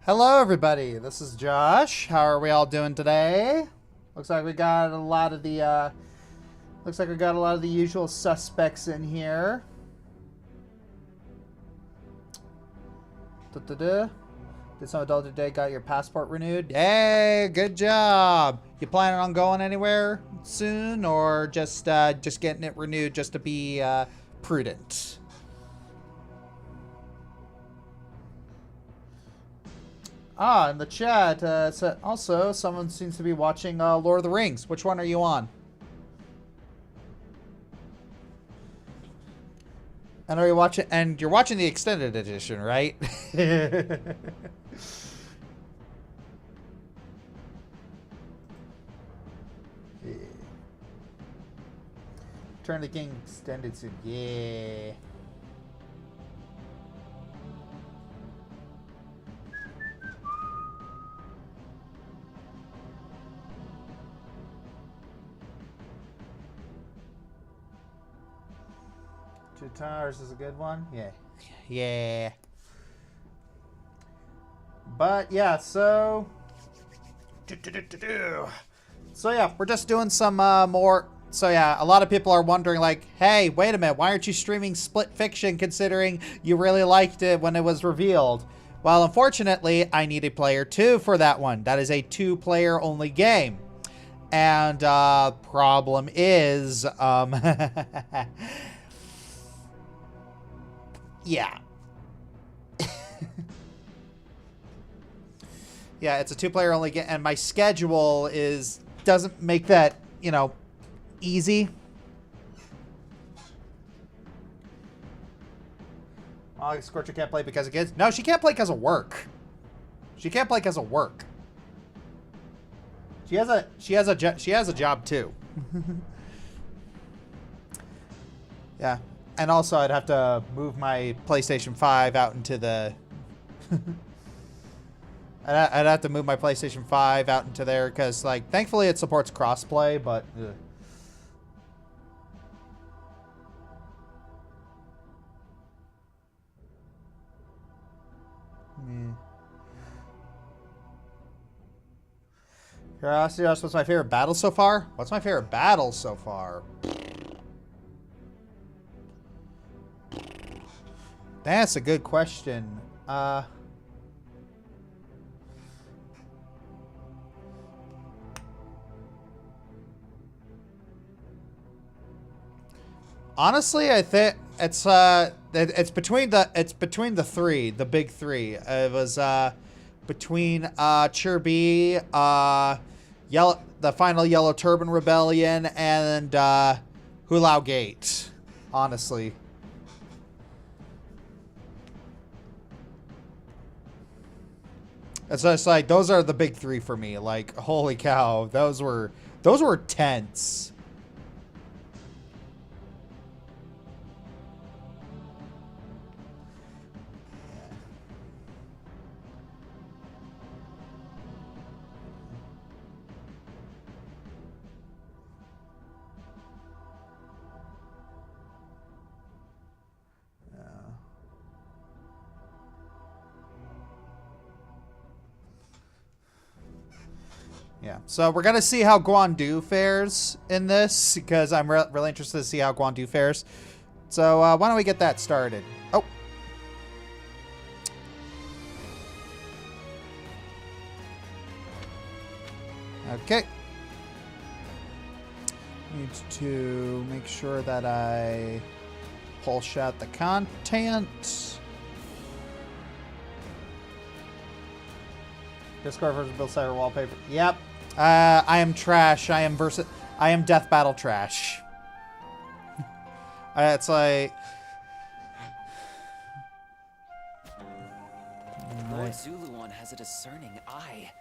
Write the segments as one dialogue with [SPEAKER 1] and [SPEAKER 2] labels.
[SPEAKER 1] Hello everybody, this is Josh. How are we all doing today? Looks like we got a lot of the usual suspects in here. Did some adult today got your passport renewed? Hey, good job. You planning on going anywhere soon, or just getting it renewed just to be prudent? Ah, in the chat, also someone seems to be watching Lord of the Rings. Which one are you on? And are you watching? And you're watching the extended edition, right? Turn the King extended soon. Yeah. Two Towers is a good one. Yeah. Yeah. But yeah, so yeah, we're just doing some more. So yeah, a lot of people are wondering like, hey, wait a minute, why aren't you streaming Split Fiction considering you really liked it when it was revealed? Well, unfortunately, I need a player 2 for that one. That is a 2-player only game. And problem is, yeah. Yeah, it's a 2-player only game, and my schedule doesn't make that, you know, easy. Oh, Scorcher can't play because of kids. No, she can't play because of work. She can't play because of work. She has a job too. Yeah. And also, I'd have to move my PlayStation 5 out into the... I'd have to move my PlayStation 5 out into there, because, like, thankfully it supports crossplay, but... Ugh. Yeah. Curiosity, what's my favorite battle so far? What's my favorite battle so far? That's a good question. Honestly, I think it's between the three, the big three. It was between Chirby, the final Yellow Turban Rebellion, and Hulao Gate. Honestly. It's just like, those are the big three for me. Like, holy cow, those were tense. Yeah, so we're going to see how Guandu fares in this, because I'm really interested to see how Guandu fares. So why don't we get that started? Oh. Okay. Need to make sure that I pulse out the content. Discord versus Bill Cyber wallpaper. Yep. I am trash. I am Death Battle trash. It's like...
[SPEAKER 2] Lord Zuluan has a discerning eye.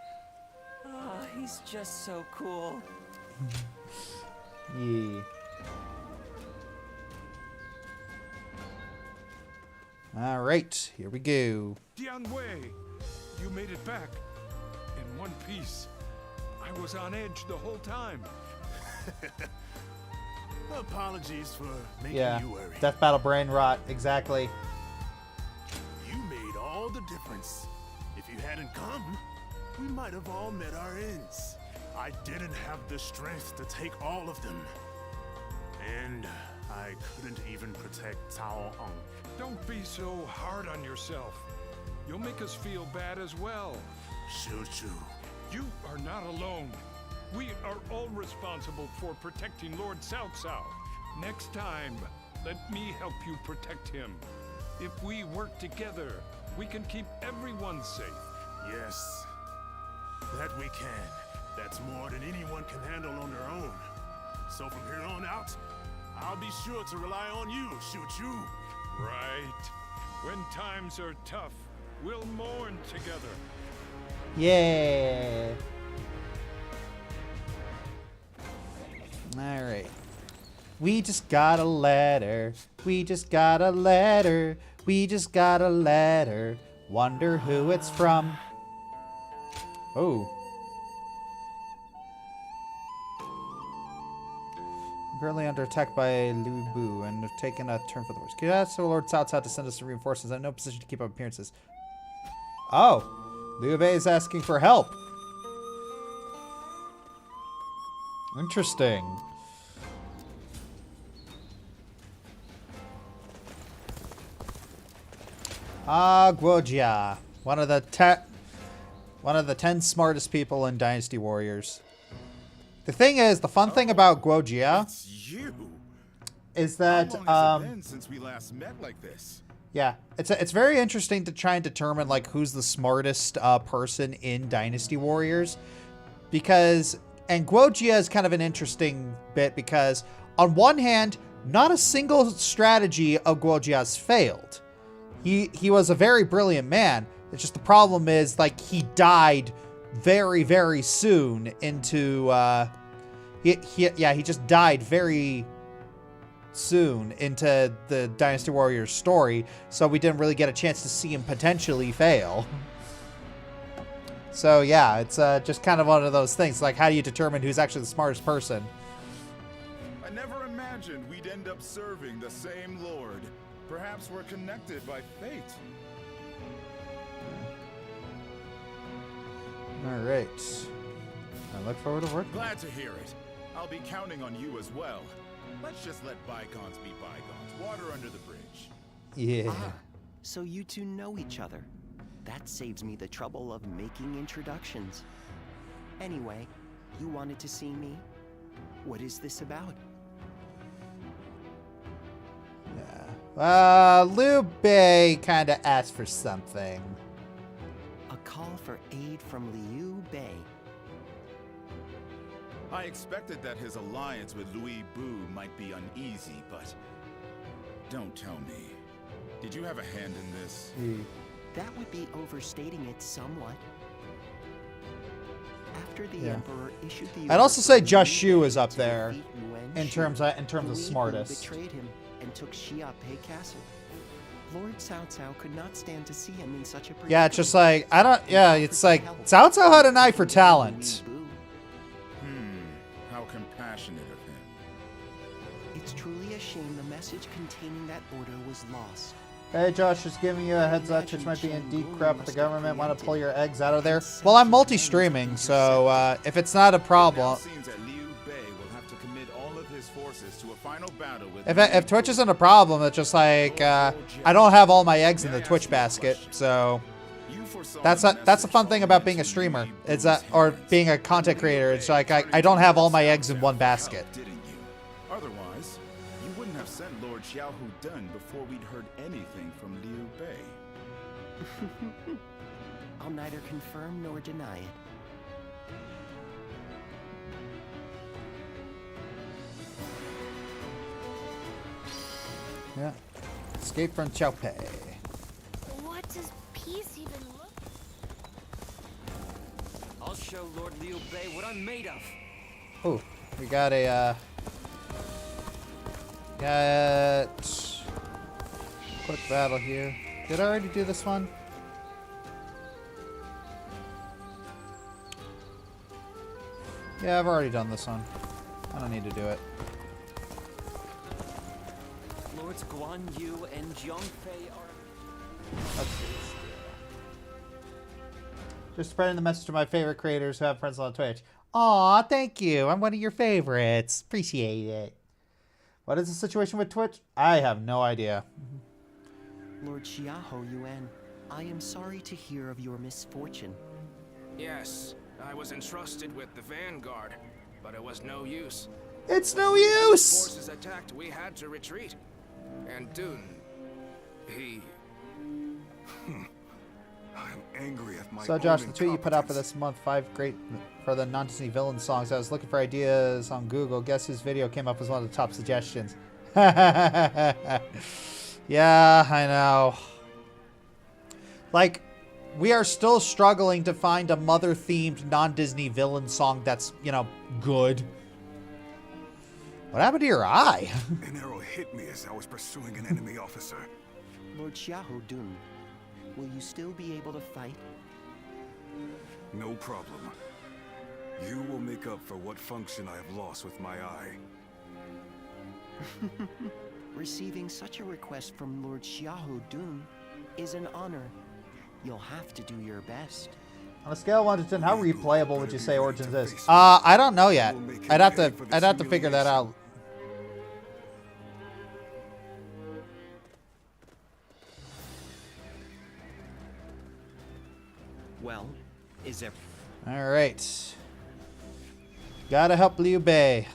[SPEAKER 2] Ah, he's just so cool.
[SPEAKER 1] Yeah. All right, here we go.
[SPEAKER 3] Dianwei, you made it back in one piece. I was on edge the whole time.
[SPEAKER 4] Apologies for making you worry.
[SPEAKER 1] Death Battle brain rot, exactly.
[SPEAKER 4] You made all the difference. If you hadn't come, we might have all met our ends. I didn't have the strength to take all of them. And I couldn't even protect Cao Ong.
[SPEAKER 3] Don't be so hard on yourself. You'll make us feel bad as well.
[SPEAKER 4] Shu-Chu.
[SPEAKER 3] You are not alone. We are all responsible for protecting Lord Cao Cao. Next time, let me help you protect him. If we work together, we can keep everyone safe.
[SPEAKER 4] Yes, that we can. That's more than anyone can handle on their own. So from here on out, I'll be sure to rely on you, Shu-Chu.
[SPEAKER 3] Right. When times are tough, we'll mourn together.
[SPEAKER 1] Yeah. All right. We just got a letter. We just got a letter. We just got a letter. Wonder who it's from. Oh. I'm currently under attack by Lu Bu and have taken a turn for the worse. Could you ask Lord Cao Cao to send us some reinforcements? I'm in no position to keep up appearances. Oh. Liu Bei is asking for help. Interesting. Guojia, one of the 10 smartest people in Dynasty Warriors. The thing is, the fun thing about Guojia is that
[SPEAKER 5] How long has it been since we last met like this?
[SPEAKER 1] Yeah, it's very interesting to try and determine like who's the smartest person in Dynasty Warriors, because Guojia is kind of an interesting bit because on one hand, not a single strategy of Guojia's failed. He was a very brilliant man. It's just the problem is like he died very, very soon into he just died very soon into the Dynasty Warriors story, so we didn't really get a chance to see him potentially fail. So yeah, it's just kind of one of those things, like how do you determine who's actually the smartest person?
[SPEAKER 5] I never imagined we'd end up serving the same lord. Perhaps we're connected by fate.
[SPEAKER 1] All right. I look forward to working.
[SPEAKER 5] Glad to hear it. I'll be counting on you as well. Let's just let bygones be bygones. Water under the bridge.
[SPEAKER 1] Yeah.
[SPEAKER 6] Ah, so you two know each other. That saves me the trouble of making introductions. Anyway, you wanted to see me? What is this about?
[SPEAKER 1] Yeah. Liu Bei kind of asked for something.
[SPEAKER 6] A call for aid from Liu Bei.
[SPEAKER 5] I expected that his alliance with Lu Bu might be uneasy, but don't tell me. Did you have a hand in this?
[SPEAKER 6] That would be overstating it somewhat. After the Emperor issued the
[SPEAKER 1] I'd also say
[SPEAKER 6] order for
[SPEAKER 1] Just
[SPEAKER 6] Liu
[SPEAKER 1] Shu
[SPEAKER 6] Bei
[SPEAKER 1] is up
[SPEAKER 6] to
[SPEAKER 1] there
[SPEAKER 6] defeat Yuan
[SPEAKER 1] in
[SPEAKER 6] Shao,
[SPEAKER 1] terms of
[SPEAKER 6] Lu Bu
[SPEAKER 1] smartest.
[SPEAKER 6] betrayed him and took Xiaopei Castle. Lord Cao Cao could not stand to see him in such a
[SPEAKER 1] Yeah, it's just like it's like Cao Cao had an eye for talent.
[SPEAKER 5] How compassionate of him.
[SPEAKER 6] It's truly a shame the message containing that order was lost.
[SPEAKER 1] Hey Josh, just giving you a heads up, Twitch might be in deep crap with the government. Want to pull your eggs out of there? Well, I'm multi-streaming, so if it's not a problem. If Twitch isn't a problem, it's just like I don't have all my eggs in the Twitch basket, so that's the fun thing about being a streamer. It's or being a content creator. It's like I don't have all my eggs in one basket.
[SPEAKER 5] Otherwise, you wouldn't have sent Lord Xiao Dun before we'd heard anything from Liu Bei.
[SPEAKER 6] I'll neither confirm nor deny it.
[SPEAKER 1] Yeah. Escape from Xiaopei.
[SPEAKER 7] What does peace even look?
[SPEAKER 2] I'll show Lord Liu Bei what I'm made of.
[SPEAKER 1] Oh, we got a quick battle here. Did I already do this one? Yeah, I've already done this one. I don't need to do it.
[SPEAKER 2] Lords Guandu and Xiaopei are...
[SPEAKER 1] Let's see. Just spreading the message to my favorite creators who have friends on Twitch. Aw, thank you. I'm one of your favorites. Appreciate it. What is the situation with Twitch? I have no idea.
[SPEAKER 6] Lord Xiaho Yuan, I am sorry to hear of your misfortune.
[SPEAKER 8] Yes, I was entrusted with the vanguard, but it was no use.
[SPEAKER 1] It's no
[SPEAKER 8] When the
[SPEAKER 1] use!
[SPEAKER 8] forces attacked, we had to retreat. And Dun, he...
[SPEAKER 4] I'm angry at my
[SPEAKER 1] So Josh, the tweet you put out for this month, 5 great for the non-Disney villain songs. I was looking for ideas on Google. Guess whose video came up as one of the top suggestions? Yeah, I know. Like, we are still struggling to find a mother-themed non-Disney villain song that's, you know, good. What happened to your eye?
[SPEAKER 4] An arrow hit me as I was pursuing an enemy officer.
[SPEAKER 6] Lord Xiaho Dun, will you still be able to fight?
[SPEAKER 4] No problem. You will make up for what function I have lost with my eye.
[SPEAKER 6] Receiving such a request from Lord Xiaho Dun is an honor. You'll have to do your best.
[SPEAKER 1] On a scale of 1 to 10, how replayable would you say Origins is? I don't know yet. I'd have to figure that out.
[SPEAKER 6] Well, is there...
[SPEAKER 1] All right. Gotta help Liu Bei.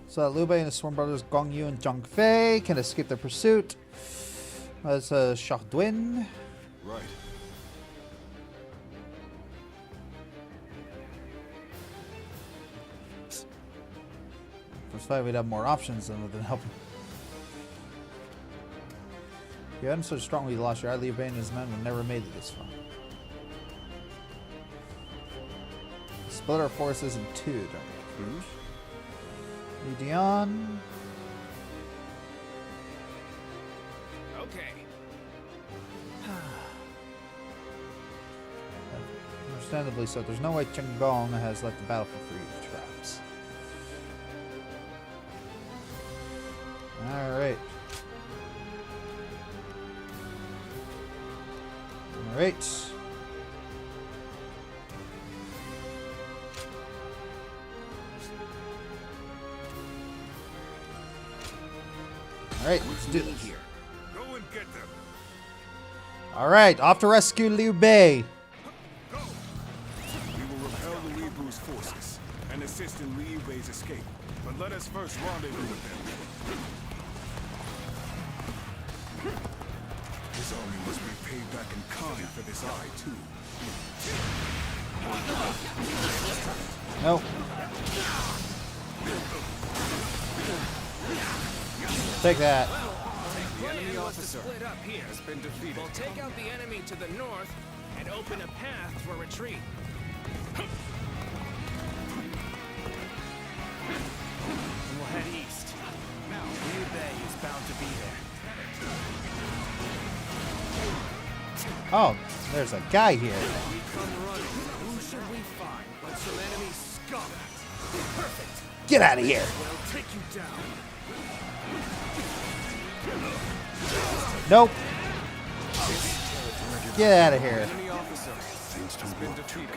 [SPEAKER 1] So Liu Bei and his sworn brothers Gong Yu and Zhang Fei can escape their pursuit. That's Shah Duin.
[SPEAKER 4] Right.
[SPEAKER 1] First fight, we'd have more options than helping. If you hadn't so strongly lost your eye, Liu Bei and his men would never made it this far. Split our forces in 2, don't we? Li Dian.
[SPEAKER 8] Okay.
[SPEAKER 1] Understandably so. There's no way Chen Gong has left the battlefield for you traps. Alright. Alright. Alright, let's do this.
[SPEAKER 4] Here. Go and get them.
[SPEAKER 1] Alright, off to rescue Liu Bei.
[SPEAKER 4] Go. We will repel the Lu Bu's forces and assist in Liu Bei's escape. But let us first rendezvous with them. This army must be paid back in kind for this eye, too.
[SPEAKER 1] Nope. Take that.
[SPEAKER 8] The enemy officer split up here has been defeated. We'll take out the enemy to the north and open a path for retreat. And we'll head east. Now, Liu Bei is bound to be there.
[SPEAKER 1] Oh, there's a guy here.
[SPEAKER 8] We come running. Who should we find but some enemy scum? Perfect.
[SPEAKER 1] Get out of here.
[SPEAKER 8] We'll take you down.
[SPEAKER 1] Nope. Get out of here.
[SPEAKER 8] Enemy officer has been defeated.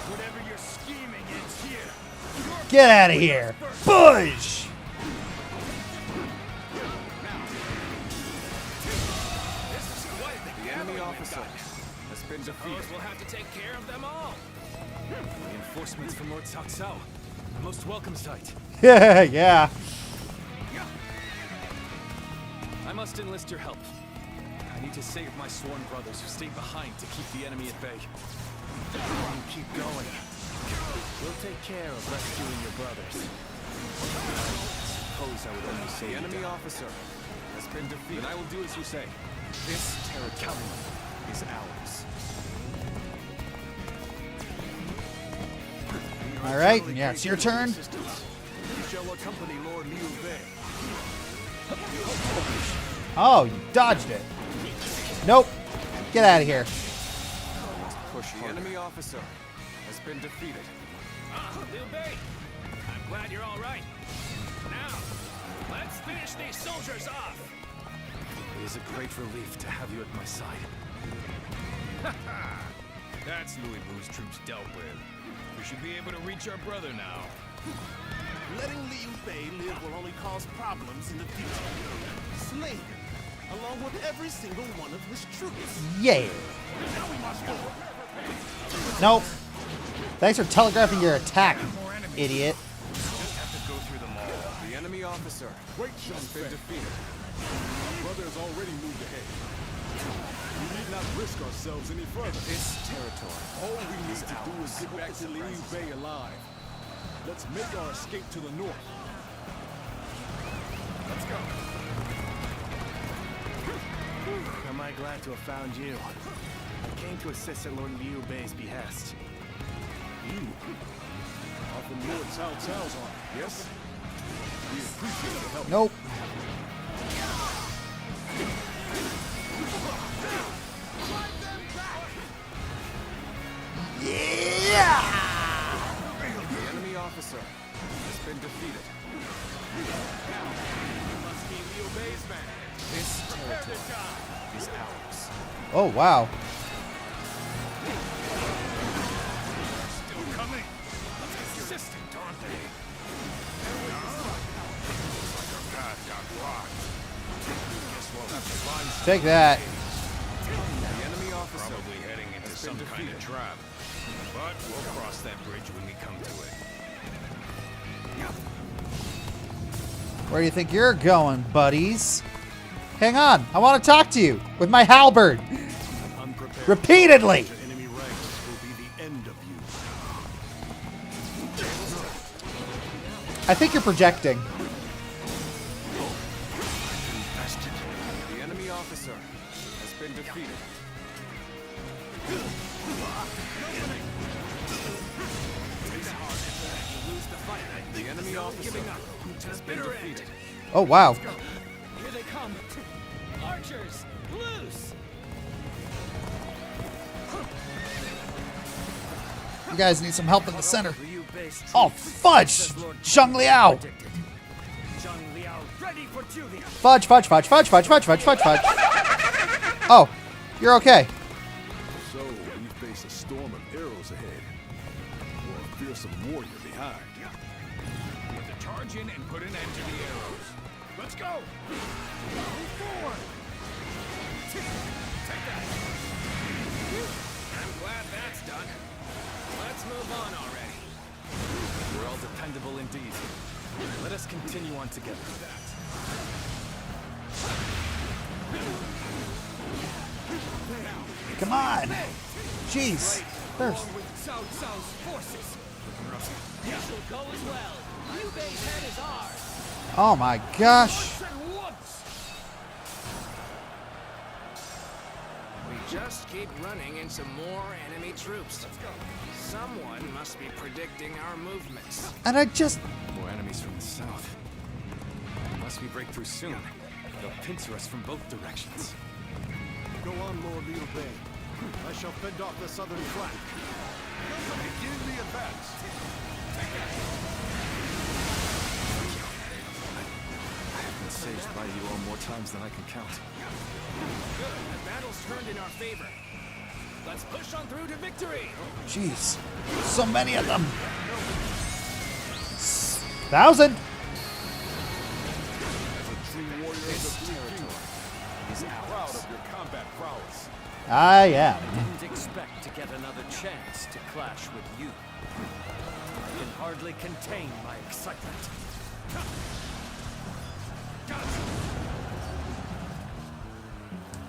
[SPEAKER 8] Whatever you're scheming is here.
[SPEAKER 1] Get out of here. Push.
[SPEAKER 8] The enemy officer has been defeated. We'll have to take care of them all.
[SPEAKER 9] Reinforcements from Lord Cao Cao. A most welcome sight.
[SPEAKER 1] Yeah.
[SPEAKER 9] I must enlist your help. I need to save my sworn brothers who stayed behind to keep the enemy at bay.
[SPEAKER 8] You keep going. We'll take care of rescuing your brothers.
[SPEAKER 9] Suppose I would only say
[SPEAKER 8] The enemy officer has been defeated.
[SPEAKER 9] Then I will do as you say. This territory is ours.
[SPEAKER 1] All right. Yeah, it's your turn.
[SPEAKER 8] We shall accompany Lord Liu Bei.
[SPEAKER 1] Oh, you dodged it. Nope. Get out of here.
[SPEAKER 8] Push the enemy officer has been defeated. Liu Bei, I'm glad you're all right. Now, let's finish these soldiers off!
[SPEAKER 9] It is a great relief to have you at my side.
[SPEAKER 3] That's Louis Bu's troops dealt with. We should be able to reach our brother now.
[SPEAKER 4] Letting Xiaopei live will only cause problems in the future. Slay him, along with every single one of his troops.
[SPEAKER 1] Yeah.
[SPEAKER 4] Now we must go.
[SPEAKER 1] Nope. Thanks for telegraphing your attack, idiot.
[SPEAKER 3] Just have to go through them all.
[SPEAKER 9] The enemy officer has been defeated.
[SPEAKER 10] Our brother has already moved ahead. We need not risk ourselves any further.
[SPEAKER 9] This territory.
[SPEAKER 10] All we need to do is get back to Liu Bei alive. Let's make our escape to the north. Let's go.
[SPEAKER 4] Am I glad to have found you? I came to assist at Lord Liu Bei's behest.
[SPEAKER 10] You are from Lord Cao Cao's army, yes? We appreciate the help.
[SPEAKER 1] Nope. Yeah!
[SPEAKER 9] The enemy officer has been defeated.
[SPEAKER 8] Must be Liu Bei's man.
[SPEAKER 9] This territory is ours.
[SPEAKER 1] Oh, wow.
[SPEAKER 3] Still coming. Consistent, aren't they? Like our path got blocked. Guess we'll have to find some.
[SPEAKER 1] Take that.
[SPEAKER 9] The enemy officer
[SPEAKER 3] Probably heading into
[SPEAKER 9] has
[SPEAKER 3] some
[SPEAKER 9] been
[SPEAKER 3] kind of
[SPEAKER 9] defeated.
[SPEAKER 3] trap. But we'll cross that bridge when we come to it.
[SPEAKER 1] Where do you think you're going, buddies? Hang on. I want to talk to you with my halberd.
[SPEAKER 10] Unprepared.
[SPEAKER 1] Repeatedly.
[SPEAKER 10] Enemy ranks will be the end of you.
[SPEAKER 1] I think you're projecting.
[SPEAKER 9] The enemy officer has been defeated. The enemy officer has been defeated.
[SPEAKER 1] Oh, wow.
[SPEAKER 8] Here they come! Archers, loose!
[SPEAKER 1] You guys need some help in the center.
[SPEAKER 8] Liu Bei's
[SPEAKER 1] Oh, fudge! Zhang Liao!
[SPEAKER 8] Zhang Liao, ready for duty!
[SPEAKER 1] Fudge, fudge, fudge, fudge, fudge, fudge, fudge, fudge, fudge. Oh, you're okay.
[SPEAKER 10] So we face a storm of arrows ahead. Or a fearsome warrior behind.
[SPEAKER 3] We have to charge in and put an end to the arrows. Let's go! Move forward!
[SPEAKER 8] Take that! I'm glad that's done. Let's move on already.
[SPEAKER 9] We're all dependable indeed. Let us continue on together.
[SPEAKER 1] Come on. Jeez. There's...
[SPEAKER 8] Cao Cao's forces. You shall go as well. Liu Bei's head is ours.
[SPEAKER 1] Oh my gosh.
[SPEAKER 8] We just keep running into more enemy troops. Someone must be predicting our movements.
[SPEAKER 1] And I just...
[SPEAKER 9] More enemies from the south. Unless we break through soon, they'll pincer us from both directions.
[SPEAKER 10] Go on, Lord Liu Bei. I shall fend off the southern flank. Begin the advance.
[SPEAKER 9] I've been saved by you all more times than I can count.
[SPEAKER 8] Good, the battle's turned in our favor. Let's push on through to victory.
[SPEAKER 1] Jeez. So many of them. 1,000.
[SPEAKER 9] This territory is
[SPEAKER 10] Proud
[SPEAKER 9] ours.
[SPEAKER 10] of your combat prowess.
[SPEAKER 1] I am.
[SPEAKER 2] Didn't expect to get another chance to clash with you. I can hardly contain my excitement.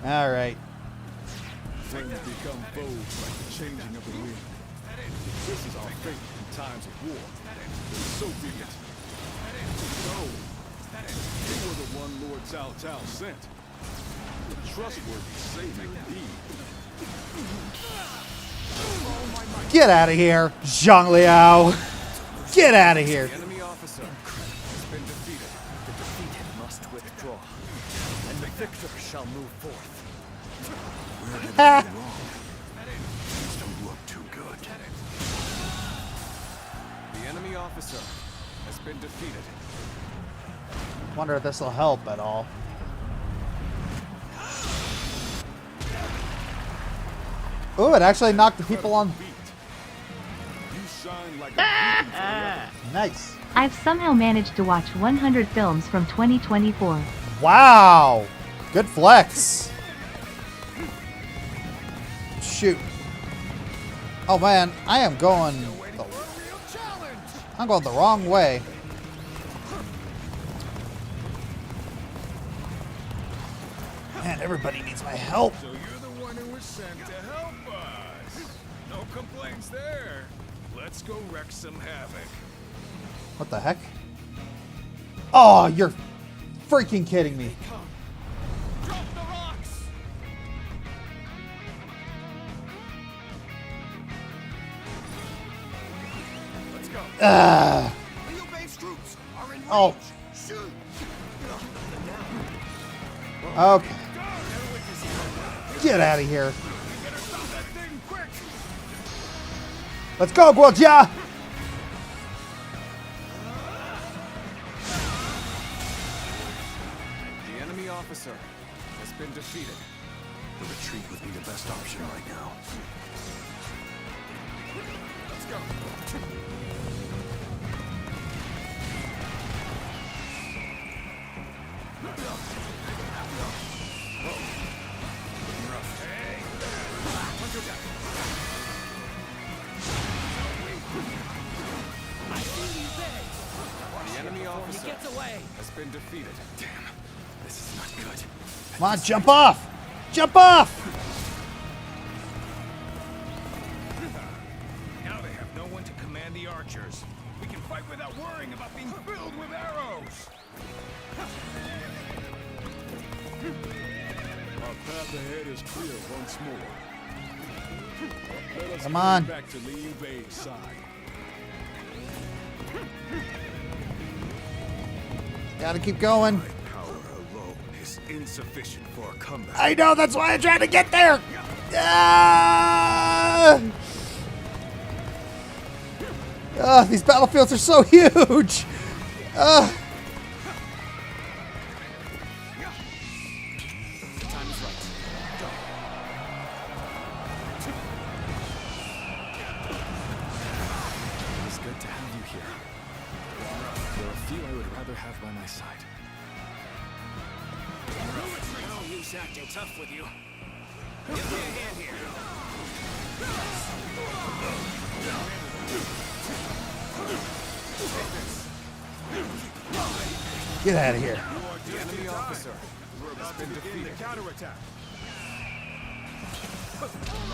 [SPEAKER 1] All right.
[SPEAKER 10] Things become foes like the changing of the wind. This is our fate in times of war. So be it. No. You were the one Lord Cao Cao sent. A trustworthy savior indeed.
[SPEAKER 1] Get out of here, Zhang Liao. Get out of here.
[SPEAKER 9] The enemy officer has been defeated.
[SPEAKER 2] The defeated must withdraw, and the victor shall move forth.
[SPEAKER 1] Ha.
[SPEAKER 10] Things don't look too good.
[SPEAKER 9] The enemy officer has been defeated.
[SPEAKER 1] Wonder if this will help at all. Ooh, it actually knocked the people on.
[SPEAKER 10] You shine like a beacon forever.
[SPEAKER 1] Nice.
[SPEAKER 11] I've somehow managed to watch 100 films from 2024.
[SPEAKER 1] Wow. Good flex. Shoot. Oh man, I'm going the wrong way. Man, everybody needs my help.
[SPEAKER 10] So you're the one who was sent to help us. No complaints there. Let's go wreak some havoc.
[SPEAKER 1] What the heck? Oh, you're freaking kidding me.
[SPEAKER 8] Drop the rocks!
[SPEAKER 10] Let's go.
[SPEAKER 8] Liu-Bei's troops are in range.
[SPEAKER 1] Oh.
[SPEAKER 8] Shoot!
[SPEAKER 1] Okay. Get out of here. Let's go, Guojia!
[SPEAKER 9] The enemy officer has been defeated.
[SPEAKER 2] The retreat would be the best option right now.
[SPEAKER 10] Let's go.
[SPEAKER 9] The enemy officer
[SPEAKER 8] Gets away.
[SPEAKER 9] has been defeated. Damn, this is not good.
[SPEAKER 1] Come on, jump off! Jump off!
[SPEAKER 3] Now they have no one to command the archers. We can fight without worrying about being filled with arrows.
[SPEAKER 10] Our path ahead is clear once more. Let us
[SPEAKER 1] Come
[SPEAKER 10] get
[SPEAKER 1] on.
[SPEAKER 10] back to Liu Bei's side.
[SPEAKER 1] Gotta keep going.
[SPEAKER 2] Power alone is insufficient for a comeback.
[SPEAKER 1] I know, that's why I'm trying to get there! Ah! These battlefields are so huge!
[SPEAKER 9] Time is right. Go. It's good to have you here. There are a few I would rather have by my side.
[SPEAKER 8] No use acting tough with you. Give me a hand here.
[SPEAKER 1] Get out of here.
[SPEAKER 9] The enemy officer has been defeated.
[SPEAKER 10] Counterattack.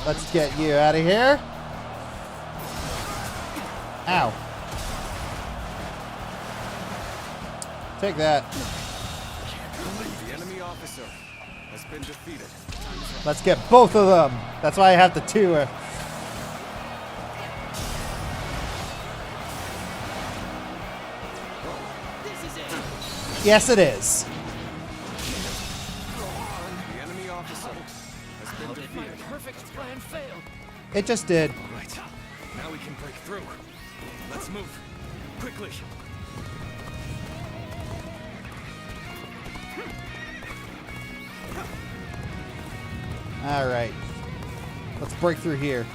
[SPEAKER 1] Let's get you out of here. Ow. Take that.
[SPEAKER 9] The enemy officer has been defeated.
[SPEAKER 1] Let's get both of them. That's why I have the two.
[SPEAKER 8] This is it.
[SPEAKER 1] Yes, it is.
[SPEAKER 9] The enemy officer has been
[SPEAKER 8] My
[SPEAKER 9] defeated.
[SPEAKER 8] perfect plan failed.
[SPEAKER 1] It just did.
[SPEAKER 9] Right. Now we can break through. Let's move. Quickly.
[SPEAKER 1] All right. Let's break through here.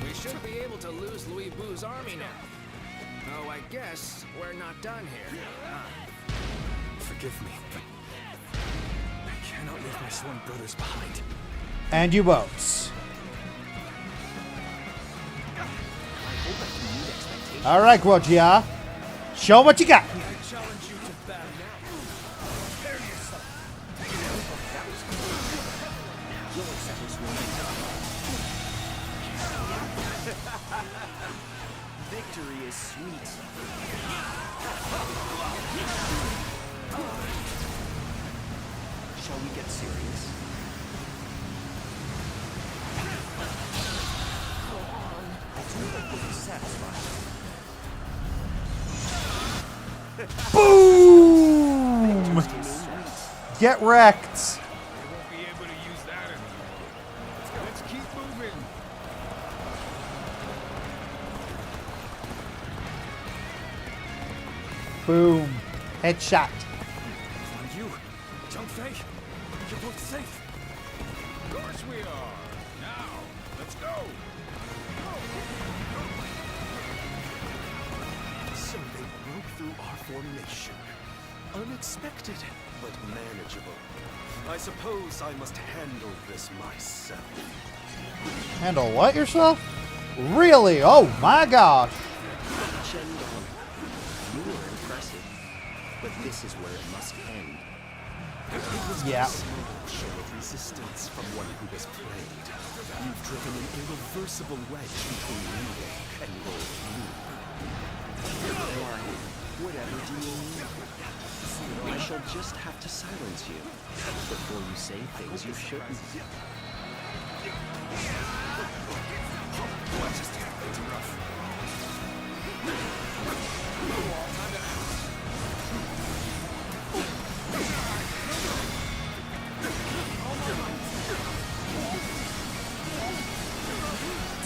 [SPEAKER 8] We should be able to lose Lu Bu's army now. Oh, I guess we're not done here.
[SPEAKER 9] Forgive me, but I cannot leave my sworn brothers behind.
[SPEAKER 1] And you won't. All right, Guojia. Show what you got.
[SPEAKER 8] I challenge you to battle now. Prepare yourself.
[SPEAKER 6] Victory is sweet. Shall we get serious? Go on. I do hope you'll be satisfied.
[SPEAKER 1] Boom! Get wrecked.
[SPEAKER 3] They won't be able to use that anymore. Let's keep moving.
[SPEAKER 1] Boom. Headshot.
[SPEAKER 9] And you, Xiaopei, you're both safe.
[SPEAKER 3] Of course we are. Now, let's go.
[SPEAKER 4] So they broke through our formation. Unexpected, but manageable. I suppose I must handle this myself.
[SPEAKER 1] Handle what yourself? Really? Oh my gosh.
[SPEAKER 6] Shendong, you were impressive, but this is where it must end. It was
[SPEAKER 1] Yeah.
[SPEAKER 6] a small show of resistance from one who was played. You've driven an irreversible wedge between Lu and Lord Lu. Why, whatever do you mean? I shall just have to silence you before you say things you shouldn't.
[SPEAKER 9] What just happened to rough?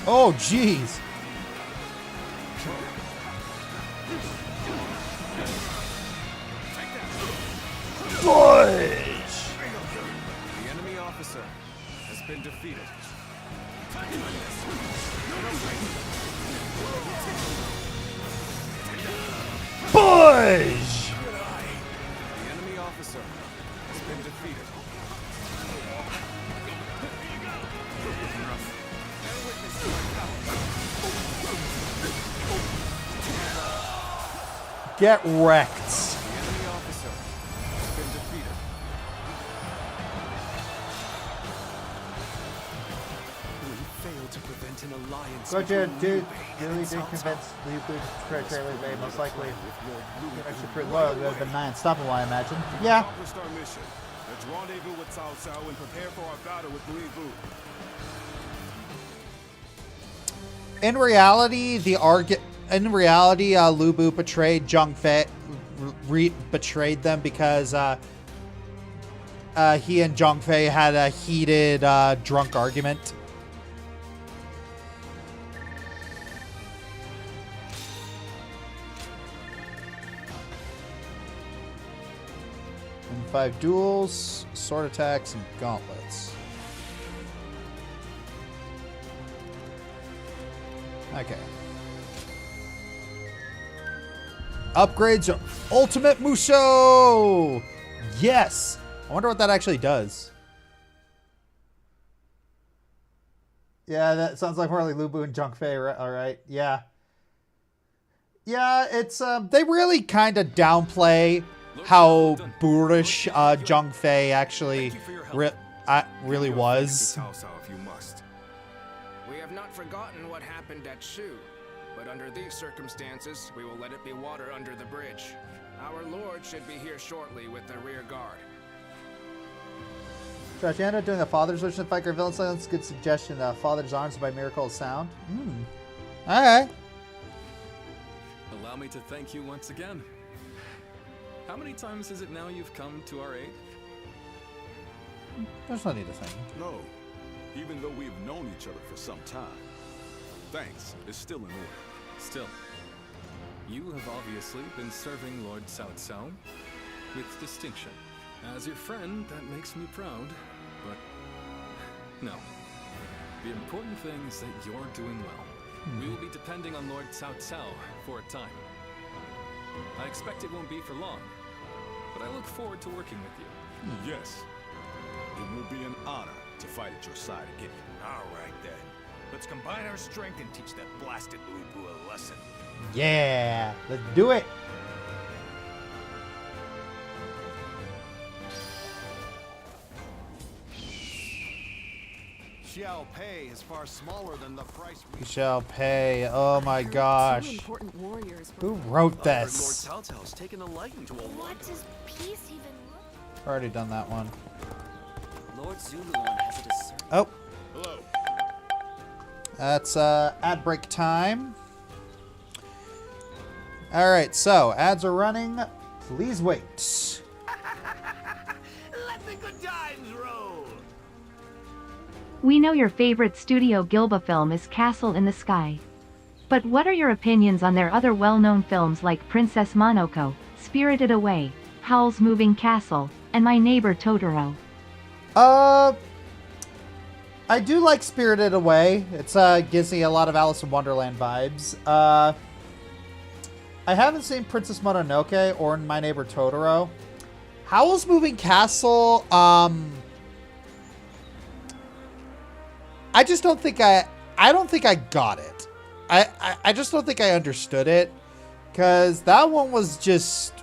[SPEAKER 1] Oh, jeez. Push!
[SPEAKER 9] The enemy officer has been defeated.
[SPEAKER 1] Push!
[SPEAKER 9] The enemy officer has been defeated.
[SPEAKER 1] Get wrecked.
[SPEAKER 9] The enemy officer has been defeated.
[SPEAKER 6] We failed to prevent an alliance.
[SPEAKER 1] Go
[SPEAKER 6] between
[SPEAKER 1] ahead, dude.
[SPEAKER 6] Liu Bei
[SPEAKER 1] Really
[SPEAKER 6] and
[SPEAKER 1] did
[SPEAKER 6] Cao Cao.
[SPEAKER 1] convince Lu Bu to betray Trailer Bay, most likely. Actually pretty loyal. It would have been nigh unstoppable, I imagine. Yeah.
[SPEAKER 5] Accomplished our mission. Let's rendezvous with Cao Cao and prepare for our battle with Lu Bu.
[SPEAKER 1] In reality, Lu Bu betrayed Zhang Fei, betrayed them because he and Zhang Fei had a heated, drunk argument. And 5 duels, sword attacks, and gauntlets. Okay. Upgrades are Ultimate Musou! Yes! I wonder what that actually does. Yeah, that sounds like more like Lu Bu and Zhang Fei, right? Alright, yeah. Yeah, it's, they really kind of downplay how boorish, Zhang Fei actually really was.
[SPEAKER 8] We have not forgotten what happened at Shu, but under these circumstances, we will let it be water under the bridge. Our lord should be here shortly with the rear guard.
[SPEAKER 1] Josh, you ended up doing a Father's Wish in the Fight or Villain Silence. Good suggestion. Father's Arms by Miracle of Sound. Alright.
[SPEAKER 9] Allow me to thank you once again. How many times is it now you've come to our aid?
[SPEAKER 1] There's no need to thank you.
[SPEAKER 10] No, even though we've known each other for some time. Thanks, it's still in order.
[SPEAKER 9] Still, you have obviously been serving Lord Cao Cao with distinction. As your friend, that makes me proud, but no. The important thing is that you're doing well. We will be depending on Lord Cao Cao for a time. I expect it won't be for long, but I look forward to working with you.
[SPEAKER 10] Yes, it will be an honor to fight at your side again.
[SPEAKER 4] All right then. Let's combine our strength and teach that blasted Lu Bu a lesson.
[SPEAKER 1] Yeah, let's do it.
[SPEAKER 12] Xiaopei is far smaller than the price we
[SPEAKER 1] Xiaopei, oh my gosh. Who wrote this?
[SPEAKER 6] Lord Cao Cao's taken a liking to a
[SPEAKER 7] What does peace even look?
[SPEAKER 1] Already done that one.
[SPEAKER 13] Lord Zuluan has a discernment.
[SPEAKER 1] Oh.
[SPEAKER 10] Hello.
[SPEAKER 1] That's ad break time. Alright, so ads are running. Please wait.
[SPEAKER 4] Let the good times roll.
[SPEAKER 11] We know your favorite Studio Ghibli film is Castle in the Sky. But what are your opinions on their other well-known films like Princess Mononoke, Spirited Away, Howl's Moving Castle, and My Neighbor Totoro.
[SPEAKER 1] I do like Spirited Away. It's gives me a lot of Alice in Wonderland vibes. I haven't seen Princess Mononoke or My Neighbor Totoro. Howl's Moving Castle, I just don't think I don't think I got it. I just don't think I understood it, because that one was just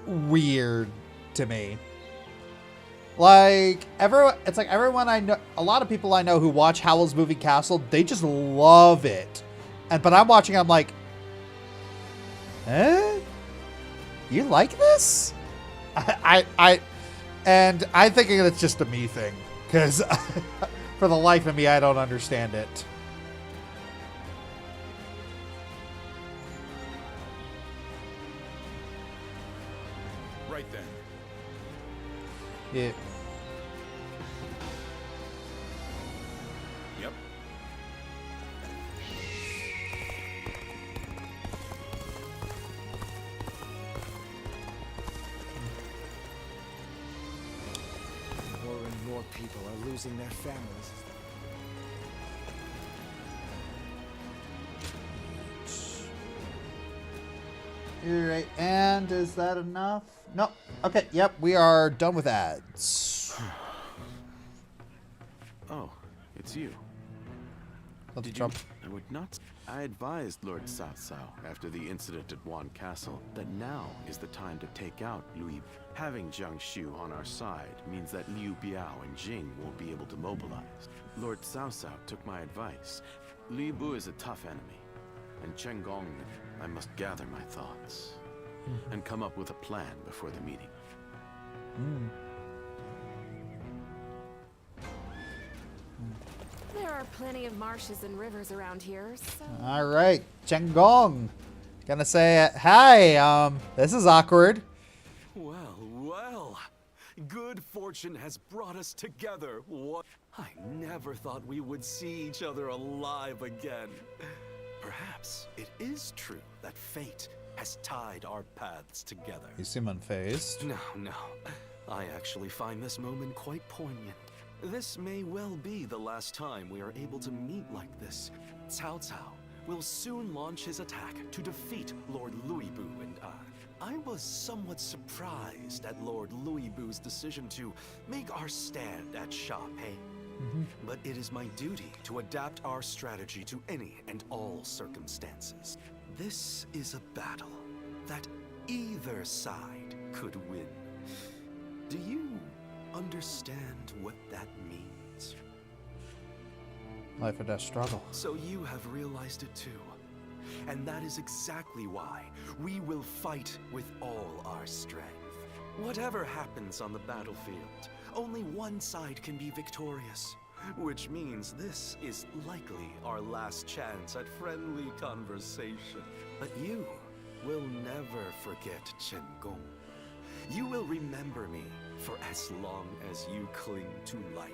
[SPEAKER 1] weird to me. Like, it's like everyone I know, a lot of people I know who watch Howl's Moving Castle, they just love it. But I'm watching, I'm like, eh? You like this? And I'm thinking it's just a me thing, because for the life of me, I don't understand it.
[SPEAKER 5] Right then.
[SPEAKER 1] Yeah.
[SPEAKER 5] Yep.
[SPEAKER 12] More and more people are losing their families.
[SPEAKER 1] Alright, and is that enough? No. Okay, yep, we are done with ads.
[SPEAKER 6] Oh, it's you.
[SPEAKER 1] Let's
[SPEAKER 6] Did
[SPEAKER 1] jump.
[SPEAKER 6] I would not. I advised Lord Cao Cao after the incident at Guan Castle that now is the time to take out Liu. Having Jiang Shu on our side means that Liu Biao and Jing won't be able to mobilize. Lord Cao Cao took my advice. Lu Bu is a tough enemy, and Chen Gong, I must gather my thoughts and come up with a plan before the meeting.
[SPEAKER 14] There are plenty of marshes and rivers around here, so...
[SPEAKER 1] Alright, Chen Gong. Gonna say, hi, this is awkward.
[SPEAKER 6] Well, well. Good fortune has brought us together. What? I never thought we would see each other alive again. Perhaps it is true that fate has tied our paths together.
[SPEAKER 1] You seem unfazed.
[SPEAKER 6] No. I actually find this moment quite poignant. This may well be the last time we are able to meet like this. Cao Cao will soon launch his attack to defeat Lord Lu Bu and I was somewhat surprised at Lord Lu Bu's decision to make our stand at Xiaopei. But it is my duty to adapt our strategy to any and all circumstances. This is a battle that either side could win. Do you understand what that means?
[SPEAKER 1] Life or death struggle.
[SPEAKER 6] So you have realized it too. And that is exactly why we will fight with all our strength. Whatever happens on the battlefield, only one side can be victorious. Which means this is likely our last chance at friendly conversation. But you will never forget Chen Gong. You will remember me for as long as you cling to life.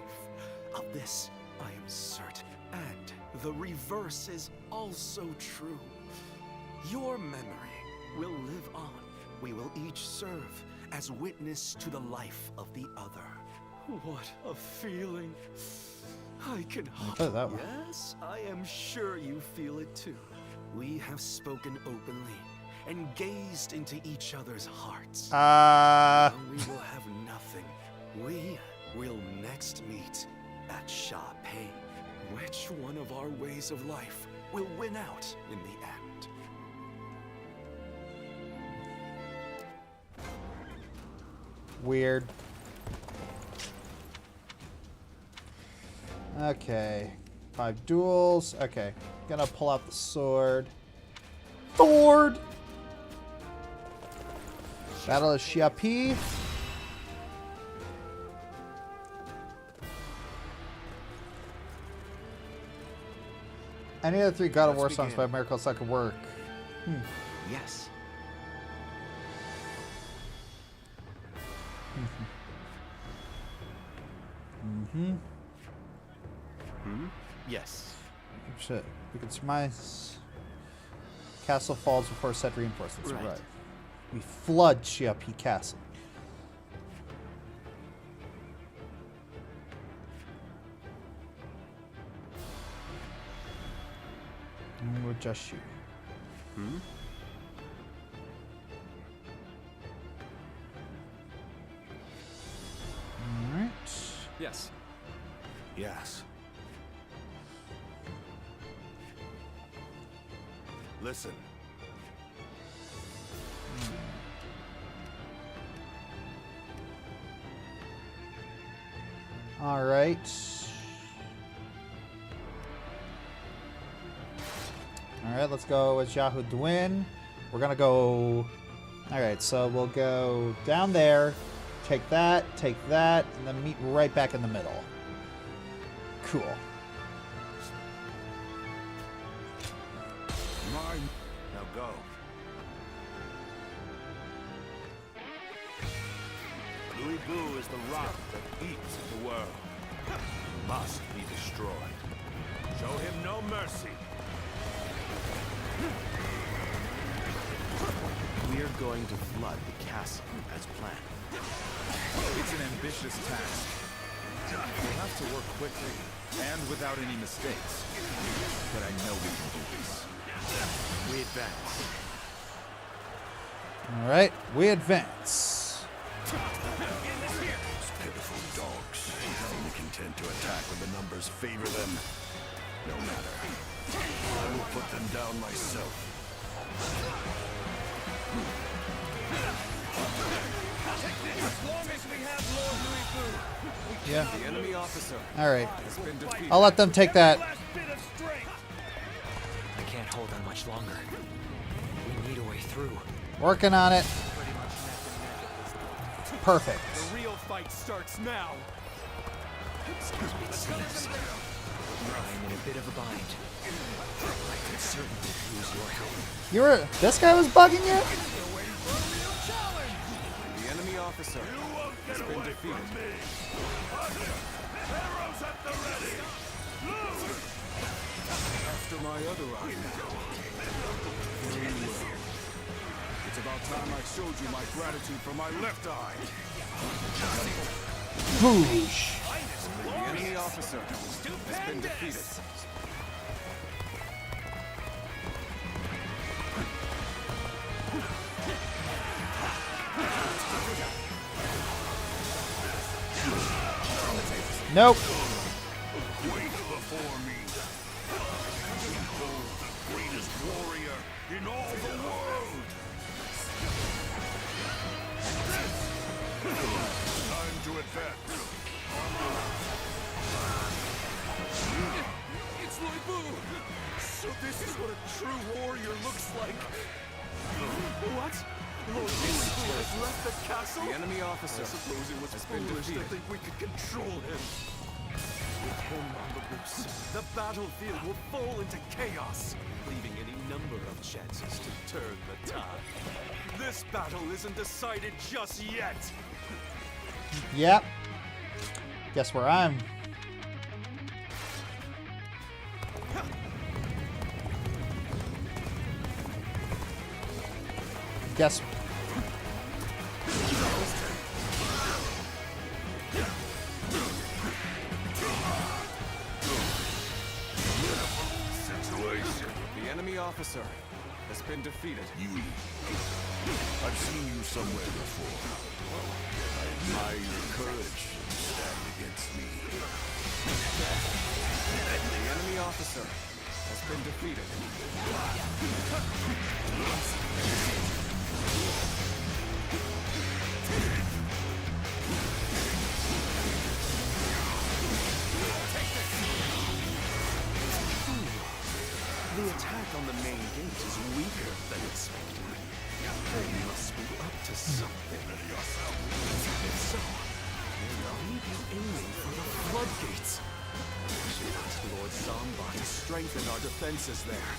[SPEAKER 6] Of this, I am certain. And the reverse is also true. Your memory will live on. We will each serve as witness to the life of the other. What a feeling. I can
[SPEAKER 1] put that way.
[SPEAKER 6] Yes, I am sure you feel it too. We have spoken openly and gazed into each other's hearts. Now we will have nothing. We will next meet at Xiaopei. Which one of our ways of life will win out in the end?
[SPEAKER 1] Weird. Okay. 5 duels. Okay. Gonna pull out the sword. Sword! Battle of Xiapi. Any of the 3 God of War songs by Miracle Second work.
[SPEAKER 6] Yes. Yes.
[SPEAKER 1] Shit. We can surmise. Castle falls before said reinforcements arrive. We flood Xiaopei Castle. And we'll just shoot.
[SPEAKER 6] Hmm?
[SPEAKER 1] Alright.
[SPEAKER 9] Yes.
[SPEAKER 4] Yes. Listen.
[SPEAKER 1] Alright. Alright, let's go with Yahoo Dwin. We're gonna go... Alright, so we'll go down there, take that, and then meet right back in the middle. Cool.
[SPEAKER 4] Mine. Now go. Lu Bu is the rock that eats the world. Must be destroyed. Show him no mercy.
[SPEAKER 6] We're going to flood the castle as planned.
[SPEAKER 5] It's an ambitious task. We'll have to work quickly and without any mistakes. But I know we can do this.
[SPEAKER 4] We advance.
[SPEAKER 1] Alright, we advance.
[SPEAKER 4] Pitiful dogs. Only content to attack when the numbers favor them. No matter. I will put them down myself.
[SPEAKER 2] As long as we have Lord Lu Bu.
[SPEAKER 1] Yeah.
[SPEAKER 6] The enemy officer
[SPEAKER 1] Alright.
[SPEAKER 6] has been defeated.
[SPEAKER 1] I'll let them take that.
[SPEAKER 12] I can't hold on much longer. We need a way through.
[SPEAKER 1] Working on it. Perfect.
[SPEAKER 6] The real fight starts now.
[SPEAKER 12] Excuse me, it seems I'm in a bit of a bind. I could certainly use your help.
[SPEAKER 1] This guy was bugging you?
[SPEAKER 6] The enemy officer has been defeated. After my other eye. Very well. It's about time I showed you my gratitude for my left eye.
[SPEAKER 1] Boosh.
[SPEAKER 6] The enemy officer has been defeated.
[SPEAKER 1] Nope.
[SPEAKER 4] Wait before me. Behold the greatest warrior in all the world. Time to advance.
[SPEAKER 6] It's Lu Bu! So this is what a true warrior looks like. What? Lord Lu Bu has left the castle? The enemy officer. I suppose it was foolish to think we could control him. With him on the loose, the battlefield will fall into chaos, leaving any number of chances to turn the tide. This battle isn't decided just yet.
[SPEAKER 1] Yep. Guess where I'm. Guess.
[SPEAKER 6] The enemy officer has been defeated.
[SPEAKER 4] I've seen you somewhere before. I admire your courage to stand against me.
[SPEAKER 6] The enemy officer has been defeated. The attack on the main gate is weaker than expected. They must be up to something. If so, they'll only be aiming for the floodgates. We should ask Lord Zomba to strengthen our defenses there.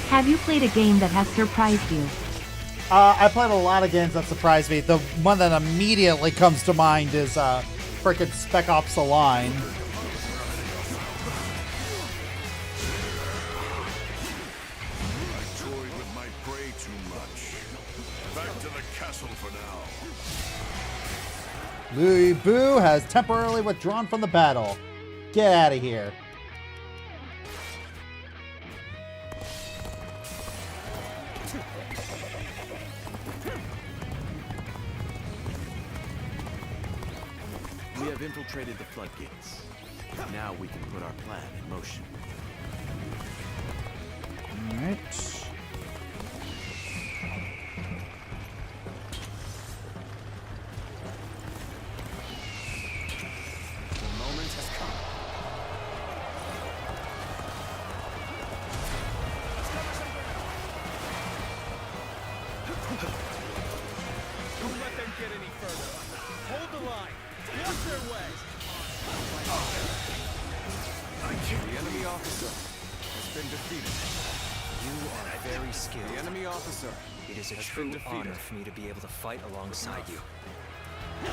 [SPEAKER 11] Have you played a game that has surprised you?
[SPEAKER 1] I played a lot of games that surprised me. The one that immediately comes to mind is frickin' Spec Ops: The Line.
[SPEAKER 4] I tore
[SPEAKER 1] Lu Bu has temporarily withdrawn from the battle. Get out of here.
[SPEAKER 6] We have infiltrated the floodgates. Now we can put our plan in motion.
[SPEAKER 1] Alright.
[SPEAKER 12] It is a true honor for me to be able to fight alongside you.
[SPEAKER 3] I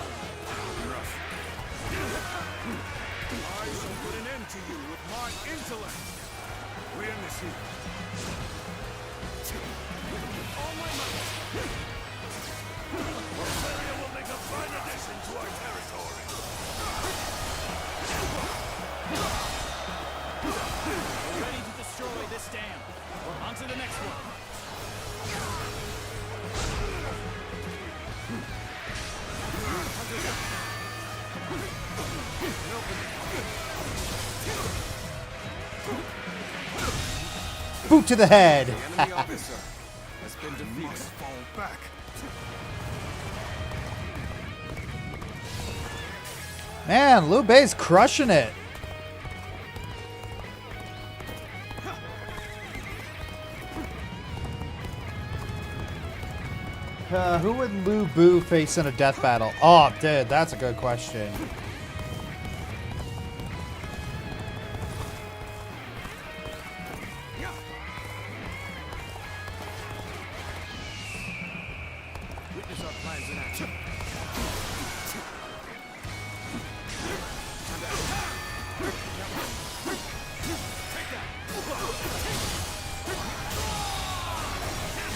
[SPEAKER 3] shall put an end to you with my intellect. We end this here. All my might. Rosaria will make a fine addition to our territory.
[SPEAKER 15] We're ready to destroy this dam. We're on to the next one.
[SPEAKER 1] Boot to the head.
[SPEAKER 6] The enemy officer has been defeated.
[SPEAKER 3] Must fall back.
[SPEAKER 1] Man, Liu Bei's crushing it. Who would Lu Bu face in a death battle? Oh, dude, that's a good question.
[SPEAKER 6] Witness our plans in action.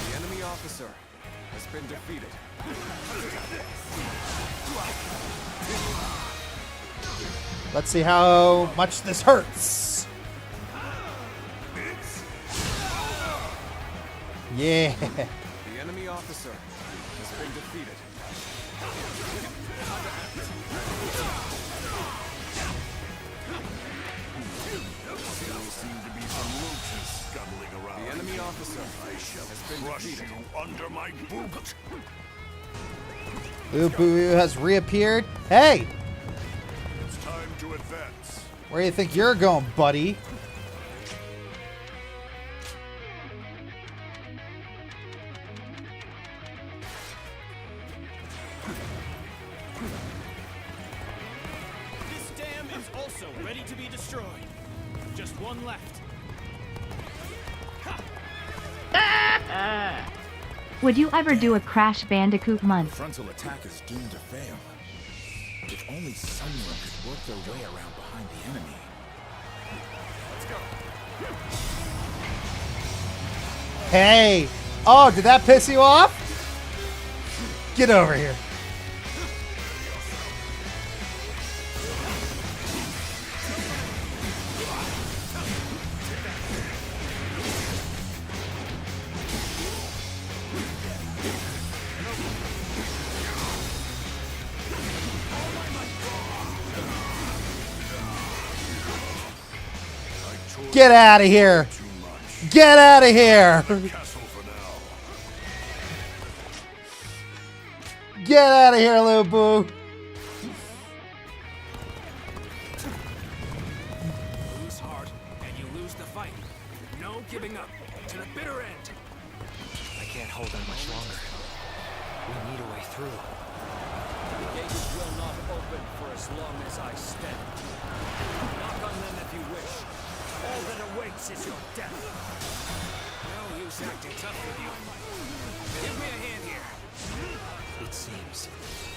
[SPEAKER 6] The enemy officer has been defeated.
[SPEAKER 1] Let's see how much this hurts. Yeah.
[SPEAKER 6] The enemy officer has been defeated.
[SPEAKER 3] Still seem to be some roaches scuttling around.
[SPEAKER 6] The enemy officer
[SPEAKER 3] I shall
[SPEAKER 6] has been
[SPEAKER 3] crush
[SPEAKER 6] defeated.
[SPEAKER 3] you under my boot.
[SPEAKER 1] Lu Bu has reappeared. Hey,
[SPEAKER 3] It's time to advance.
[SPEAKER 1] where do you think you're going, buddy?
[SPEAKER 15] This dam is also ready to be destroyed. Just one left.
[SPEAKER 11] Would you ever do a Crash Bandicoot month?
[SPEAKER 5] Frontal attack is doomed to fail. If only someone could work their way around behind the enemy.
[SPEAKER 6] Let's go.
[SPEAKER 1] Hey. Oh, did that piss you off? Get over here. Get out of here. Get out of here. Get out of here, Lu Bu.
[SPEAKER 8] Lose heart, and you lose the fight. No giving up to the bitter end.
[SPEAKER 12] I can't hold on much longer. We need a way through.
[SPEAKER 2] The gates will not open for as long as I stand. Knock on them if you wish. All that awaits is your death.
[SPEAKER 8] No use acting tough with you. Give me a hand here.
[SPEAKER 12] It seems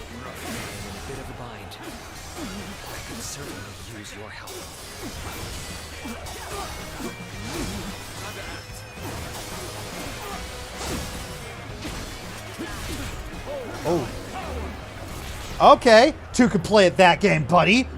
[SPEAKER 12] I'm in a bit of a bind. I could certainly use your help.
[SPEAKER 1] Oh. Okay. Two can play at that game, buddy.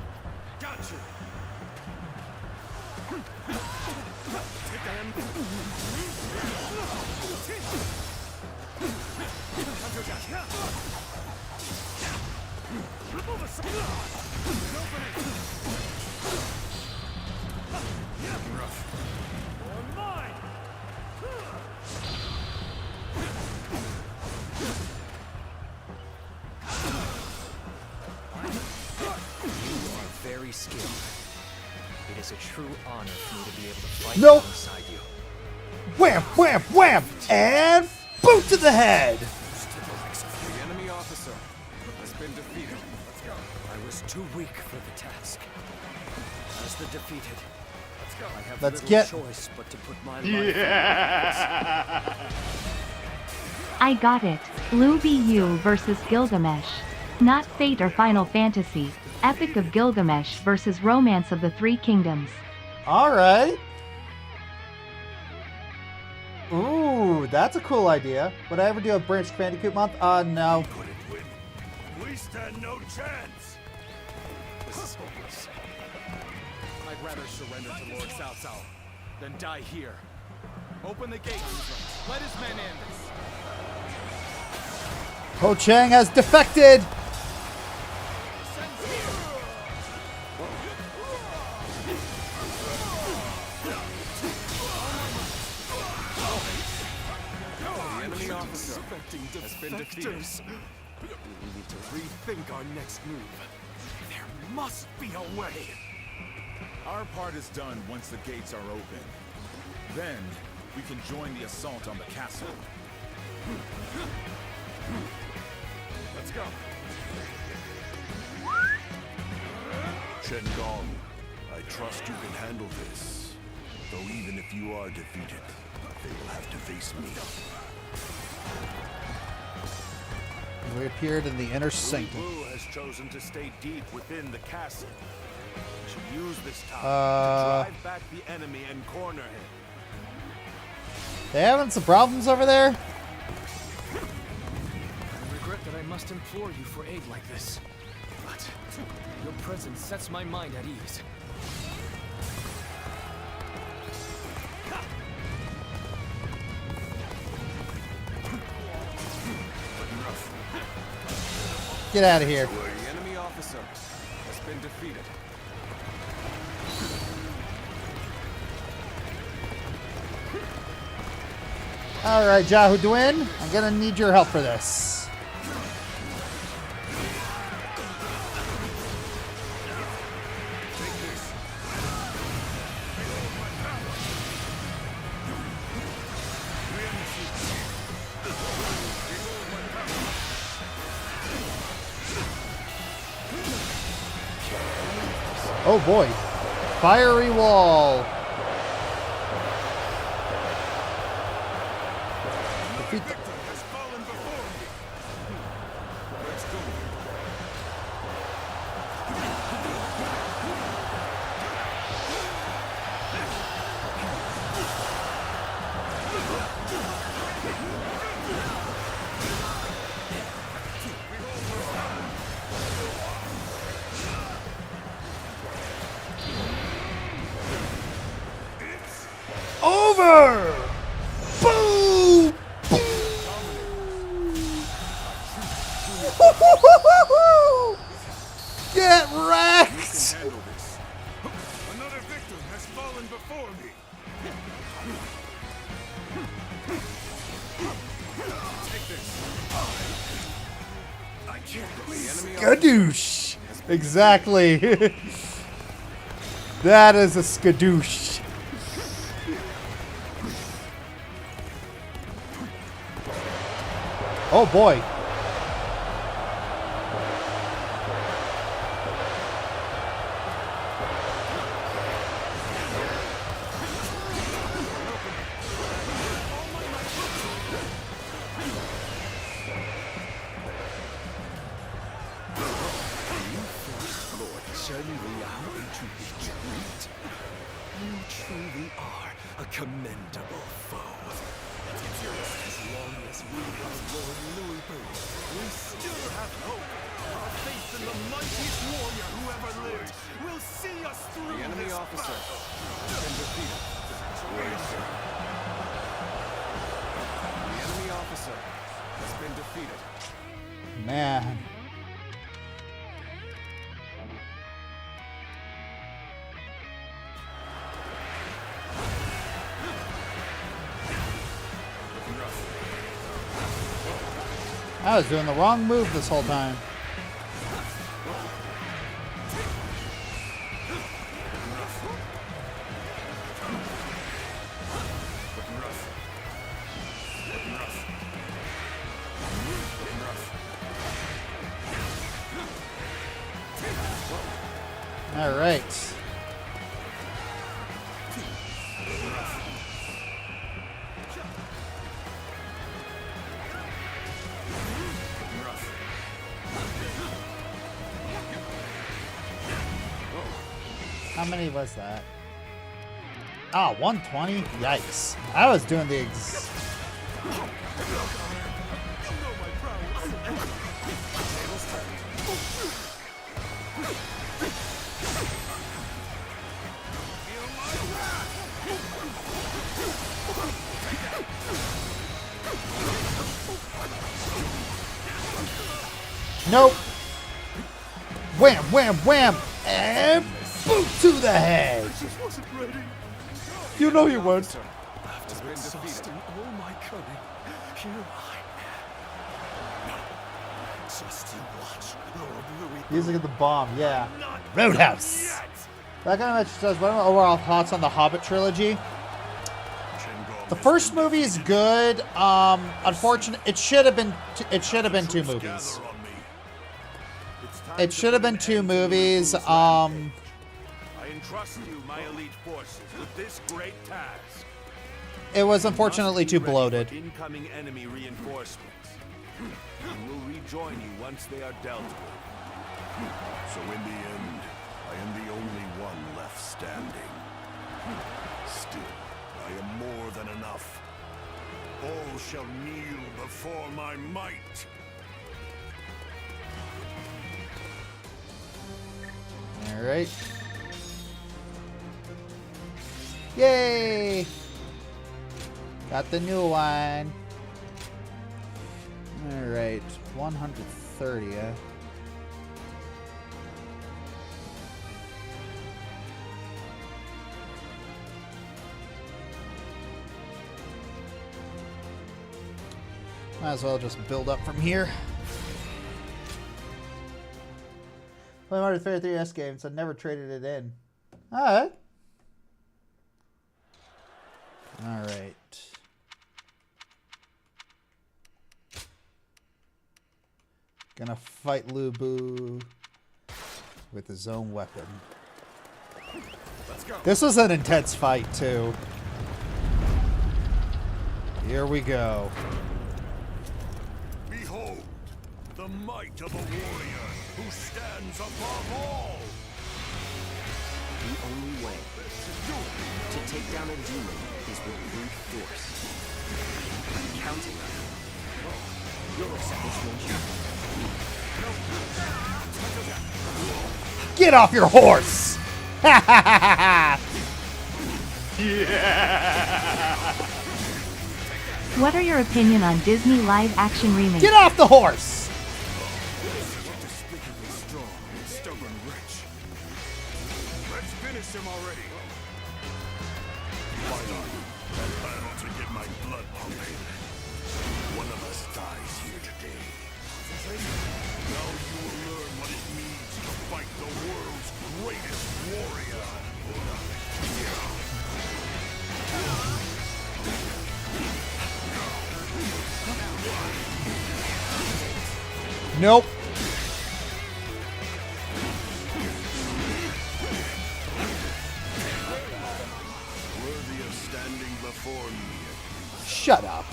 [SPEAKER 12] Very skilled. It is a true honor for me to be able to fight
[SPEAKER 1] Nope.
[SPEAKER 12] alongside you.
[SPEAKER 1] Wham, wham, wham, and boot to the head.
[SPEAKER 5] The enemy officer has been defeated. Let's go.
[SPEAKER 2] I was too weak for the task. As the defeated, I have
[SPEAKER 1] Let's
[SPEAKER 2] little
[SPEAKER 1] get-
[SPEAKER 2] choice but to put my life
[SPEAKER 11] I got it. Lu Bu versus Gilgamesh. Not Fate or Final Fantasy. Epic of Gilgamesh versus Romance of the Three Kingdoms.
[SPEAKER 1] All right. Ooh, that's a cool idea. Would I ever do a Branch Bandicoot month? No.
[SPEAKER 4] We stand no chance.
[SPEAKER 5] This is hopeless. I'd rather surrender to Lord Cao Cao than die here. Open the gates. Let his men in.
[SPEAKER 1] Ho Chang has defected.
[SPEAKER 5] The enemy officer has been defeated.
[SPEAKER 4] We need to rethink our next move. There must be a way.
[SPEAKER 5] Our part is done once the gates are open. Then we can join the assault on the castle. Let's go.
[SPEAKER 4] Chen Gong, I trust you can handle this. Though even if you are defeated, they will have to face me.
[SPEAKER 1] We appeared in the inner
[SPEAKER 4] Lu
[SPEAKER 1] sanctum.
[SPEAKER 4] Bu has chosen to stay deep within the castle. We should use this time to drive back the enemy and corner him.
[SPEAKER 1] They having some problems over there?
[SPEAKER 12] I regret that I must implore you for aid like this, but your presence sets my mind at ease.
[SPEAKER 1] Get out of here.
[SPEAKER 5] The enemy officer has been defeated.
[SPEAKER 1] All right, Jahuduin, I'm gonna need your help for this. Oh boy. Fiery wall. Defeat the- Over! Boom! Get wrecked!
[SPEAKER 4] Another victim has fallen before me. Take this. I can't believe
[SPEAKER 1] Skadoosh! Exactly. That is a skadoosh. Oh boy.
[SPEAKER 6] You truly are a commendable foe. As long as we have Lord Lu Bu, we still have hope. Our faith in the might officer has been defeated. The enemy officer has been defeated.
[SPEAKER 1] Man. I was doing the wrong move this whole time. All right. How many was that? Oh, 120? Yikes. I was doing the Nope. Wham, wham, wham, and boot to the head. You know you weren't.
[SPEAKER 6] After exhausting all my cunning, here I am. No, just you watch, Lord Louis.
[SPEAKER 1] Music of the bomb, yeah. Roadhouse. That kind of match says, what are my overall thoughts on the Hobbit trilogy? The first movie is good. Unfortunately, it should have been two movies. It should have been two movies.
[SPEAKER 4] I entrust you, my elite forces, with this great task.
[SPEAKER 1] It was unfortunately too bloated.
[SPEAKER 4] Incoming enemy reinforcements. We will rejoin you once they are dealt with.
[SPEAKER 10] So in the end, I am the only one left standing. Still, I am more than enough. All shall kneel before my might.
[SPEAKER 1] All right. Yay! Got the new one. All right, 130. Might as well just build up from here. Play Mario 33S games. I've never traded it in. Alright. Alright. Gonna fight Lu Bu with his own weapon.
[SPEAKER 6] Let's go.
[SPEAKER 1] This was an intense fight, too. Here we go.
[SPEAKER 10] Behold, the might of a warrior who stands above all.
[SPEAKER 12] The only way to take down a demon is with brute force. I'm counting on you. You'll accept this, won't you?
[SPEAKER 1] Get off your horse! Ha ha ha ha!
[SPEAKER 10] Yeah!
[SPEAKER 11] What are your opinion on Disney live-action remake?
[SPEAKER 1] Get off the horse!
[SPEAKER 6] Despicably strong and stubborn wretch. Let's finish him already.
[SPEAKER 10] Finally, that battle to get my blood pumping. One of us dies here today. Now you will learn what it means to fight the world's greatest warrior.
[SPEAKER 1] Nope.
[SPEAKER 10] Worthy of standing before me.
[SPEAKER 1] Shut up.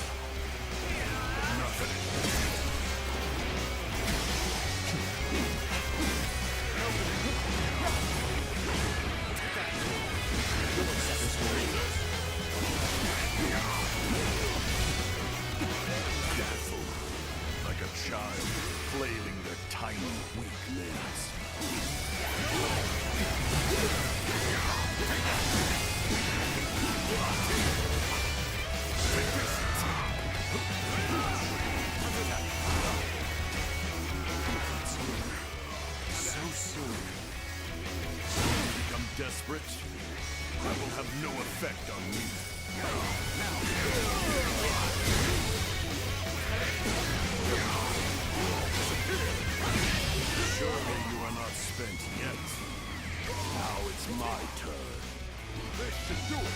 [SPEAKER 10] Like a child, flailing their tiny, weak limbs.
[SPEAKER 4] So soon. Become desperate? That will have no effect on me. Surely you are not spent yet. Now it's my turn. This should do it.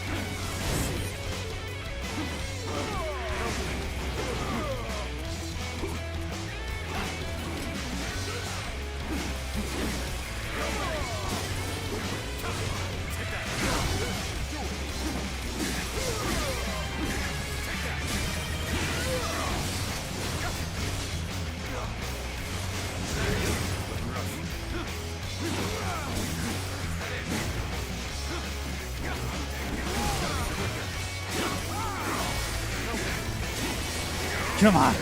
[SPEAKER 1] Come on.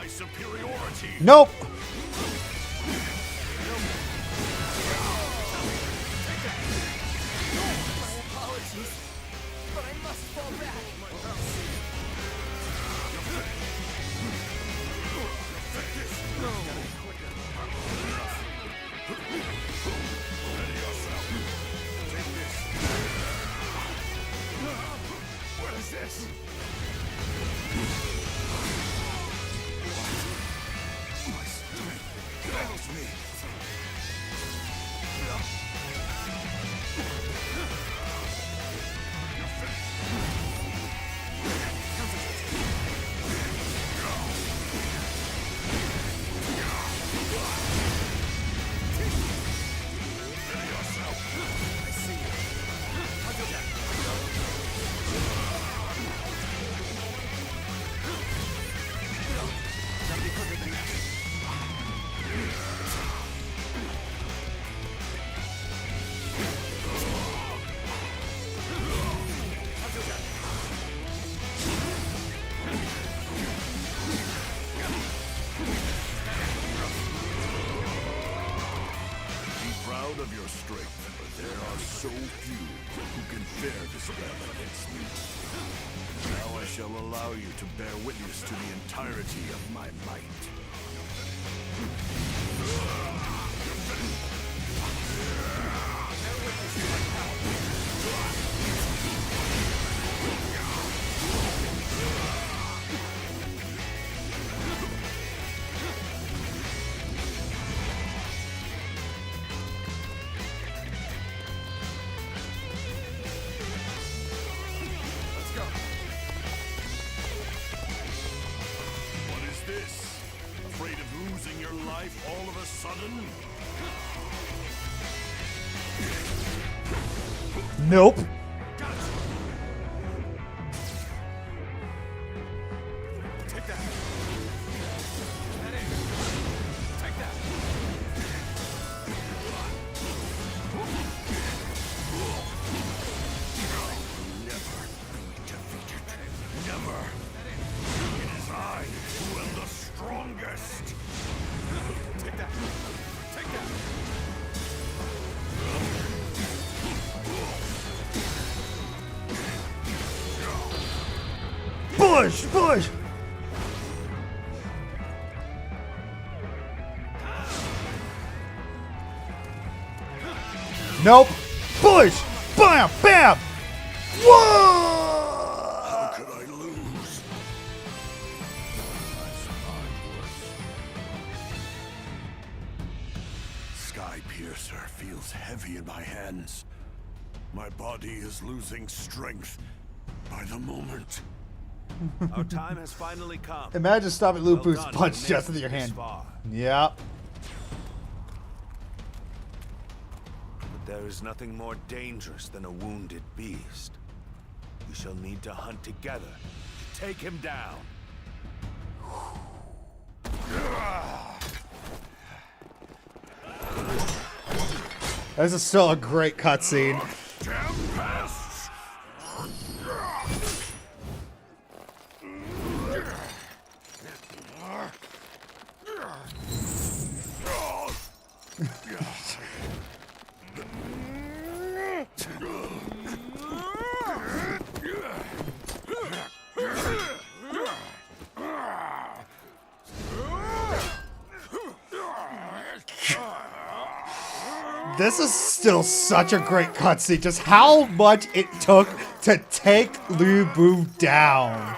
[SPEAKER 4] Superiority.
[SPEAKER 1] Nope.
[SPEAKER 2] My apologies, but I must fall back.
[SPEAKER 4] What is this? Fails me. Of your strength, but there are so few who can fare this well against me. Now I shall allow you to bear witness to the entirety of my might. All of a sudden?
[SPEAKER 1] Nope.
[SPEAKER 4] Take that. Take that. Never be defeated. Never. It is I who am the strongest. Take that. Take that.
[SPEAKER 1] Push, push. Nope. Push. Bam, bam. Whoa.
[SPEAKER 4] How could I lose? Sky Piercer feels heavy in my hands. My body is losing strength by the moment.
[SPEAKER 16] Our time has finally come.
[SPEAKER 1] Imagine stopping Lu Bu's
[SPEAKER 16] Well done,
[SPEAKER 1] punch
[SPEAKER 16] you
[SPEAKER 1] just
[SPEAKER 16] made
[SPEAKER 1] with your
[SPEAKER 16] it this
[SPEAKER 1] hand.
[SPEAKER 16] far.
[SPEAKER 1] Yep.
[SPEAKER 16] There is nothing more dangerous than a wounded beast. We shall need to hunt together to take him down.
[SPEAKER 1] This is still a great cutscene. This is still such a great cutscene. Just how much it took to take Lu Bu down.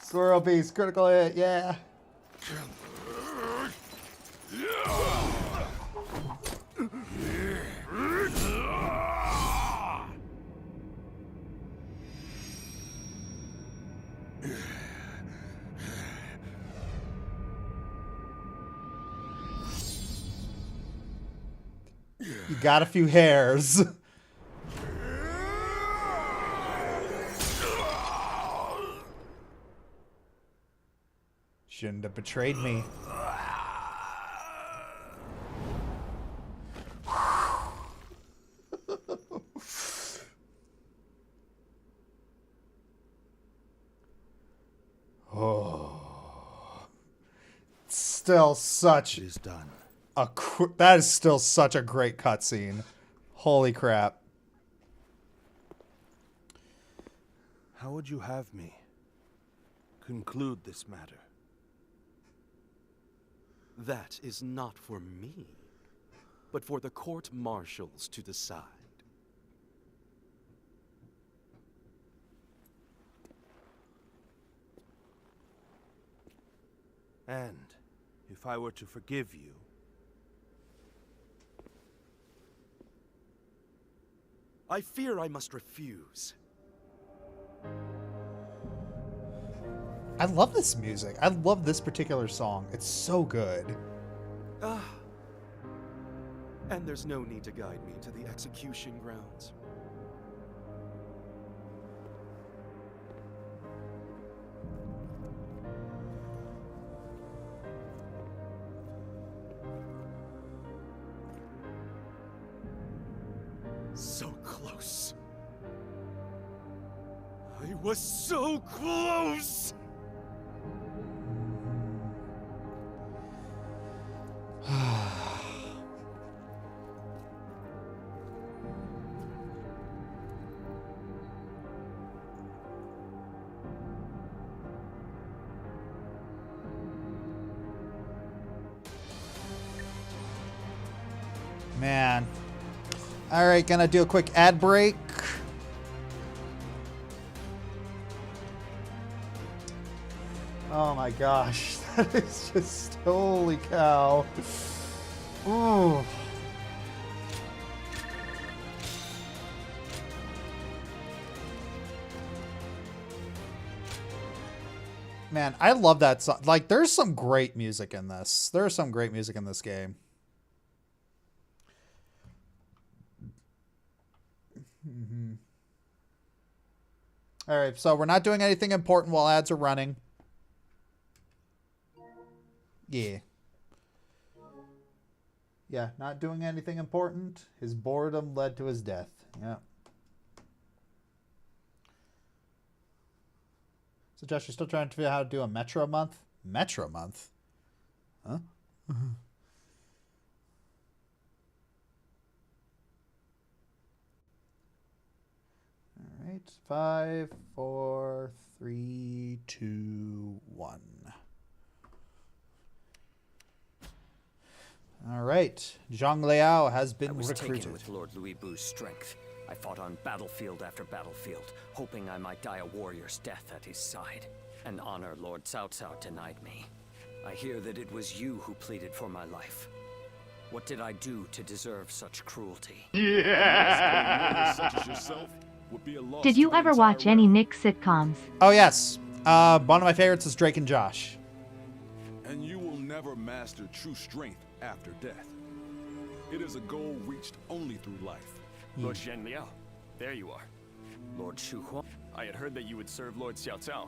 [SPEAKER 1] Squirrel Beast, critical hit, yeah. You got a few hairs. Shouldn't have betrayed me. Oh. Still such
[SPEAKER 16] is done.
[SPEAKER 1] That is still such a great cutscene. Holy crap.
[SPEAKER 16] How would you have me conclude this matter?
[SPEAKER 6] That is not for me, but for the court-martials to decide.
[SPEAKER 16] And if I were to forgive you,
[SPEAKER 6] I fear I must refuse.
[SPEAKER 1] I love this music. I love this particular song. It's so good.
[SPEAKER 6] And there's no need to guide me to the execution grounds. So close. I was so close!
[SPEAKER 1] Man. Alright, gonna do a quick ad break. Oh my gosh. That is just, holy cow. Ooh. Man, I love that song. Like, there's some great music in this. There's some great music in this game. All right, so we're not doing anything important while ads are running. Yeah. Yeah, not doing anything important. His boredom led to his death. Yeah. So, Josh, you're still trying to figure out how to do a Metro month? Metro month? Huh? All right. 5, 4, 3, 2, 1. All right. Zhang Liao has been recruited.
[SPEAKER 13] I was taken with Lord Lu Bu's strength. I fought on battlefield after battlefield, hoping I might die a warrior's death at his side. An honor Lord Cao Cao denied me. I hear that it was you who pleaded for my life. What did I do to deserve such cruelty?
[SPEAKER 10] Yeah. Such as yourself would be a loss.
[SPEAKER 11] Did you ever watch any Nick sitcoms?
[SPEAKER 1] Oh, yes. One of my favorites is Drake and Josh.
[SPEAKER 10] And you will never master true strength after death. It is a goal reached only through life.
[SPEAKER 2] Lord Zhen Liao, there you are.
[SPEAKER 13] Lord Shu Huang.
[SPEAKER 2] I had heard that you would serve Lord Xiao Cao.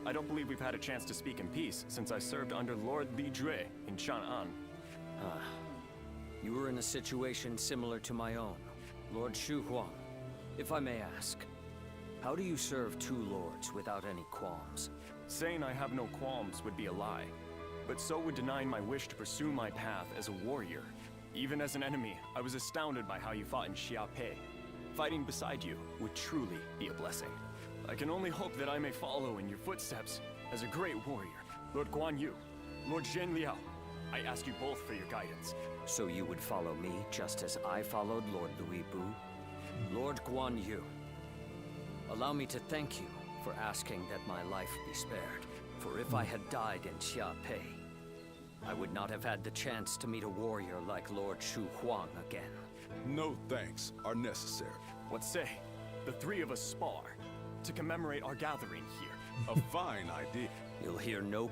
[SPEAKER 2] I don't believe we've had a chance to speak in peace since I served under Lord Li Jue in Chang'an.
[SPEAKER 13] You were in a situation similar to my own. Lord Shu Huang, if I may ask, how do you serve two lords without any qualms?
[SPEAKER 2] Saying I have no qualms would be a lie, but so would denying my wish to pursue my path as a warrior. Even as an enemy, I was astounded by how you fought in Xiaopei. Fighting beside you would truly be a blessing. I can only hope that I may follow in your footsteps as a great warrior. Lord Guanyu, Lord Zhen Liao, I ask you both for your guidance.
[SPEAKER 13] So you would follow me just as I followed Lord Lu Bu? Lord Guanyu, allow me to thank you for asking that my life be spared. For if I had died in Xiaopei, I would not have had the chance to meet a warrior like Lord Shu Huang again.
[SPEAKER 10] No thanks are necessary.
[SPEAKER 2] What say? The three of us spar to commemorate our gathering here.
[SPEAKER 10] A fine idea.
[SPEAKER 13] You'll hear no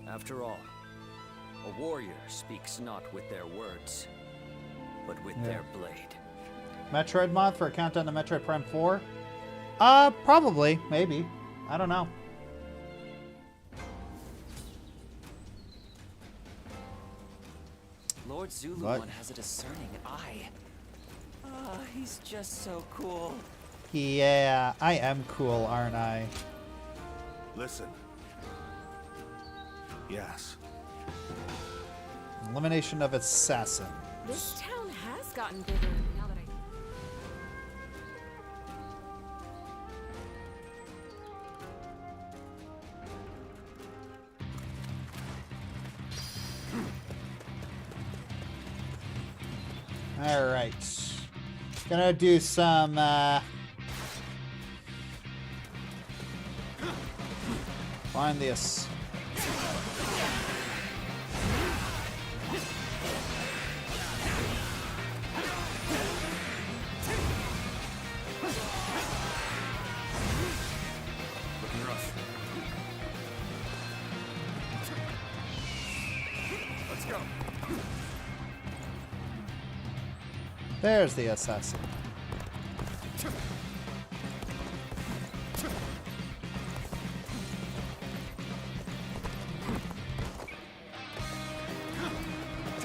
[SPEAKER 13] After all, a warrior speaks not with their words, but with their blade.
[SPEAKER 1] Metroid mod for a countdown to Metroid Prime 4? Probably. Maybe. I don't know.
[SPEAKER 12] Lord Zuluwan has a discerning eye. He's just so cool.
[SPEAKER 1] Yeah, I am cool, aren't I?
[SPEAKER 16] Listen. Yes.
[SPEAKER 1] Elimination of assassin.
[SPEAKER 14] This town has gotten bigger now that
[SPEAKER 1] All right. Gonna do some find this.
[SPEAKER 2] Looking rough. Let's go.
[SPEAKER 1] There's the assassin.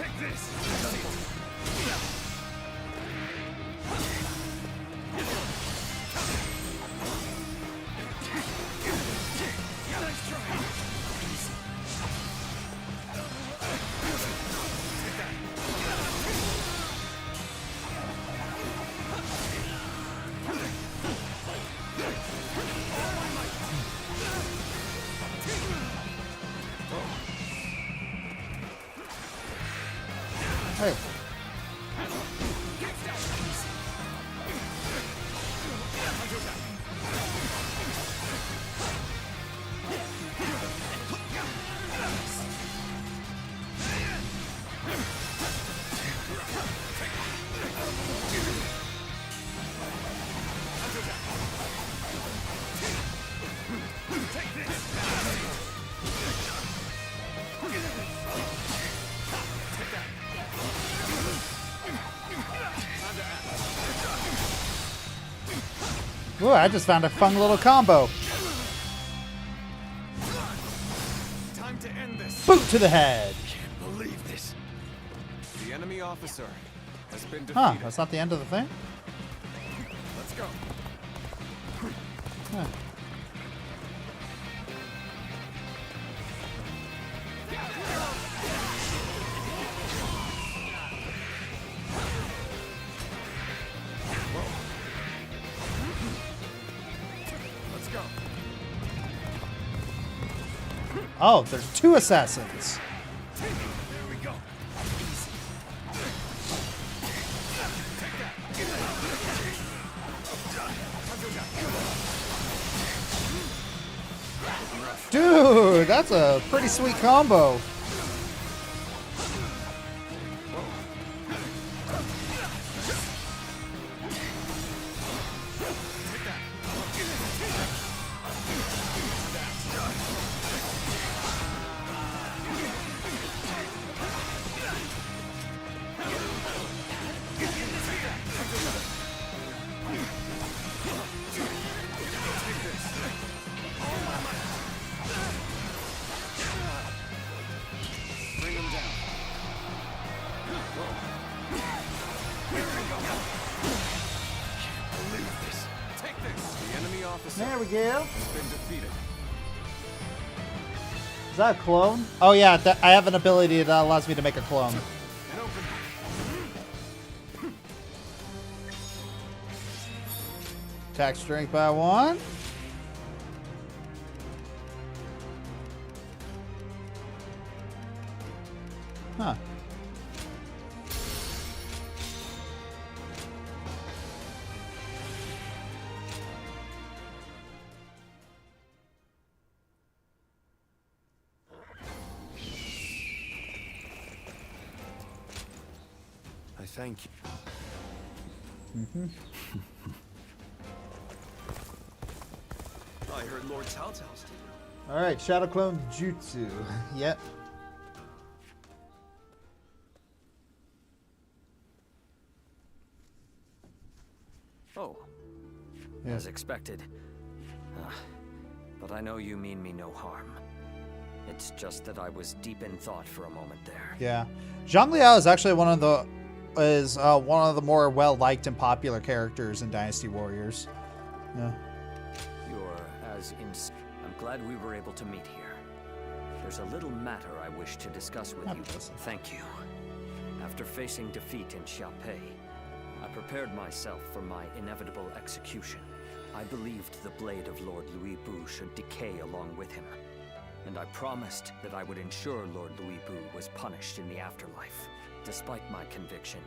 [SPEAKER 3] Take this! Nice try!
[SPEAKER 1] Hey. Ooh, I just found a fun little combo.
[SPEAKER 3] Time to end this.
[SPEAKER 1] Boot to the head.
[SPEAKER 3] Can't believe this.
[SPEAKER 5] The enemy officer has been defeated.
[SPEAKER 1] Huh, that's not the end of the thing?
[SPEAKER 3] Let's go.
[SPEAKER 1] Huh. Oh, there's two assassins.
[SPEAKER 3] There we go.
[SPEAKER 1] Dude, that's a pretty sweet combo.
[SPEAKER 5] officer.
[SPEAKER 1] There we go.
[SPEAKER 5] Has been defeated.
[SPEAKER 1] Is that a clone? Oh yeah, I have an ability that allows me to make a clone. Attack strength by 1. Huh.
[SPEAKER 16] I thank you.
[SPEAKER 1] Mm-hmm.
[SPEAKER 6] I heard Lord Cao Cao's too.
[SPEAKER 1] Alright, Shadow Clone Jutsu. Yep.
[SPEAKER 13] Oh.
[SPEAKER 1] Yeah.
[SPEAKER 13] As expected. But I know you mean me no harm. It's just that I was deep in thought for a moment there.
[SPEAKER 1] Yeah. Zhang Liao is actually one of the more well-liked and popular characters in Dynasty Warriors. Yeah.
[SPEAKER 13] I'm glad we were able to meet here. There's a little matter I wish to discuss with you. Thank you. After facing defeat in Xiaopei, I prepared myself for my inevitable execution. I believed the blade of Lord Lu Bu should decay along with him. And I promised that I would ensure Lord Lu Bu was punished in the afterlife. Despite my conviction,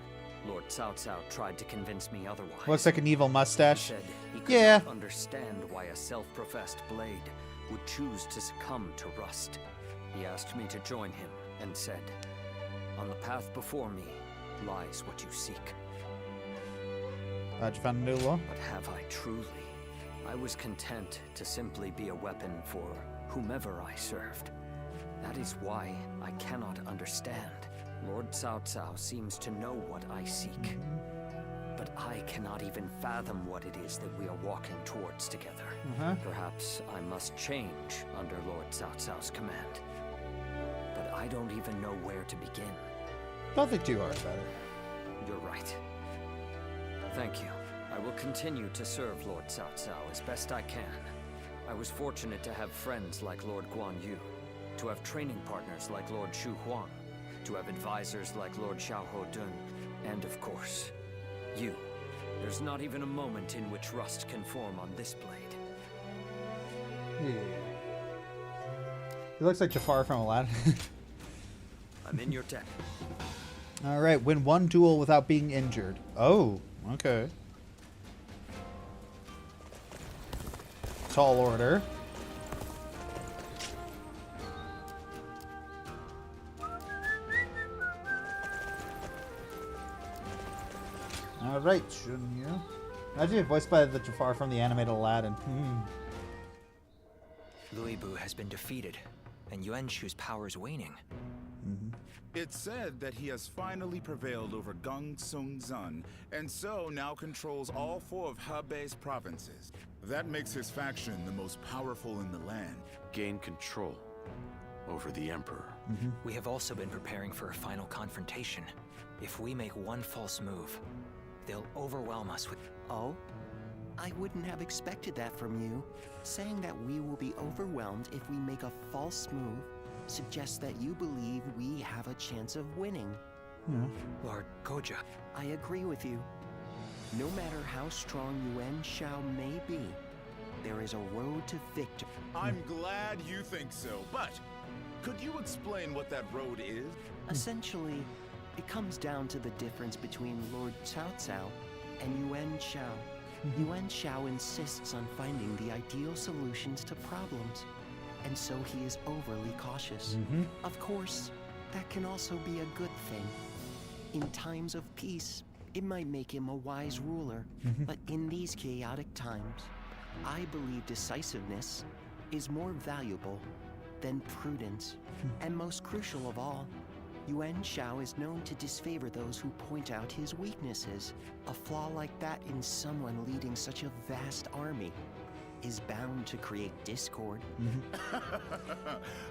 [SPEAKER 13] Lord Cao Cao tried to convince me otherwise.
[SPEAKER 1] Looks like an evil mustache.
[SPEAKER 13] He said he could not understand why a self-professed blade would choose to succumb to rust. He asked me to join him and said, "On the path before me lies what you seek."
[SPEAKER 1] Glad you found a new law.
[SPEAKER 13] But have I truly? I was content to simply be a weapon for whomever I served. That is why I cannot understand. Lord Cao Cao seems to know what I seek. But I cannot even fathom what it is that we are walking towards together. Perhaps I must change under Lord Cao Cao's command. But I don't even know where to begin.
[SPEAKER 1] Don't think too hard about it.
[SPEAKER 13] You're right. Thank you. I will continue to serve Lord Cao Cao as best I can. I was fortunate to have friends like Lord Guandu, to have training partners like Lord Shu Huang, to have advisors like Lord Xiahou Dun, and of course, you. There's not even a moment in which rust can form on this blade.
[SPEAKER 1] Yeah. He looks like Jafar from Aladdin.
[SPEAKER 13] I'm in your debt.
[SPEAKER 1] Alright, win 1 duel without being injured. Oh, okay. Tall order. Alright, shouldn't you? Imagine voiced by the Jafar from the animated Aladdin.
[SPEAKER 17] Lu Bu has been defeated, and Yuan Shu's power is waning.
[SPEAKER 5] It's said that he has finally prevailed over Gong Sung Zun, and so now controls all 4 of Hebei's provinces. That makes his faction the most powerful in the land.
[SPEAKER 4] Gain control over the Emperor.
[SPEAKER 17] We have also been preparing for a final confrontation. If we make one false move, they'll overwhelm us with...
[SPEAKER 12] Oh? I wouldn't have expected that from you. Saying that we will be overwhelmed if we make a false move suggests that you believe we have a chance of winning.
[SPEAKER 17] Lord Goja.
[SPEAKER 12] I agree with you. No matter how strong Yuan Shao may be, there is a road to victory.
[SPEAKER 5] I'm glad you think so, but could you explain what that road is?
[SPEAKER 12] Essentially, it comes down to the difference between Lord Cao Cao and Yuan Shao. Yuan Shao insists on finding the ideal solutions to problems, and so he is overly cautious. Of course, that can also be a good thing. In times of peace, it might make him a wise ruler, but in these chaotic times, I believe decisiveness is more valuable than prudence. And most crucial of all, Yuan Shao is known to disfavor those who point out his weaknesses. A flaw like that in someone leading such a vast army is bound to create discord.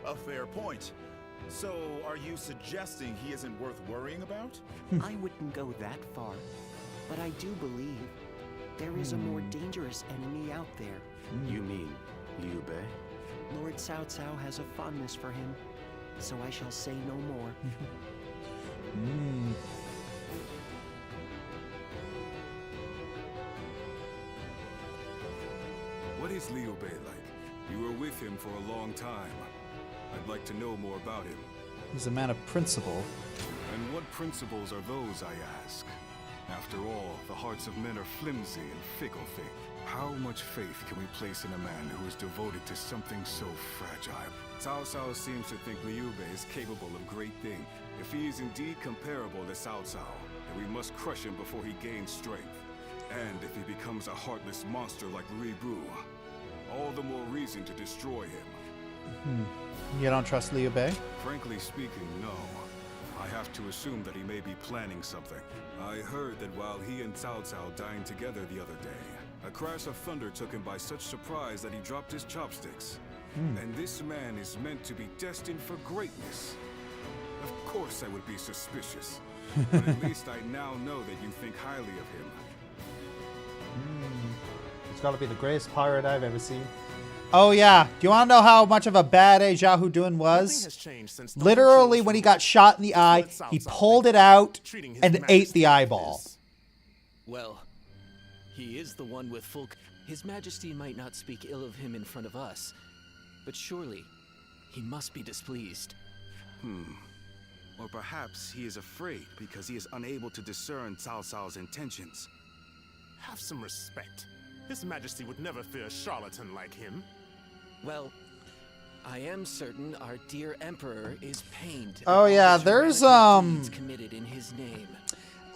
[SPEAKER 5] A fair point. So, are you suggesting he isn't worth worrying about?
[SPEAKER 12] I wouldn't go that far, but I do believe There is a more dangerous enemy out there.
[SPEAKER 16] You mean Liu Bei?
[SPEAKER 12] Lord Cao Cao has a fondness for him, so I shall say no more.
[SPEAKER 10] What is Liu Bei like? You were with him for a long time. I'd like to know more about him.
[SPEAKER 1] He's a man of principle.
[SPEAKER 10] And what principles are those, I ask? After all, the hearts of men are flimsy and fickle things. How much faith can we place in a man who is devoted to something so fragile? Cao Cao seems to think Liu Bei is capable of great things. If he is indeed comparable to Cao Cao, then we must crush him before he gains strength. And if he becomes a heartless monster like Lu Bu, all the more reason to destroy him.
[SPEAKER 1] You don't trust Liu Bei?
[SPEAKER 10] Frankly speaking, no. I have to assume that he may be planning something. I heard that while he and Cao Cao dined together the other day, a crash of thunder took him by such surprise that he dropped his chopsticks. And this man is meant to be destined for greatness. Of course I would be suspicious, but at least I now know that you think highly of him.
[SPEAKER 1] He's got to be the greatest pirate I've ever seen. Oh yeah, do you want to know how much of a bad Zhao Hudun was? Literally, when he got shot in the eye, he pulled it out and ate the eyeball.
[SPEAKER 6] Well, he is the one with full... His Majesty might not speak ill of him in front of us, but surely he must be displeased.
[SPEAKER 16] Or perhaps he is afraid because he is unable to discern Cao Cao's intentions.
[SPEAKER 18] Have some respect. His Majesty would never fear a charlatan like him.
[SPEAKER 6] Well, I am certain our dear Emperor is pained.
[SPEAKER 1] Oh yeah, there's
[SPEAKER 6] committed in his name.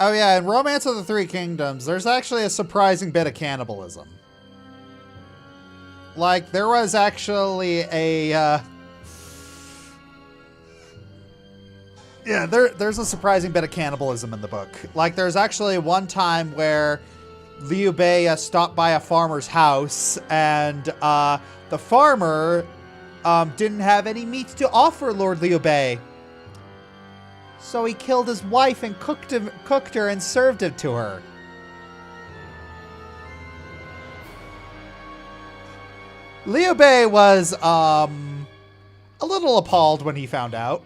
[SPEAKER 1] Oh yeah, in Romance of the Three Kingdoms, there's actually a surprising bit of cannibalism. Like, there was actually a there's a surprising bit of cannibalism in the book. Like, there's actually one time where Liu Bei stopped by a farmer's house, and the farmer didn't have any meat to offer Lord Liu Bei. So he killed his wife and cooked her and served it to her. Liu Bei was a little appalled when he found out.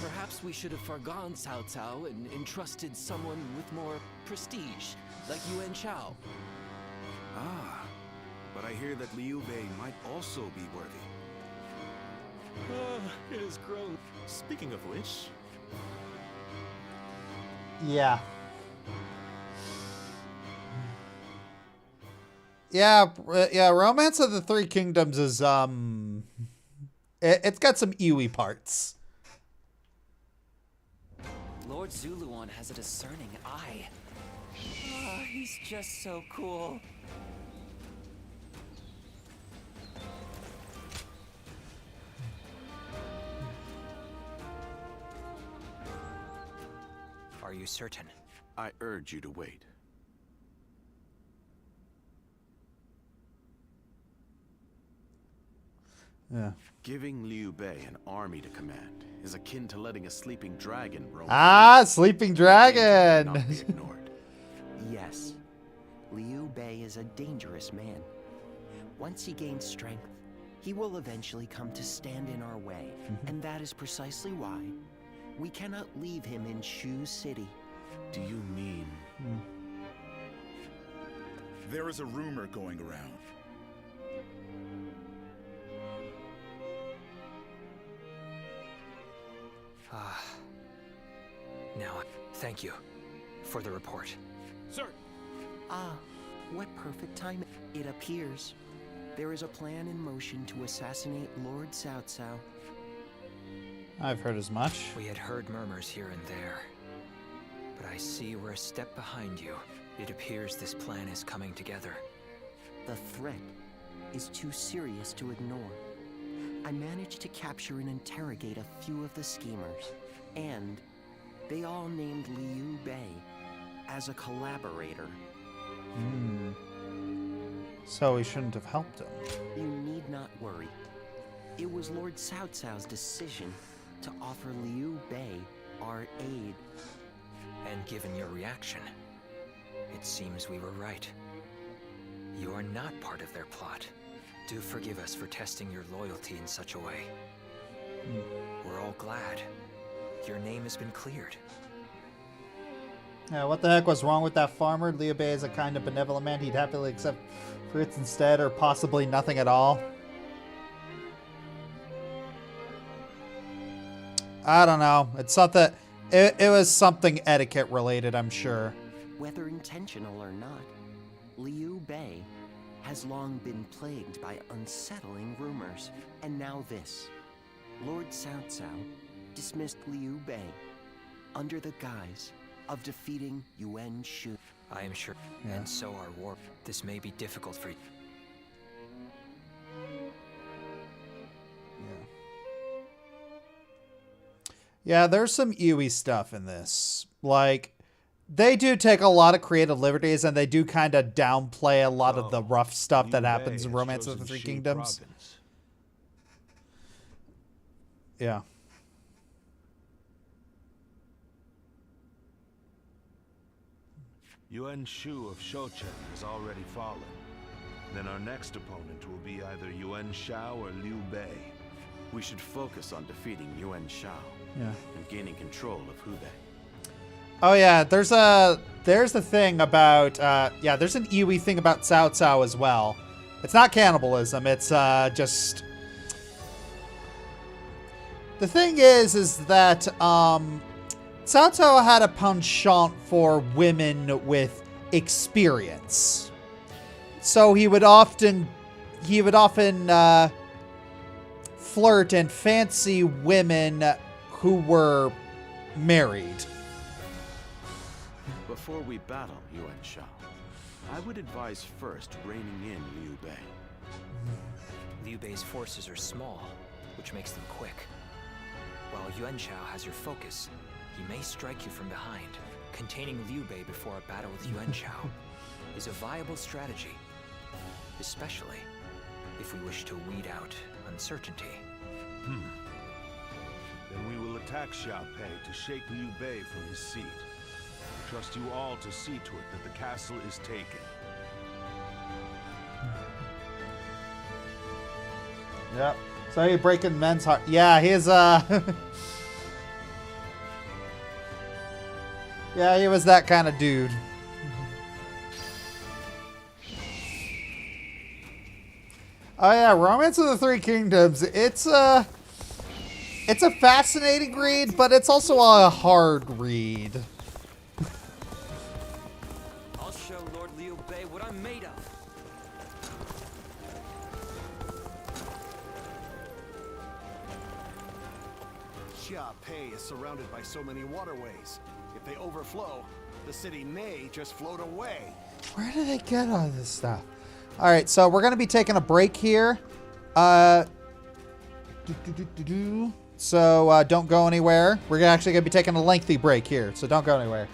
[SPEAKER 6] Perhaps we should have forgone Cao Cao and entrusted someone with more prestige, like Yuan Shao.
[SPEAKER 16] But I hear that Liu Bei might also be worthy.
[SPEAKER 18] It has grown. Speaking of which...
[SPEAKER 1] Yeah. Yeah, Romance of the Three Kingdoms is, it's got some Iwi parts.
[SPEAKER 17] Lord Zuluan has a discerning eye. Oh, he's just so cool. Are you certain?
[SPEAKER 16] I urge you to wait.
[SPEAKER 1] Yeah.
[SPEAKER 16] Giving Liu Bei an army to command is akin to letting a sleeping dragon roam.
[SPEAKER 1] Sleeping dragon!
[SPEAKER 16] Not be ignored.
[SPEAKER 12] Yes, Liu Bei is a dangerous man. Once he gains strength, he will eventually come to stand in our way. And that is precisely why we cannot leave him in Shu City.
[SPEAKER 16] Do you mean...
[SPEAKER 5] There is a rumor going around.
[SPEAKER 17] Now, thank you for the report.
[SPEAKER 18] Sir!
[SPEAKER 12] What perfect time. It appears there is a plan in motion to assassinate Lord Cao Cao.
[SPEAKER 1] I've heard as much.
[SPEAKER 17] We had heard murmurs here and there, but I see we're a step behind you. It appears this plan is coming together.
[SPEAKER 12] The threat is too serious to ignore. I managed to capture and interrogate a few of the schemers, and they all named Liu Bei as a collaborator.
[SPEAKER 1] So we shouldn't have helped him.
[SPEAKER 12] You need not worry. It was Lord Cao Cao's decision to offer Liu Bei our aid.
[SPEAKER 17] And given your reaction, It seems we were right. You are not part of their plot. Do forgive us for testing your loyalty in such a way. We're all glad. Your name has been cleared.
[SPEAKER 1] Yeah, what the heck was wrong with that farmer? Liu Bei is a kind of benevolent man. He'd happily accept fruits instead, or possibly nothing at all. I don't know. It's something. It was something etiquette related, I'm sure.
[SPEAKER 12] Whether intentional or not, Liu Bei has long been plagued by unsettling rumors. And now this. Lord Cao Cao dismissed Liu Bei under the guise of defeating Yuan Shao.
[SPEAKER 17] I am sure.
[SPEAKER 1] Yeah.
[SPEAKER 17] And so our war. This may be difficult for you.
[SPEAKER 1] Yeah, there's some Yui stuff in this. Like, they do take a lot of creative liberties, and they do kind of downplay a lot of the rough stuff that happens in Romance of the Three Kingdoms. Yeah.
[SPEAKER 16] Yuan Shao of Shouchen has already fallen. Then our next opponent will be either Yuan Shao or Liu Bei. We should focus on defeating Yuan Shao and gaining control of Hubei.
[SPEAKER 1] Oh yeah, there's a thing about there's an Iwi thing about Cao Cao as well. It's not cannibalism, it's just the thing is that Cao Cao had a penchant for women with experience. So he would often flirt and fancy women who were married.
[SPEAKER 16] Before we battle Yuan Shao, I would advise first reining in Liu Bei.
[SPEAKER 17] Liu Bei's forces are small, which makes them quick. While Yuan Shao has your focus, he may strike you from behind. Containing Liu Bei before a battle with Yuan Shao is a viable strategy, especially if we wish to weed out uncertainty.
[SPEAKER 16] Then we will attack Xiaopei to shake Liu Bei from his seat. I trust you all to see to it that the castle is taken.
[SPEAKER 1] Yep. So you're breaking men's heart. Yeah, he's yeah, he was that kind of dude. Oh yeah, Romance of the Three Kingdoms. It's a fascinating read, but it's also a hard read.
[SPEAKER 13] I'll show Lord Liu Bei what I'm made of.
[SPEAKER 6] Xiaopei is surrounded by so many waterways. If they overflow, the city may just float away.
[SPEAKER 1] Where do they get all this stuff? All right, so we're going to be taking a break here. So don't go anywhere. We're actually going to be taking a lengthy break here, so don't go anywhere.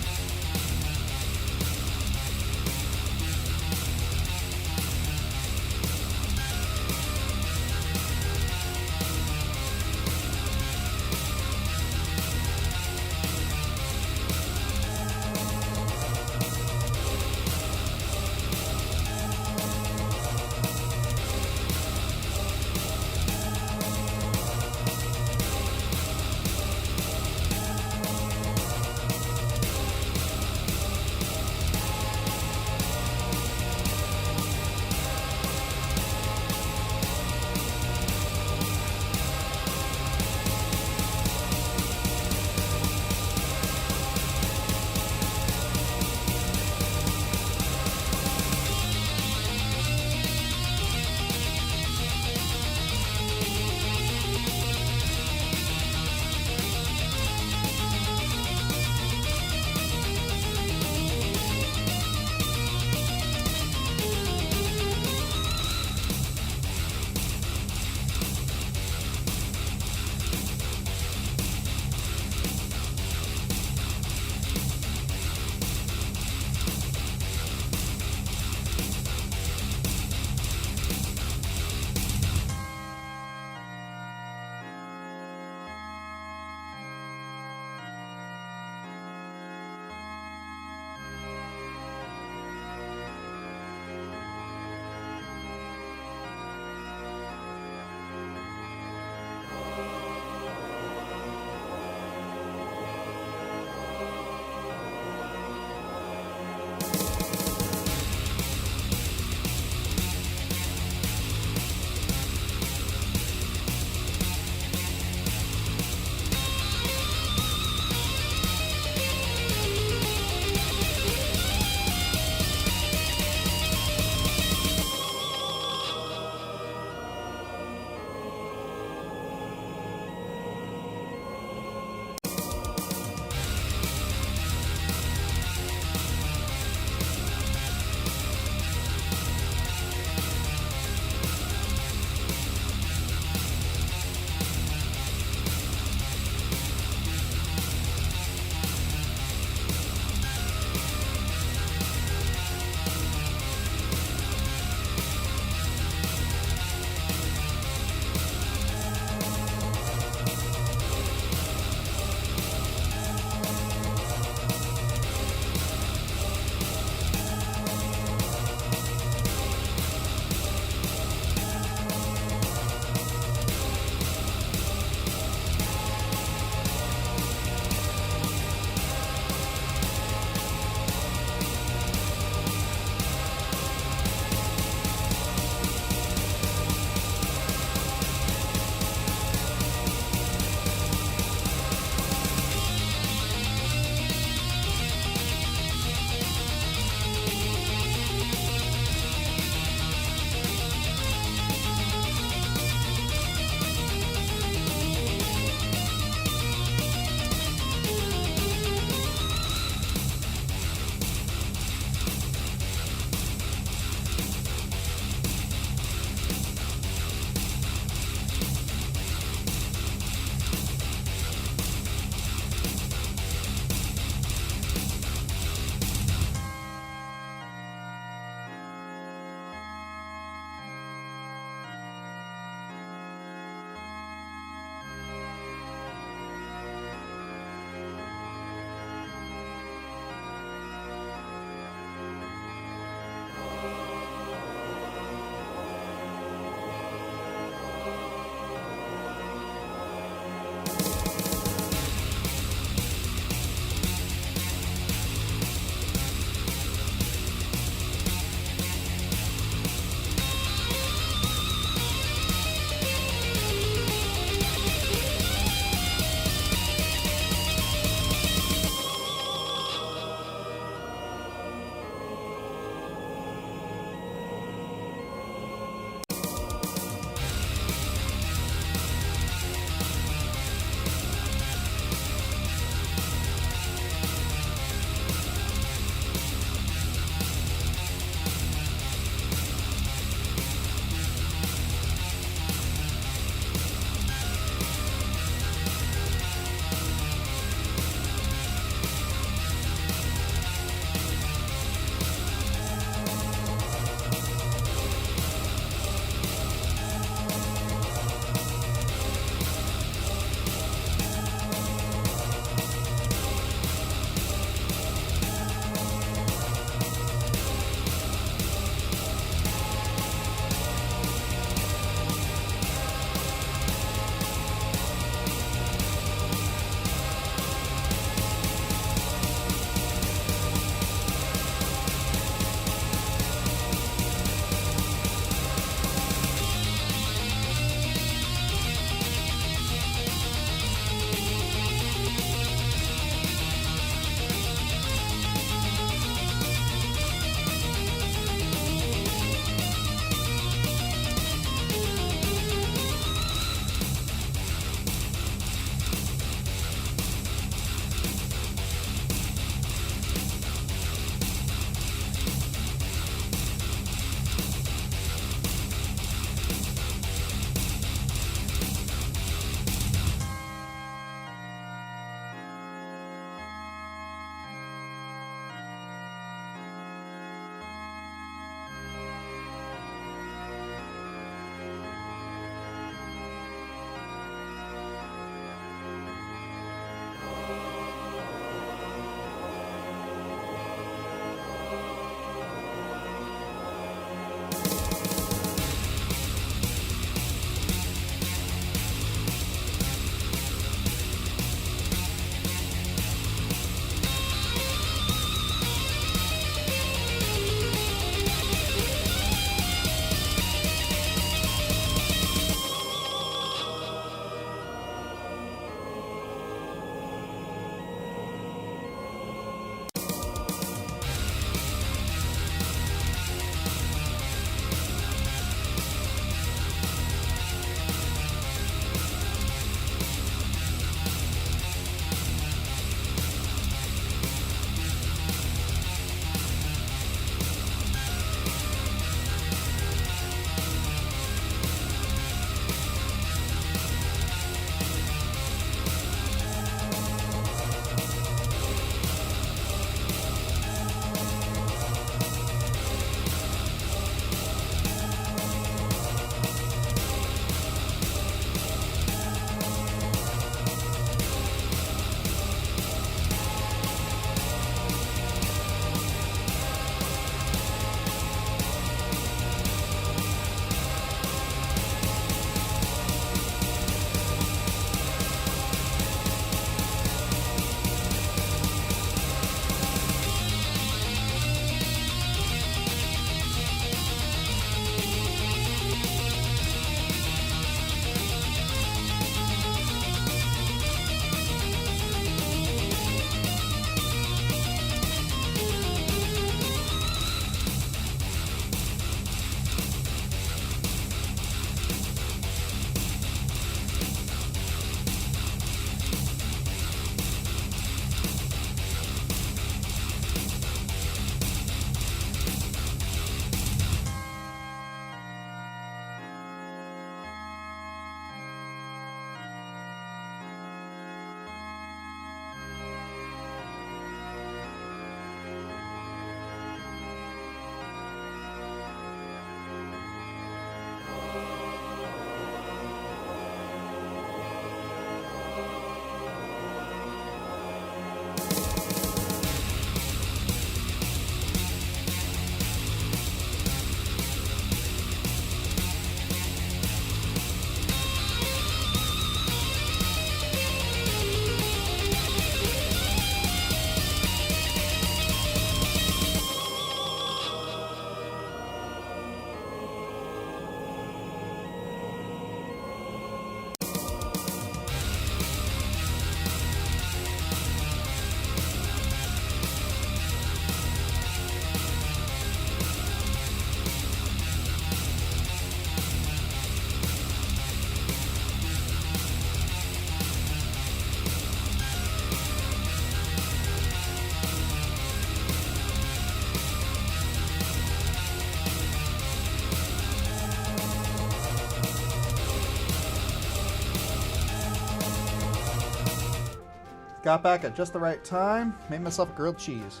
[SPEAKER 1] got back at just the right time. Made myself a grilled cheese.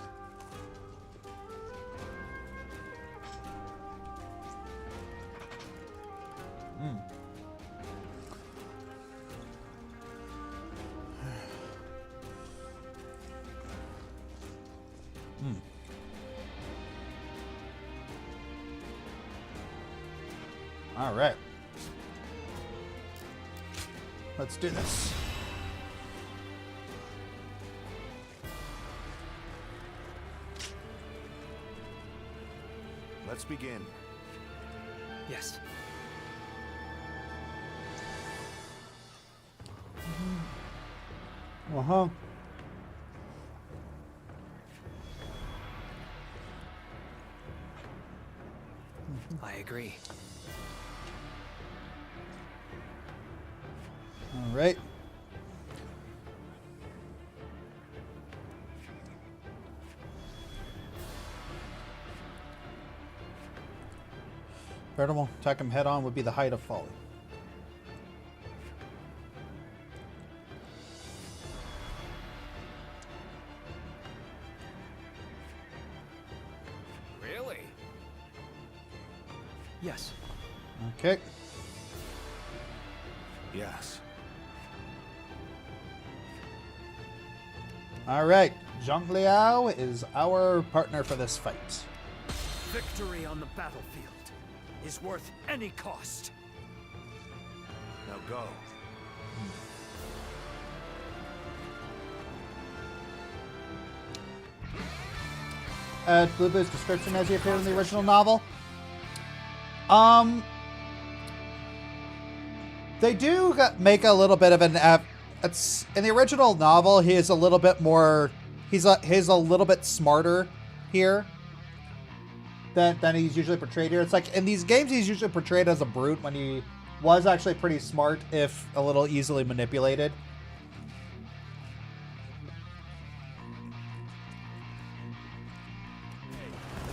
[SPEAKER 1] All right. Let's do this.
[SPEAKER 16] Let's begin.
[SPEAKER 17] Yes.
[SPEAKER 1] Uh-huh.
[SPEAKER 17] I agree.
[SPEAKER 1] All right. Veritable, attack him head on would be the height of folly.
[SPEAKER 8] Really?
[SPEAKER 17] Yes.
[SPEAKER 1] Okay.
[SPEAKER 16] Yes.
[SPEAKER 1] All right. Zhang Liao is our partner for this fight.
[SPEAKER 13] Victory on the battlefield is worth any cost.
[SPEAKER 16] Now go.
[SPEAKER 1] Lu Bu's description as he appeared in the original novel. They do make a little bit of an it's in the original novel. He is a little bit more. He's a little bit smarter here than he's usually portrayed here. It's like in these games he's usually portrayed as a brute when he was actually pretty smart, if a little easily manipulated.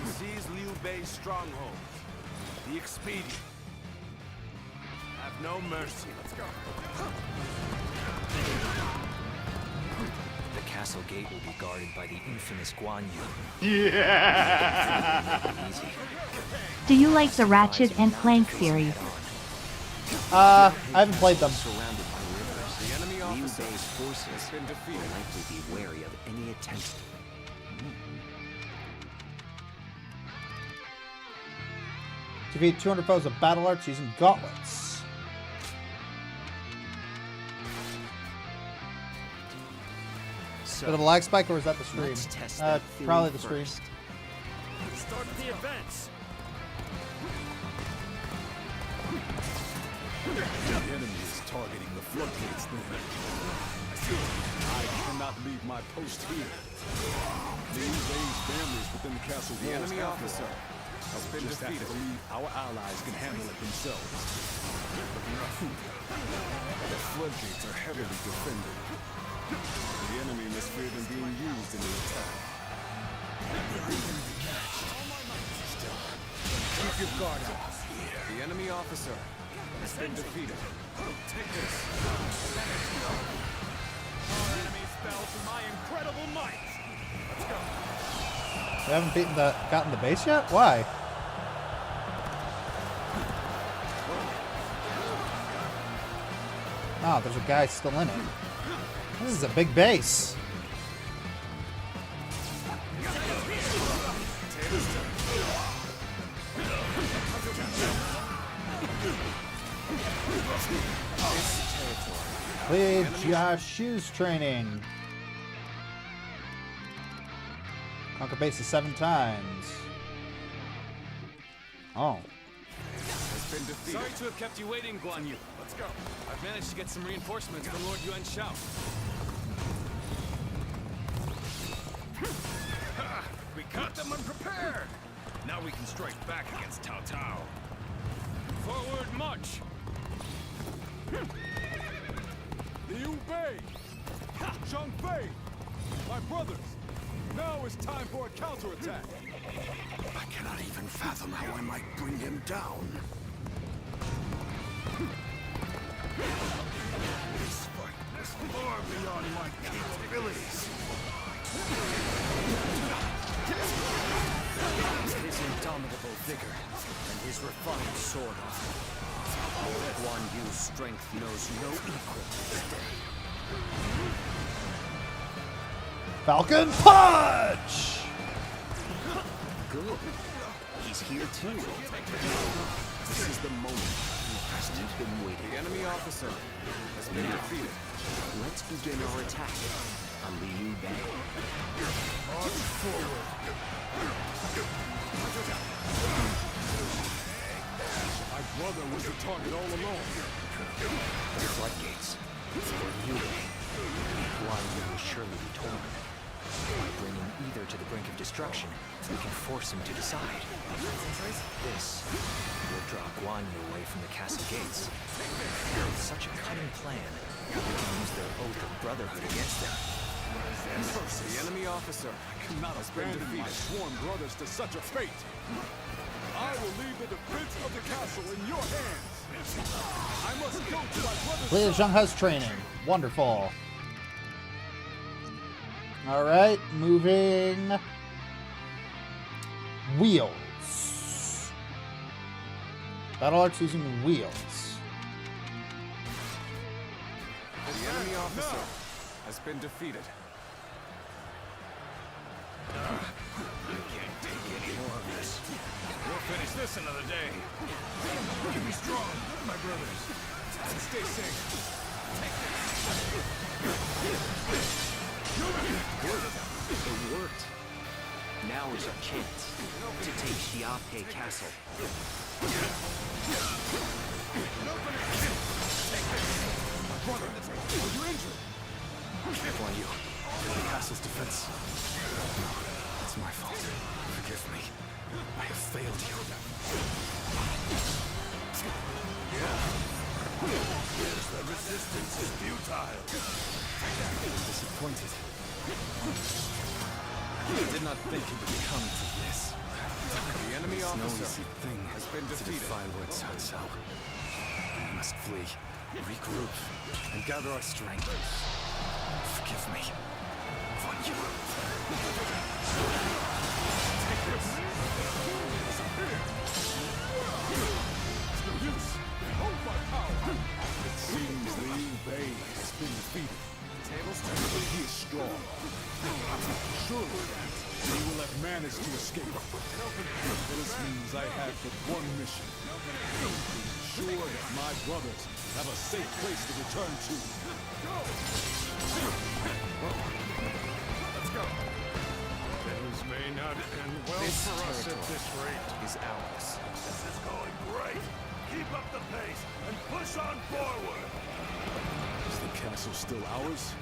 [SPEAKER 16] He sees Liu Bei's stronghold. The expedient. Have no mercy. Let's go.
[SPEAKER 17] The castle gate will be guarded by the infamous Guandu.
[SPEAKER 1] Yeah.
[SPEAKER 17] Easy.
[SPEAKER 11] Do you like the Ratchet and Clank series?
[SPEAKER 1] I haven't played them.
[SPEAKER 17] Surrounded by rivers,
[SPEAKER 16] The enemy
[SPEAKER 17] Liu
[SPEAKER 16] officer
[SPEAKER 17] Bei's forces
[SPEAKER 16] has been defeated.
[SPEAKER 17] will likely be wary of any attempt.
[SPEAKER 1] Defeat 200 foes of battle arts using gauntlets.
[SPEAKER 17] So,
[SPEAKER 1] Bit of a lag spike, or is that the stream?
[SPEAKER 17] let's test that
[SPEAKER 1] Probably
[SPEAKER 17] theory
[SPEAKER 1] the stream.
[SPEAKER 17] first.
[SPEAKER 13] Start the events.
[SPEAKER 10] The enemy is targeting the floodgates then. I cannot leave my post here. Liu Bei's families within the castle
[SPEAKER 16] The
[SPEAKER 10] walls
[SPEAKER 16] enemy
[SPEAKER 10] have
[SPEAKER 16] officer has
[SPEAKER 10] I
[SPEAKER 16] been
[SPEAKER 10] just have to
[SPEAKER 16] defeated.
[SPEAKER 10] believe our allies can handle it themselves. The floodgates are heavily defended. The enemy must fear them being used in the attack.
[SPEAKER 16] Keep your guard up. The enemy officer has been defeated.
[SPEAKER 15] Take this. Our enemies fell to my incredible might. Let's go.
[SPEAKER 1] We haven't gotten the base yet? Why? Oh, there's a guy still in it. This is a big base. Lead Josh's training. Conquer bases 7 times. Oh.
[SPEAKER 15] Sorry to have kept you waiting, Guan Yu. Let's go. I've managed to get some reinforcements from Lord Yuan Shao.
[SPEAKER 18] We caught them unprepared. Now we can strike back against Cao Cao.
[SPEAKER 15] Forward march.
[SPEAKER 10] Liu Bei! Xiaopei! My brothers! Now it's time for a counterattack!
[SPEAKER 4] I cannot even fathom how I might bring him down.
[SPEAKER 18] This fight was far
[SPEAKER 4] beyond my capabilities.
[SPEAKER 13] His indomitable vigor and his refined sword art. Lord Guandu's strength knows no equal this day.
[SPEAKER 1] Falcon Punch!
[SPEAKER 6] Good. He's here too. This is the moment you've been waiting.
[SPEAKER 8] The enemy officer has been defeated.
[SPEAKER 6] Let's begin our attack on Liu Bei.
[SPEAKER 4] March forward.
[SPEAKER 10] My brother was the target all along.
[SPEAKER 17] The floodgates. For Liu Bei, Guandu will surely be torn. By bringing either to the brink of destruction, we can force him to decide. This will draw Guanyu away from the castle gates. With such a cunning plan, we can use their oath of brotherhood against them.
[SPEAKER 8] The enemy officer
[SPEAKER 10] Cannot abandon my sworn brothers to such a fate. I will leave the defense of the castle in your hands. I must go to my brother's
[SPEAKER 1] Lei Zhenghe's training. Wonderful. Alright, moving. Wheels. Battle arts using wheels.
[SPEAKER 8] The enemy officer has been defeated.
[SPEAKER 4] I can't take any more of this. We'll finish this another day. Keep me strong, my brothers. And stay safe.
[SPEAKER 6] Good. It worked. Now is our chance to take Xiaopei Castle.
[SPEAKER 10] My brother, are you injured?
[SPEAKER 9] Guanyu, the castle's defense. It's my fault. Forgive me. I have failed you.
[SPEAKER 4] Yes, the resistance is futile.
[SPEAKER 9] I was disappointed. I did not think it would come to this.
[SPEAKER 8] The enemy
[SPEAKER 9] It's no
[SPEAKER 8] officer
[SPEAKER 9] easy thing
[SPEAKER 8] has been
[SPEAKER 9] to
[SPEAKER 8] defeated.
[SPEAKER 9] defy Lord Cao Cao. We must flee, regroup, and gather our strength. Forgive me, Guanyu.
[SPEAKER 10] Take this. It's no use. Hold my power. It seems Liu Bei has been defeated. But he is strong. Surely he will have managed to escape. This means I have but one mission. Ensure that my brothers have a safe place to return to.
[SPEAKER 3] Let's go. Things may not end well
[SPEAKER 6] This
[SPEAKER 3] for us at
[SPEAKER 6] territory
[SPEAKER 3] this rate.
[SPEAKER 6] is ours.
[SPEAKER 4] This is going great. Keep up the pace and push on forward.
[SPEAKER 10] Is the castle still ours?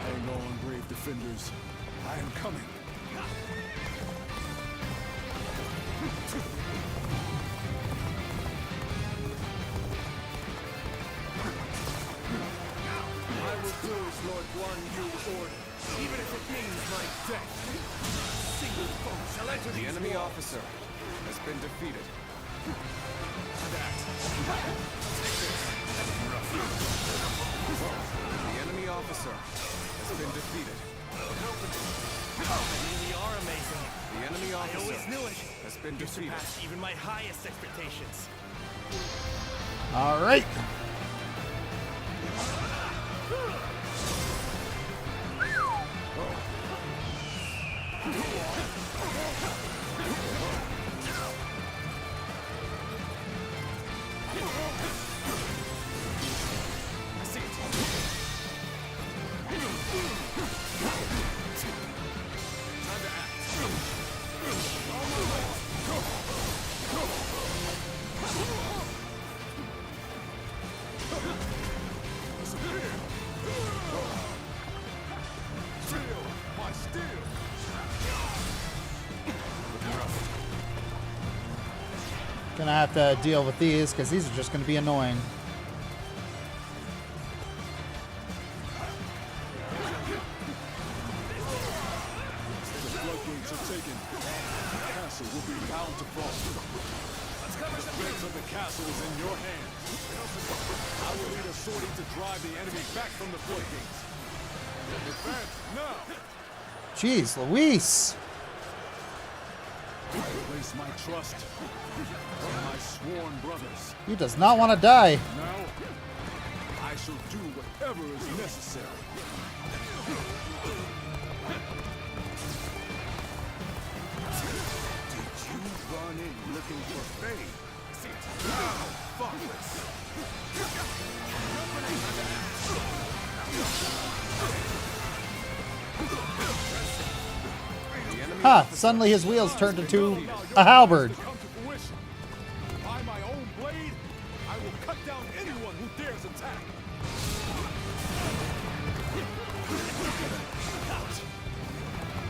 [SPEAKER 10] Hang on, brave defenders. I am coming.
[SPEAKER 4] I will do as Lord Guandu orders, even if it means my death. Single foe shall enter
[SPEAKER 8] The
[SPEAKER 4] these
[SPEAKER 8] enemy
[SPEAKER 4] walls.
[SPEAKER 8] officer has been defeated. The enemy officer has been defeated.
[SPEAKER 19] You really are amazing.
[SPEAKER 8] The enemy officer
[SPEAKER 19] I always knew it.
[SPEAKER 8] has been
[SPEAKER 19] You
[SPEAKER 8] defeated.
[SPEAKER 19] surpassed even my highest expectations.
[SPEAKER 1] Alright. Gonna have to deal with these because these are just gonna be annoying.
[SPEAKER 10] The floodgates are taken. The castle will be bound to fall. The defense of the castle is in your hands. I will lead a sortie to drive the enemy back from the floodgates.
[SPEAKER 1] Jeez, Luis.
[SPEAKER 10] I place my trust in my sworn brothers.
[SPEAKER 1] He does not want to die.
[SPEAKER 10] Now, I shall do whatever is necessary.
[SPEAKER 4] Did you run in looking for fame? Now, fuck this.
[SPEAKER 1] Ha! Suddenly his wheels turned into a halberd.
[SPEAKER 10] By my own blade, I will cut down anyone who dares attack.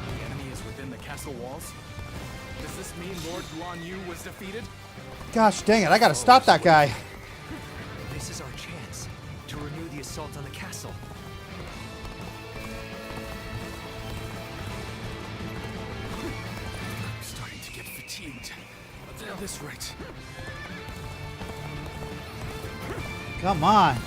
[SPEAKER 15] The enemy is within the castle walls? Does this mean Lord Guandu was defeated?
[SPEAKER 1] Gosh dang it, I gotta stop that guy.
[SPEAKER 17] This is our chance to renew the assault on the castle.
[SPEAKER 15] I'm starting to get fatigued. At this rate.
[SPEAKER 1] Come on.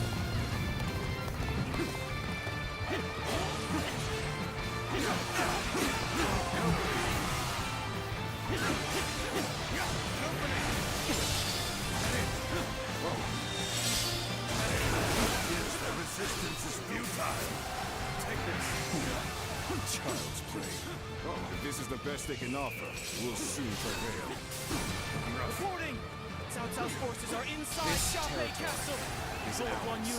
[SPEAKER 4] Resistance is futile. Take this. Child's play.
[SPEAKER 10] Oh, if this is the best they can offer, we'll soon prevail.
[SPEAKER 19] Reporting! Cao Cao's forces are inside Xiaopei Castle! Lord Guandu,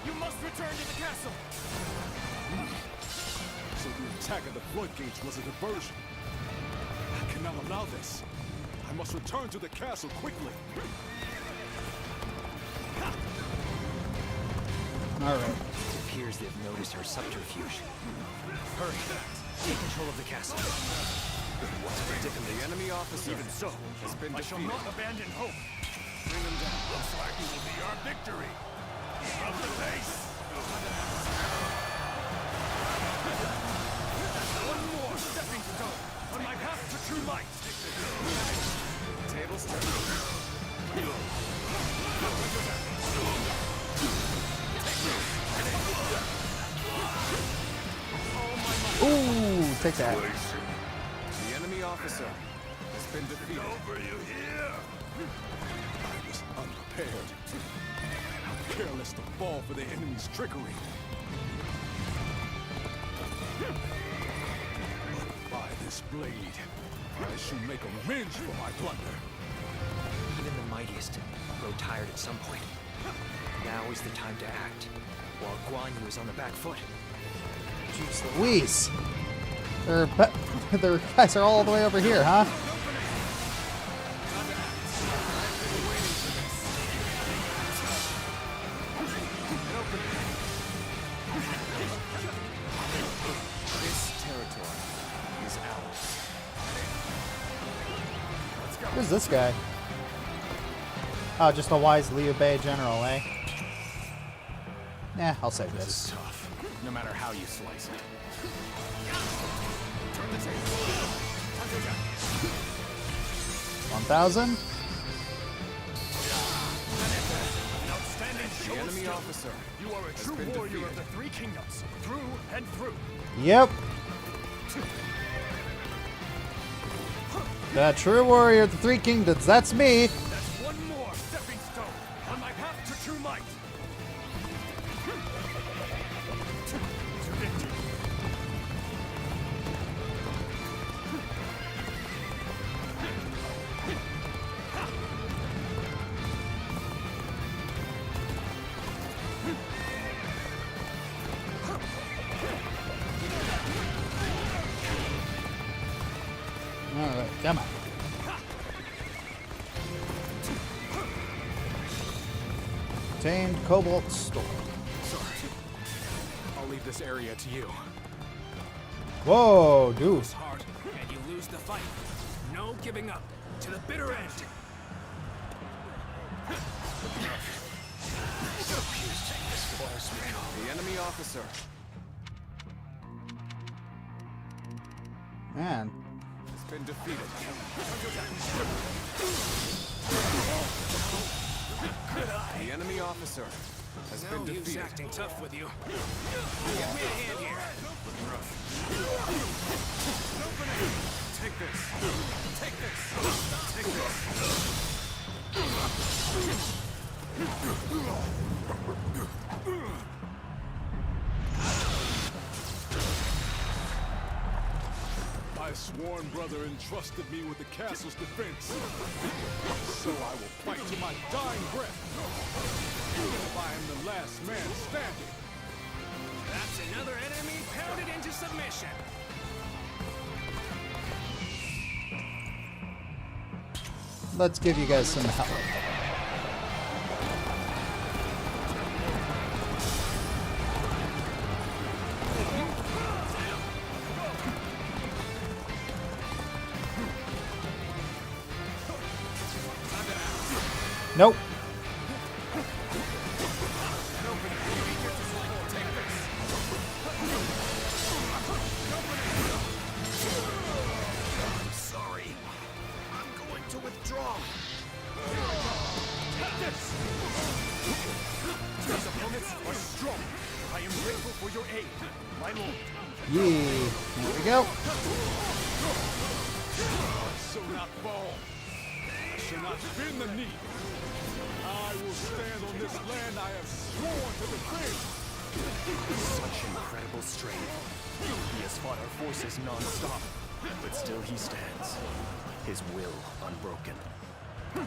[SPEAKER 19] you must return to the castle!
[SPEAKER 10] So the attack at the floodgates was a diversion. I cannot allow this. I must return to the castle quickly.
[SPEAKER 1] All right.
[SPEAKER 17] It appears they've noticed our subterfuge. Hurry. Take control of the castle.
[SPEAKER 2] What a predicament. The enemy officer, even so, has been
[SPEAKER 19] I shall
[SPEAKER 2] defeated.
[SPEAKER 19] not abandon hope.
[SPEAKER 2] Bring him down.
[SPEAKER 4] Looks like it will be our victory. Of the base.
[SPEAKER 19] One more stepping stone on my path to true light.
[SPEAKER 2] Tables turn.
[SPEAKER 1] Ooh, take that.
[SPEAKER 2] The enemy officer has been defeated.
[SPEAKER 4] Over you here.
[SPEAKER 10] I was unprepared. How careless to fall for the enemy's trickery. But by this blade, I shall make amends for my blunder.
[SPEAKER 17] Even the mightiest grow tired at some point. Now is the time to act, while Guanyu is on the back foot.
[SPEAKER 1] Jeez Louise. Their guys are all the way over here, huh?
[SPEAKER 2] This territory is ours.
[SPEAKER 1] Who's this guy? Oh, just a wise Liu Bu general, eh? Yeah, I'll save
[SPEAKER 15] This
[SPEAKER 1] this.
[SPEAKER 15] is tough, no matter how you slice it.
[SPEAKER 2] Turn the table.
[SPEAKER 1] 1,000?
[SPEAKER 19] An outstanding show
[SPEAKER 2] The
[SPEAKER 19] of
[SPEAKER 2] enemy
[SPEAKER 19] skill.
[SPEAKER 2] officer.
[SPEAKER 19] You are a true
[SPEAKER 2] been
[SPEAKER 19] warrior of
[SPEAKER 2] defeated.
[SPEAKER 19] the three kingdoms, through and through.
[SPEAKER 1] Yep. The true warrior of the three kingdoms. That's me.
[SPEAKER 19] That's one more stepping stone on my path to true might. To victory.
[SPEAKER 1] All right, come on. Obtained Cobalt Store.
[SPEAKER 15] Sorry. I'll leave this area to you.
[SPEAKER 1] Whoa, dude.
[SPEAKER 8] It's hard, and you lose the fight. No giving up. To the bitter end.
[SPEAKER 2] The enemy officer.
[SPEAKER 1] Man.
[SPEAKER 2] Has been defeated. The enemy officer has been
[SPEAKER 8] No use
[SPEAKER 2] defeated.
[SPEAKER 8] acting tough with you. Give me a hand here.
[SPEAKER 10] My sworn brother entrusted me with the castle's defense. So I will fight to my dying breath. Even if I am the last man standing.
[SPEAKER 8] That's another enemy pounded into submission.
[SPEAKER 1] Let's give you guys some help. Nope.
[SPEAKER 4] I'm sorry. I'm going to withdraw.
[SPEAKER 19] Take this! These opponents are strong. I am grateful for your aid, my lord.
[SPEAKER 1] Yeah. Here we go.
[SPEAKER 10] I shall not fall. I shall not bend the knee. I will stand on this land I have sworn to defend.
[SPEAKER 2] Such incredible strength. He has fought our forces non-stop, but still he stands. His will unbroken.
[SPEAKER 19] No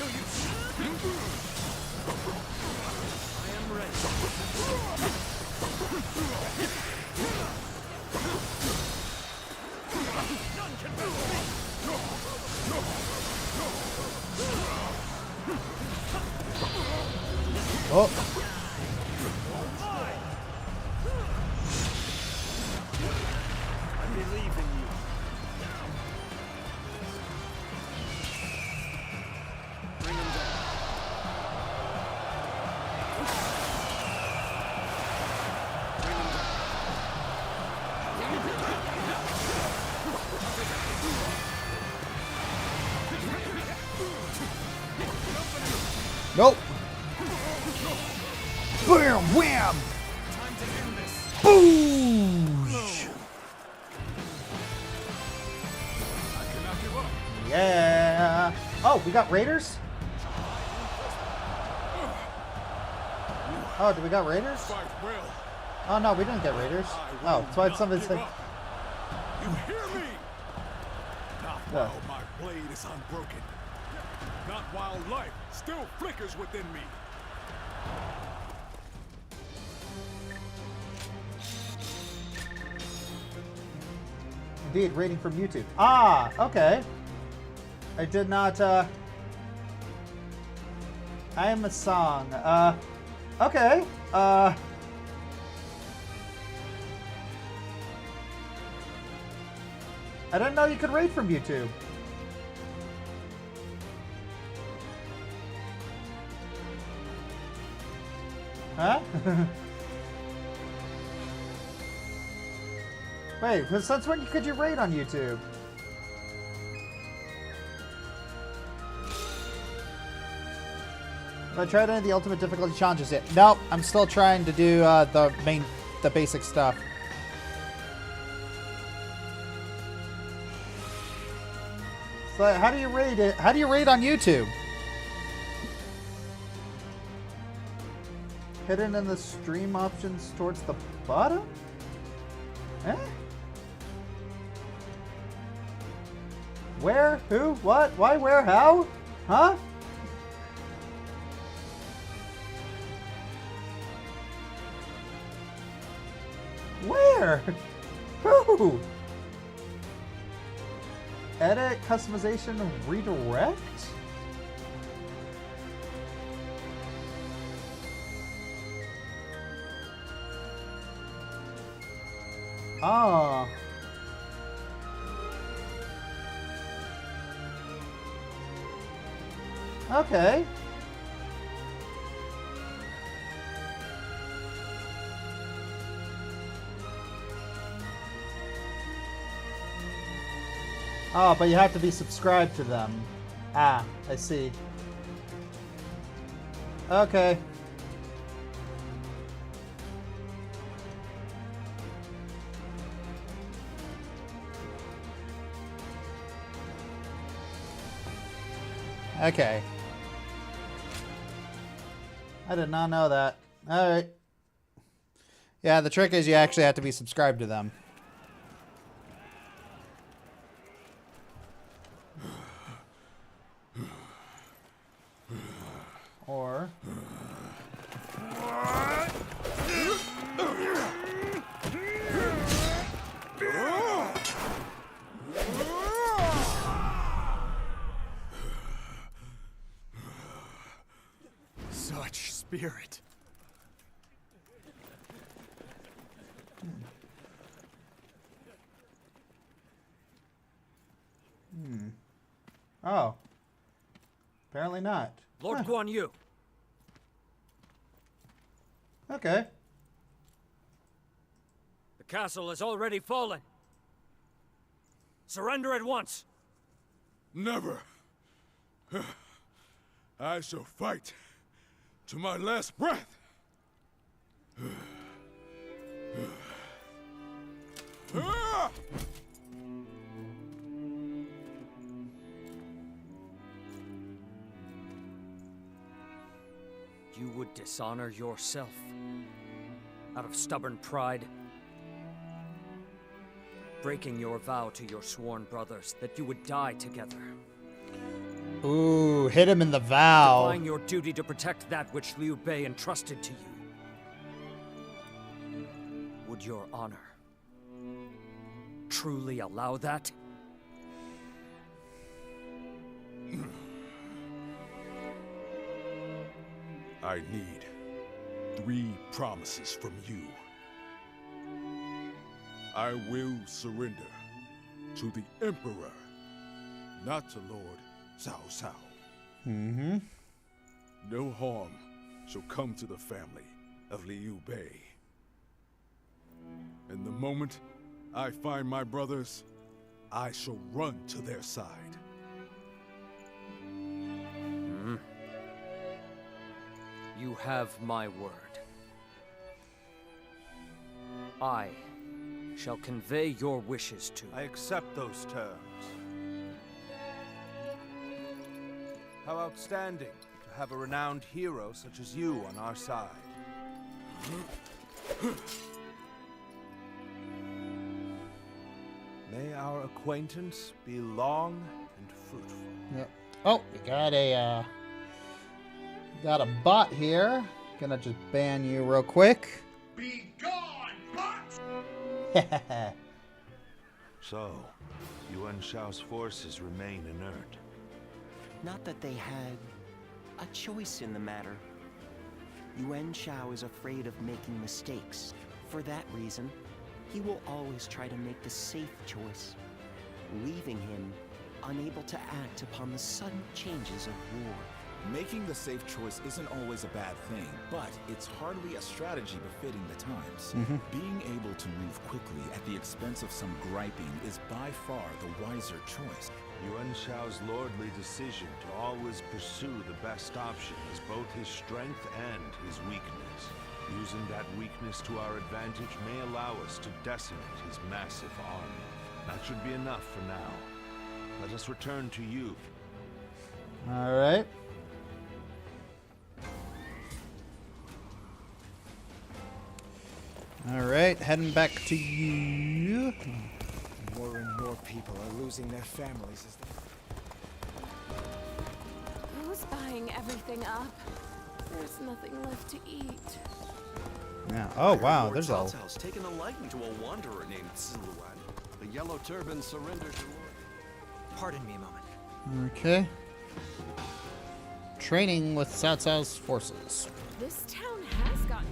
[SPEAKER 19] use. I am ready. None can move me.
[SPEAKER 1] Oh.
[SPEAKER 19] I believe in you. Bring him down. Bring him down.
[SPEAKER 1] Nope. Bam, wham.
[SPEAKER 19] Time to end this.
[SPEAKER 1] Boosh.
[SPEAKER 10] I cannot give up.
[SPEAKER 1] Yeah. Oh, we got raiders? Oh, do we got raiders?
[SPEAKER 10] Fight well.
[SPEAKER 1] Oh no, we didn't get raiders. Oh, so I had something to say.
[SPEAKER 10] You hear me? Not while my blade is unbroken. Not while life still flickers within me.
[SPEAKER 1] Indeed, rating from YouTube. Ah, okay. I did not, I am a song. Okay. I didn't know you could rate from YouTube. Huh? Wait, since when could you rate on YouTube? Have I tried any of the ultimate difficulty challenges yet? Nope, I'm still trying to do the basic stuff. So how do you rate it? How do you rate on YouTube? Hidden in the stream options towards the bottom? Eh? Where? Who? What? Why? Where? How? Huh? Where? Who? Edit, customization, redirect? Ah. Okay. Oh, but you have to be subscribed to them. Ah, I see. Okay. Okay. I did not know that. Alright. Yeah, the trick is you actually have to be subscribed to them. Or...
[SPEAKER 19] Such spirit.
[SPEAKER 1] Oh. Apparently not.
[SPEAKER 13] Lord Guan Yu.
[SPEAKER 1] Okay.
[SPEAKER 13] The castle has already fallen. Surrender at once.
[SPEAKER 10] Never. I shall fight to my last breath.
[SPEAKER 13] You would dishonor yourself out of stubborn pride, breaking your vow to your sworn brothers that you would die together.
[SPEAKER 1] Ooh, hit him in the vow.
[SPEAKER 13] Defying your duty to protect that which Liu Bei entrusted to you. Would your honor truly allow that?
[SPEAKER 10] I need 3 promises from you. I will surrender to the Emperor, not to Lord Cao.
[SPEAKER 1] Mm-hmm.
[SPEAKER 10] No harm shall come to the family of Liu Bei. And the moment I find my brothers, I shall run to their side.
[SPEAKER 13] You have my word. I shall convey your wishes to...
[SPEAKER 16] I accept those terms. How outstanding to have a renowned hero such as you on our side. May our acquaintance be long and fruitful.
[SPEAKER 1] Yep. Oh, we got a bot here. Gonna just ban you real quick.
[SPEAKER 4] Be gone, bot!
[SPEAKER 16] So, Yuan Shao's forces remain inert.
[SPEAKER 12] Not that they had a choice in the matter. Yuan Shao is afraid of making mistakes. For that reason, he will always try to make the safe choice, leaving him unable to act upon the sudden changes of war.
[SPEAKER 5] Making the safe choice isn't always a bad thing, but it's hardly a strategy befitting the times. Being able to move quickly at the expense of some griping is by far the wiser choice.
[SPEAKER 16] Yuan Shao's lordly decision to always pursue the best option is both his strength and his weakness. Using that weakness to our advantage may allow us to decimate his massive army. That should be enough for now. Let us return to you.
[SPEAKER 1] All right. All right, heading back to you.
[SPEAKER 19] More and more people are losing their families as they...
[SPEAKER 14] Who's buying everything up? There's nothing left to eat.
[SPEAKER 1] Yeah. Oh wow, there's all.
[SPEAKER 6] Cao taken a liking to a wanderer named Siluan. The yellow turban surrendered to Lord.
[SPEAKER 17] Pardon me a moment.
[SPEAKER 1] Okay. Training with Cao Cao's forces.
[SPEAKER 14] This town has gotten...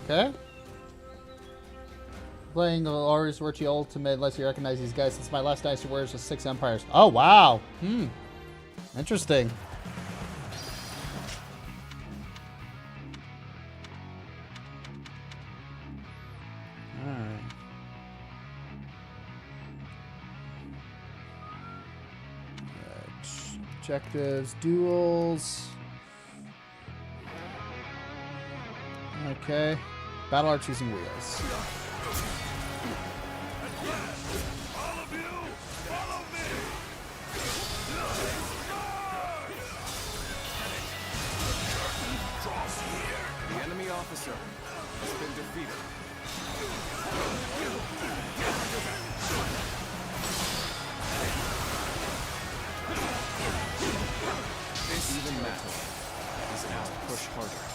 [SPEAKER 1] Okay. Playing the Warriors Virtue Ultimate lets you recognize these guys. Since my last Dynasty Warriors was 6 Empires. Oh wow. Interesting. Alright. Objectives, duels. Okay. Battle arts using wheels.
[SPEAKER 8] The enemy officer has been defeated.
[SPEAKER 6] Even metal is asked to push harder.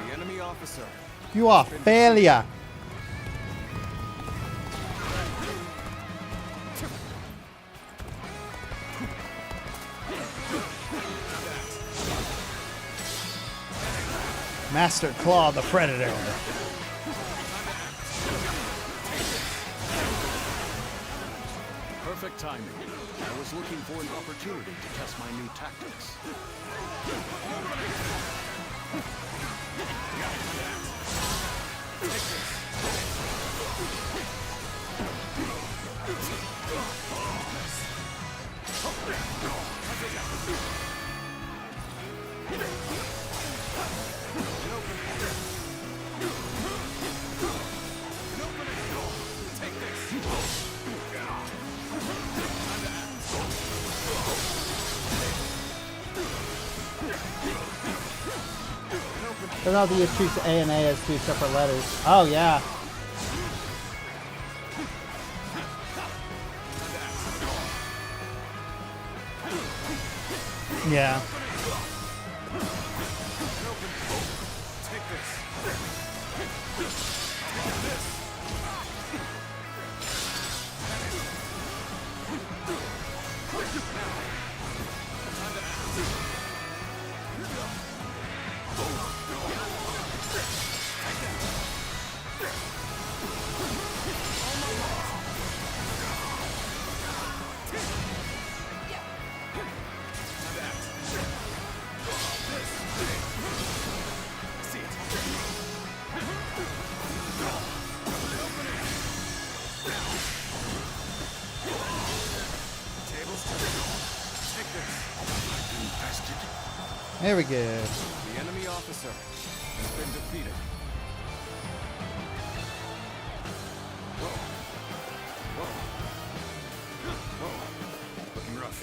[SPEAKER 6] The enemy officer.
[SPEAKER 1] You are failure. Master Claw the Predator.
[SPEAKER 16] Perfect timing. I was looking for an opportunity to test my new tactics.
[SPEAKER 1] I don't know if you just treat A and A as two separate letters. Oh, yeah. Yeah. There we go.
[SPEAKER 6] The enemy officer has been defeated. Whoa. Whoa. Whoa. Looking rough.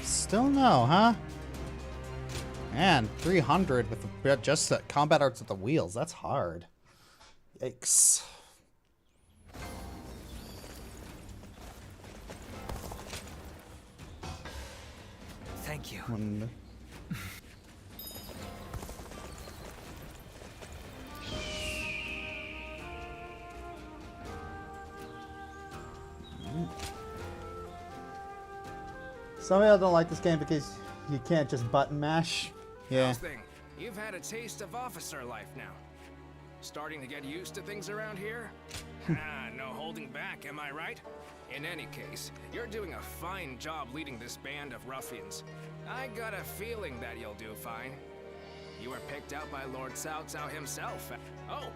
[SPEAKER 1] Still no, huh? Man, 300 with just the combat arts with the wheels. That's hard. Yikes.
[SPEAKER 17] Thank you.
[SPEAKER 1] Some people don't like this game because you can't just button mash. Yeah.
[SPEAKER 8] How's thing? You've had a taste of officer life now. Starting to get used to things around here? No holding back, am I right? In any case, you're doing a fine job leading this band of ruffians. I got a feeling that you'll do fine. You were picked out by Lord Cao Cao himself. Oh,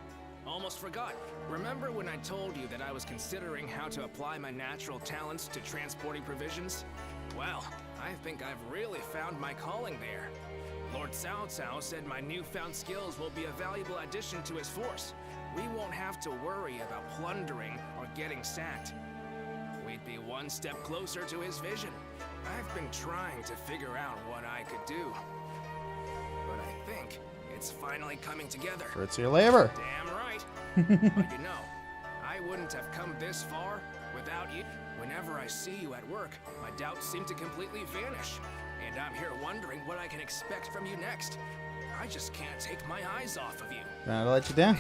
[SPEAKER 8] almost forgot. Remember when I told you that I was considering how to apply my natural talents to transporting provisions? Well, I think I've really found my calling there. Lord Cao Cao said my newfound skills will be a valuable addition to his force. We won't have to worry about plundering or getting sacked. We'd be one step closer to his vision. I've been trying to figure out what I could do. But I think it's finally coming together.
[SPEAKER 1] Fruits of your labor.
[SPEAKER 8] Damn right. But you know, I wouldn't have come this far without you. Whenever I see you at work, my doubts seem to completely vanish. And I'm here wondering what I can expect from you next. I just can't take my eyes off of you.
[SPEAKER 1] That'll let you down.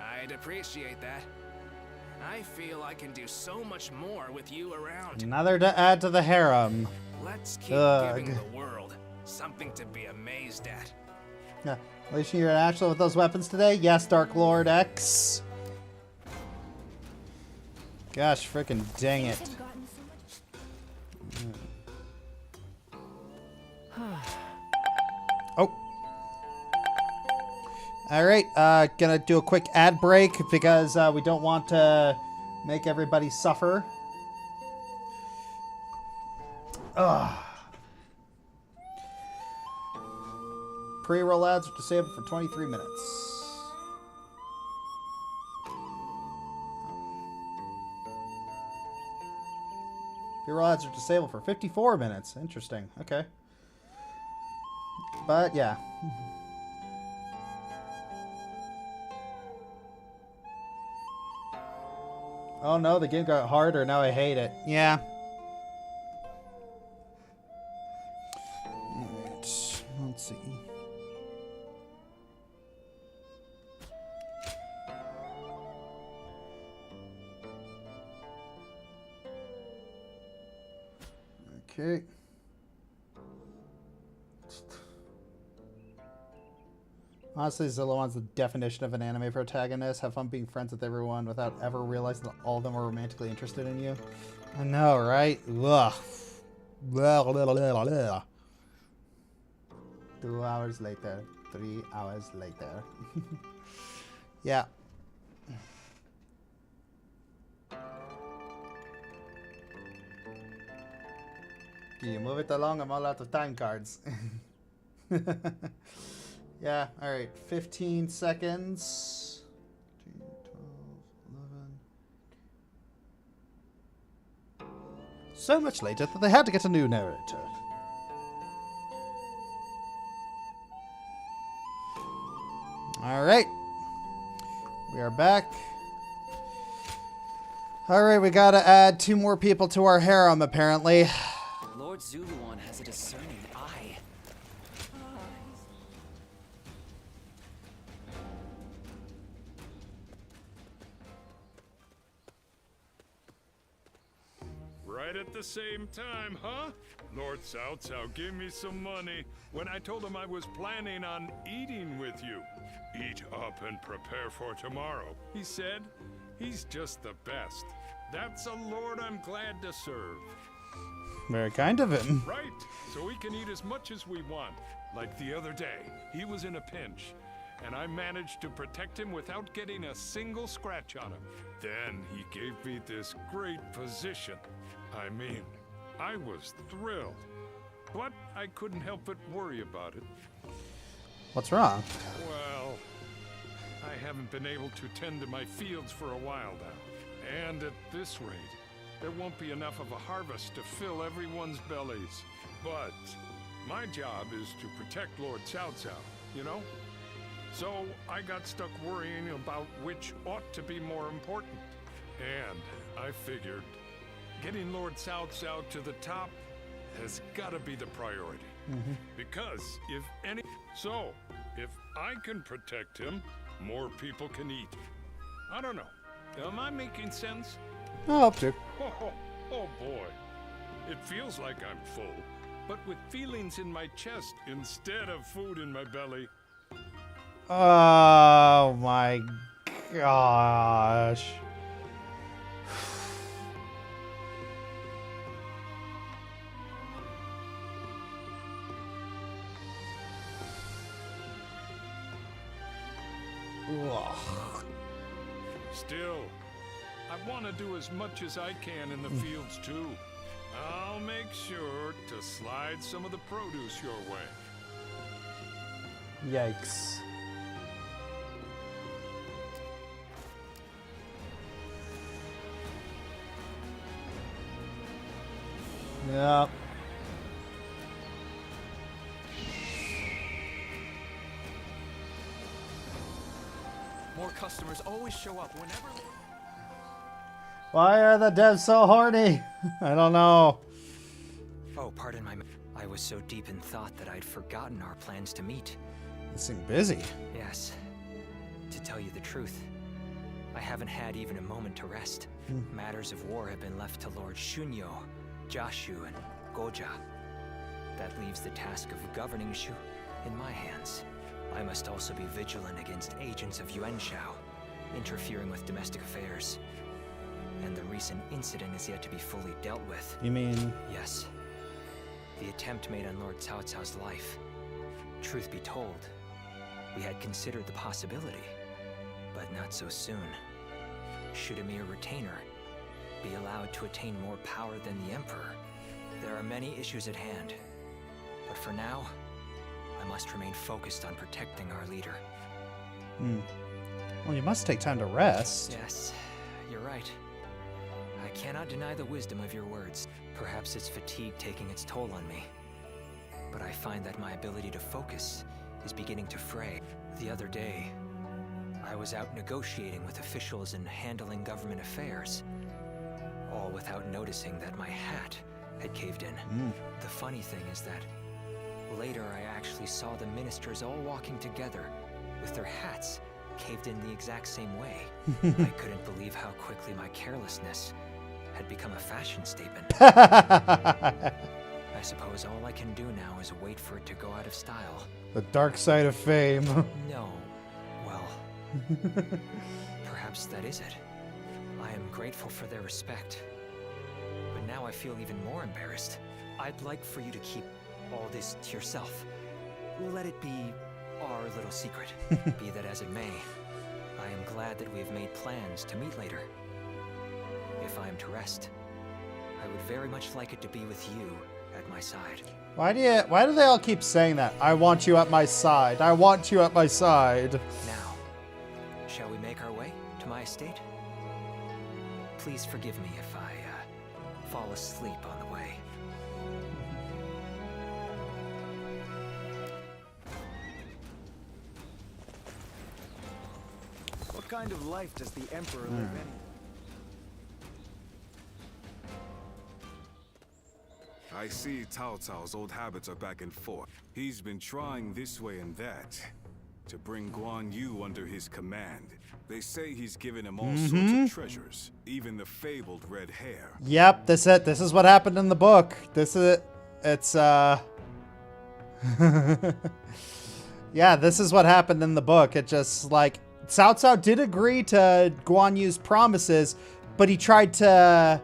[SPEAKER 8] I'd appreciate that. I feel I can do so much more with you around.
[SPEAKER 1] Another to add to the harem.
[SPEAKER 8] Let's keep giving the world something to be amazed at.
[SPEAKER 1] Yeah. Unleashing your natural with those weapons today? Yes, Dark Lord X. Gosh, freaking dang it. All right, gonna do a quick ad break because we don't want to make everybody suffer. Ugh. Pre-roll ads are disabled for 23 minutes. Pre-roll ads are disabled for 54 minutes. Interesting. Okay. But yeah. Oh no, the game got harder. Now I hate it. Yeah. Alright, let's see. Okay. Honestly, Zillowon's the definition of an anime protagonist. Have fun being friends with everyone without ever realizing that all of them are romantically interested in you. I know, right? Ugh. Blah, blah, blah, blah, blah. 2 hours later. 3 hours later. Yeah. Can you move it along? I'm all out of time cards. Yeah, alright. 15 seconds. 13, 12, 11. So much later that they had to get a new narrator. Alright. We are back. Alright, we gotta add 2 more people to our harem, apparently.
[SPEAKER 17] Lord Zuluon has a discerning eye.
[SPEAKER 3] Right at the same time, huh? Lord Cao Cao gave me some money when I told him I was planning on eating with you. Eat up and prepare for tomorrow. He said he's just the best. That's a lord I'm glad to serve.
[SPEAKER 1] Very kind of him.
[SPEAKER 3] Right, so we can eat as much as we want. Like the other day, he was in a pinch, and I managed to protect him without getting a single scratch on him. Then he gave me this great position. I mean, I was thrilled, but I couldn't help but worry about it.
[SPEAKER 1] What's wrong?
[SPEAKER 3] Well, I haven't been able to tend to my fields for a while now, and at this rate, there won't be enough of a harvest to fill everyone's bellies. But my job is to protect Lord Cao Cao, you know? So I got stuck worrying about which ought to be more important. And I figured getting Lord Cao Cao to the top has got to be the priority. Because if I can protect him, more people can eat. I don't know. Am I making sense?
[SPEAKER 1] I hope to.
[SPEAKER 3] Oh boy. It feels like I'm full, but with feelings in my chest instead of food in my belly.
[SPEAKER 1] Oh my gosh. Ugh.
[SPEAKER 3] Still, I want to do as much as I can in the fields too. I'll make sure to slide some of the produce your way.
[SPEAKER 1] Yikes. Yeah.
[SPEAKER 19] More customers always show up whenever...
[SPEAKER 1] Why are the devs so horny? I don't know.
[SPEAKER 17] Oh, pardon my... I was so deep in thought that I'd forgotten our plans to meet.
[SPEAKER 1] You seem busy.
[SPEAKER 17] Yes. To tell you the truth, I haven't had even a moment to rest. Matters of war have been left to Lord Shunyo, Jashu, and Goja. That leaves the task of governing Shu in my hands. I must also be vigilant against agents of Yuan Shao, interfering with domestic affairs. And the recent incident is yet to be fully dealt with.
[SPEAKER 1] You mean?
[SPEAKER 17] Yes. The attempt made on Lord Cao Cao's life. Truth be told, We had considered the possibility, but not so soon. Should a mere retainer be allowed to attain more power than the Emperor? There are many issues at hand, but for now, I must remain focused on protecting our leader.
[SPEAKER 1] Well, you must take time to rest.
[SPEAKER 17] Yes, you're right. I cannot deny the wisdom of your words. Perhaps it's fatigue taking its toll on me. But I find that my ability to focus is beginning to fray. The other day, I was out negotiating with officials and handling government affairs, all without noticing that my hat had caved in. The funny thing is that later I actually saw the ministers all walking together with their hats caved in the exact same way. I couldn't believe how quickly my carelessness had become a fashion statement. I suppose all I can do now is wait for it to go out of style.
[SPEAKER 1] The dark side of fame.
[SPEAKER 17] No. Well, perhaps that is it. I am grateful for their respect. But now I feel even more embarrassed. I'd like for you to keep all this to yourself. Let it be our little secret. Be that as it may, I am glad that we have made plans to meet later. If I am to rest, I would very much like it to be with you at my side.
[SPEAKER 1] Why do they all keep saying that? I want you at my side. I want you at my side.
[SPEAKER 17] Now, shall we make our way to my estate? Please forgive me if I fall asleep on the way.
[SPEAKER 20] What kind of life does the Emperor live in?
[SPEAKER 4] I see Cao Cao's old habits are back and forth. He's been trying this way and that to bring Guanyu under his command. They say he's given him all sorts of treasures, even the fabled red hair.
[SPEAKER 1] Yep, this is what happened in the book. Yeah, this is what happened in the book. It just like Cao Cao did agree to Guanyu's promises, but he tried to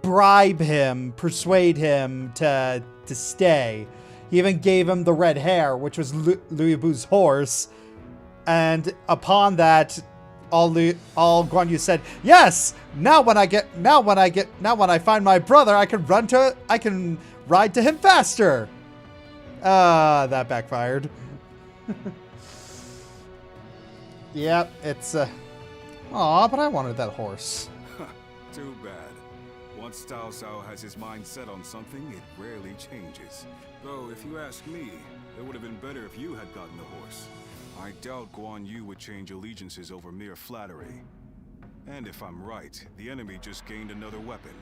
[SPEAKER 1] bribe him, persuade hm to stay. He even gave him the red hair, which was Lu Bu's horse. And upon that, all Guanyu said, "Yes. Now when I find my brother, I can ride to him faster." That backfired. Yep, it's aw, but I wanted that horse.
[SPEAKER 4] Too bad. Once Cao Cao has his mind set on something, it rarely changes. Though, if you ask me, it would have been better if you had gotten the horse. I doubt Guanyu would change allegiances over mere flattery. And if I'm right, the enemy just gained another weapon.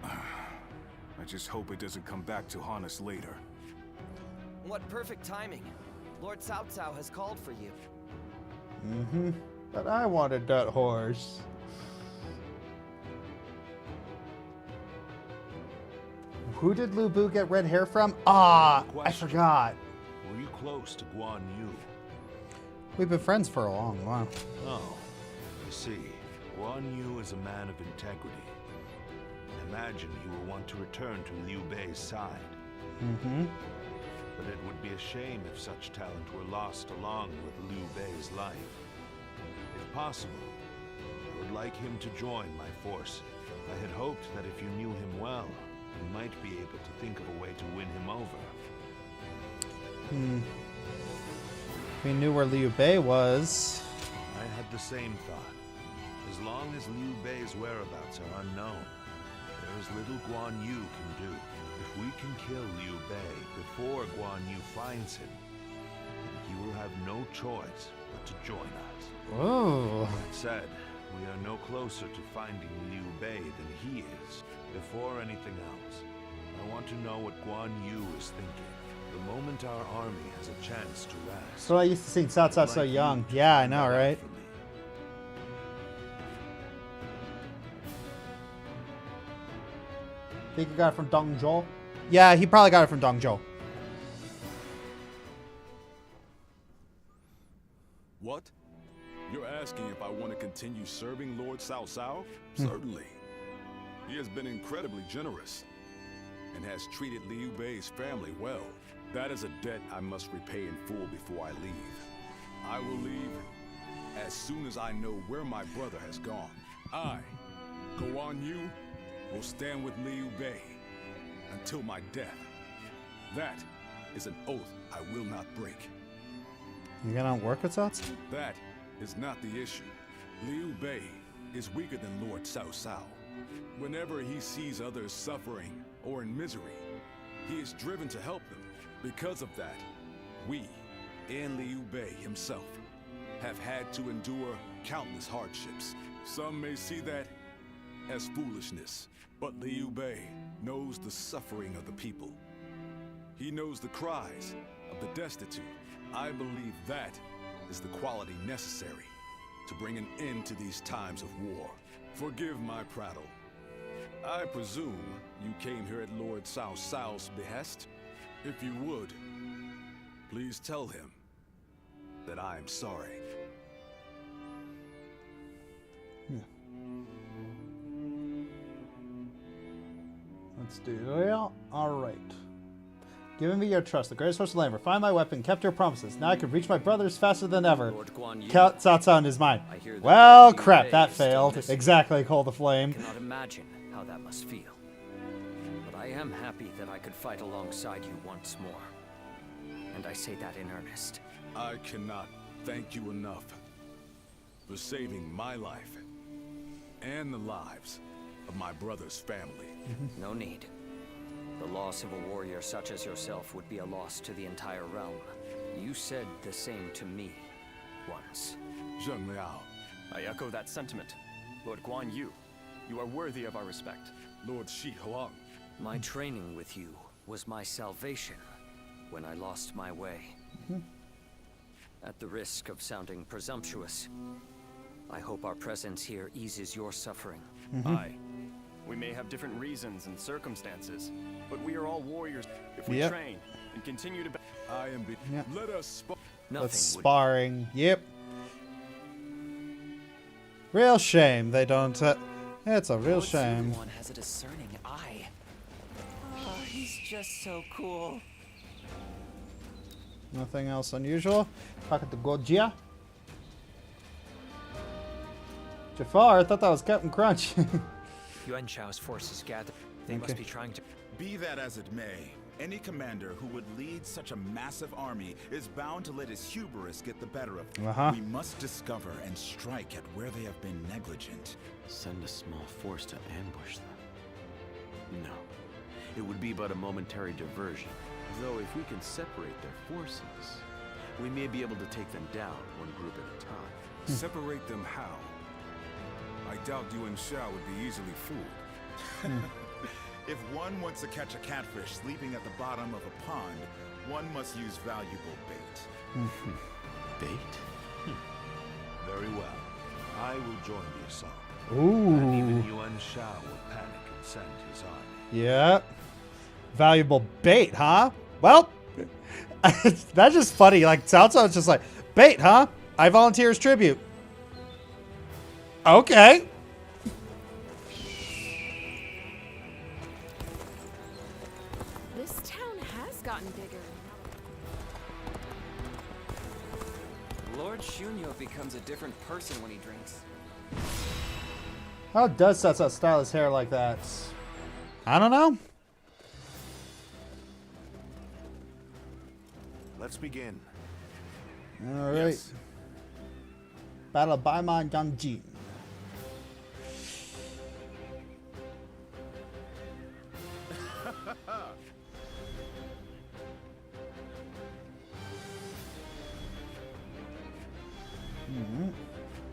[SPEAKER 4] I just hope it doesn't come back to haunt us later.
[SPEAKER 12] What perfect timing. Lord Cao Cao has called for you.
[SPEAKER 1] But I wanted that horse. Who did Lu Bu get red hair from? Ah, I forgot.
[SPEAKER 16] Were you close to Guanyu?
[SPEAKER 1] We've been friends for a long while.
[SPEAKER 16] Oh, I see. Guanyu is a man of integrity. Imagine he will want to return to Liu Bei's side. But it would be a shame if such talent were lost along with Liu Bei's life. If possible, I would like him to join my force. I had hoped that if you knew him well, you might be able to think of a way to win him over.
[SPEAKER 1] We knew where Liu Bei was.
[SPEAKER 16] I had the same thought. As long as Liu Bei's whereabouts are unknown, there is little Guanyu can do. If we can kill Liu Bei before Guanyu finds him, then he will have no choice but to join us.
[SPEAKER 1] Oh.
[SPEAKER 16] That said, we are no closer to finding Liu Bei than he is. Before anything else, I want to know what Guanyu is thinking. The moment our army has a chance to rest.
[SPEAKER 1] So I used to sing Cao Cao so young. Yeah, I know, right? Think you got it from Dongzhou? Yeah, he probably got it from Dongzhou.
[SPEAKER 10] What? You're asking if I want to continue serving Lord Cao Cao? Certainly. He has been incredibly generous and has treated Liu Bei's family well. That is a debt I must repay in full before I leave. I will leave as soon as I know where my brother has gone. I, Guan Yu, will stand with Liu Bei until my death. That is an oath I will not break.
[SPEAKER 1] You gonna work with Cao?
[SPEAKER 10] That is not the issue. Liu Bei is weaker than Lord Cao Cao. Whenever he sees others suffering or in misery, he is driven to help them. Because of that, we, and Liu Bei himself, have had to endure countless hardships. Some may see that as foolishness, but Liu Bei knows the suffering of the people. He knows the cries of the destitute. I believe that is the quality necessary to bring an end to these times of war. Forgive my prattle. I presume you came here at Lord Cao Cao's behest? If you would, please tell him that I am sorry.
[SPEAKER 1] Let's do it. Alright. Giving me your trust, the greatest source of labor. Find my weapon, kept your promises. Now I can reach my brothers faster than ever. Cao Cao is mine. Well, crap, that failed. Exactly, Call the Flame.
[SPEAKER 13] I cannot imagine how that must feel. But I am happy that I could fight alongside you once more. And I say that in earnest.
[SPEAKER 10] I cannot thank you enough for saving my life and the lives of my brother's family.
[SPEAKER 13] No need. The loss of a warrior such as yourself would be a loss to the entire realm. You said the same to me once.
[SPEAKER 10] Zheng Liao.
[SPEAKER 2] I echo that sentiment. Lord Guan Yu, you are worthy of our respect.
[SPEAKER 10] Lord Shi Huang.
[SPEAKER 13] My training with you was my salvation when I lost my way. At the risk of sounding presumptuous, I hope our presence here eases your suffering.
[SPEAKER 2] Aye. We may have different reasons and circumstances, but we are all warriors. If we train and continue to
[SPEAKER 10] I am let us
[SPEAKER 1] That's sparring. Yep. Real shame they don't it's a real shame.
[SPEAKER 17] One has a discerning eye.
[SPEAKER 12] Oh, he's just so cool.
[SPEAKER 1] Nothing else unusual. Talking to Gojia. Jafar, I thought that was Captain Crunch.
[SPEAKER 17] Yuan Shao's forces gather. They must be trying to...
[SPEAKER 5] Be that as it may, any commander who would lead such a massive army is bound to let his hubris get the better of him. We must discover and strike at where they have been negligent.
[SPEAKER 16] Send a small force to ambush them. No. It would be but a momentary diversion. Though if we can separate their forces, we may be able to take them down one group at a time.
[SPEAKER 10] Separate them how? I doubt Yuan Shao would be easily fooled.
[SPEAKER 5] If one wants to catch a catfish sleeping at the bottom of a pond, one must use valuable bait.
[SPEAKER 16] Bait? Very well. I will join the assault.
[SPEAKER 1] Ooh.
[SPEAKER 16] And even Yuan Shao will panic and send his army.
[SPEAKER 1] Yeah. Valuable bait, huh? Well, that's just funny. Like, Cao Cao's just like, bait, huh? I volunteer as tribute. Okay.
[SPEAKER 14] This town has gotten bigger.
[SPEAKER 17] Lord Shunyo becomes a different person when he drinks.
[SPEAKER 1] How does Cao Cao style his hair like that? I don't know.
[SPEAKER 16] Let's begin.
[SPEAKER 1] All right. Battle of Baimon Gangjin.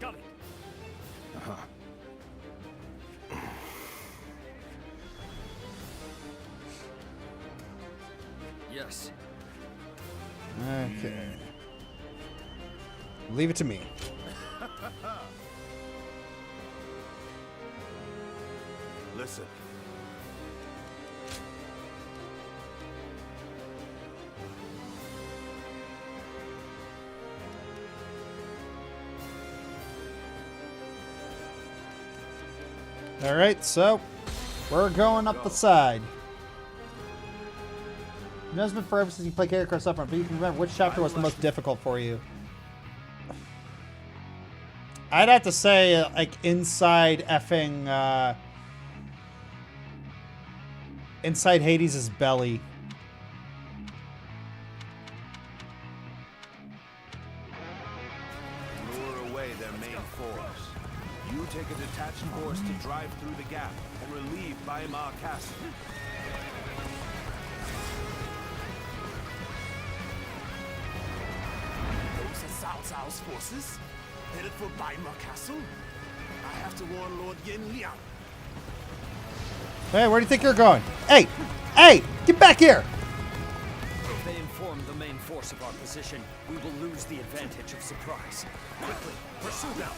[SPEAKER 2] Got it.
[SPEAKER 13] Yes.
[SPEAKER 1] Okay. Leave it to me.
[SPEAKER 16] Listen.
[SPEAKER 1] All right, so we're going up the side. It has been forever since you played Character Cross Up, but you can remember which chapter was the most difficult for you. I'd have to say, like, inside effing, inside Hades' belly.
[SPEAKER 16] Lure away their main force. You take a detached force to drive through the gap and relieve Baimar Castle.
[SPEAKER 18] Those are Cao Cao's forces, headed for Baimar Castle. I have to warn Lord Yin Liang.
[SPEAKER 1] Hey, where do you think you're going? Hey! Hey! Get back here!
[SPEAKER 13] If they inform the main force of our position, we will lose the advantage of surprise.
[SPEAKER 18] Quickly, pursue them.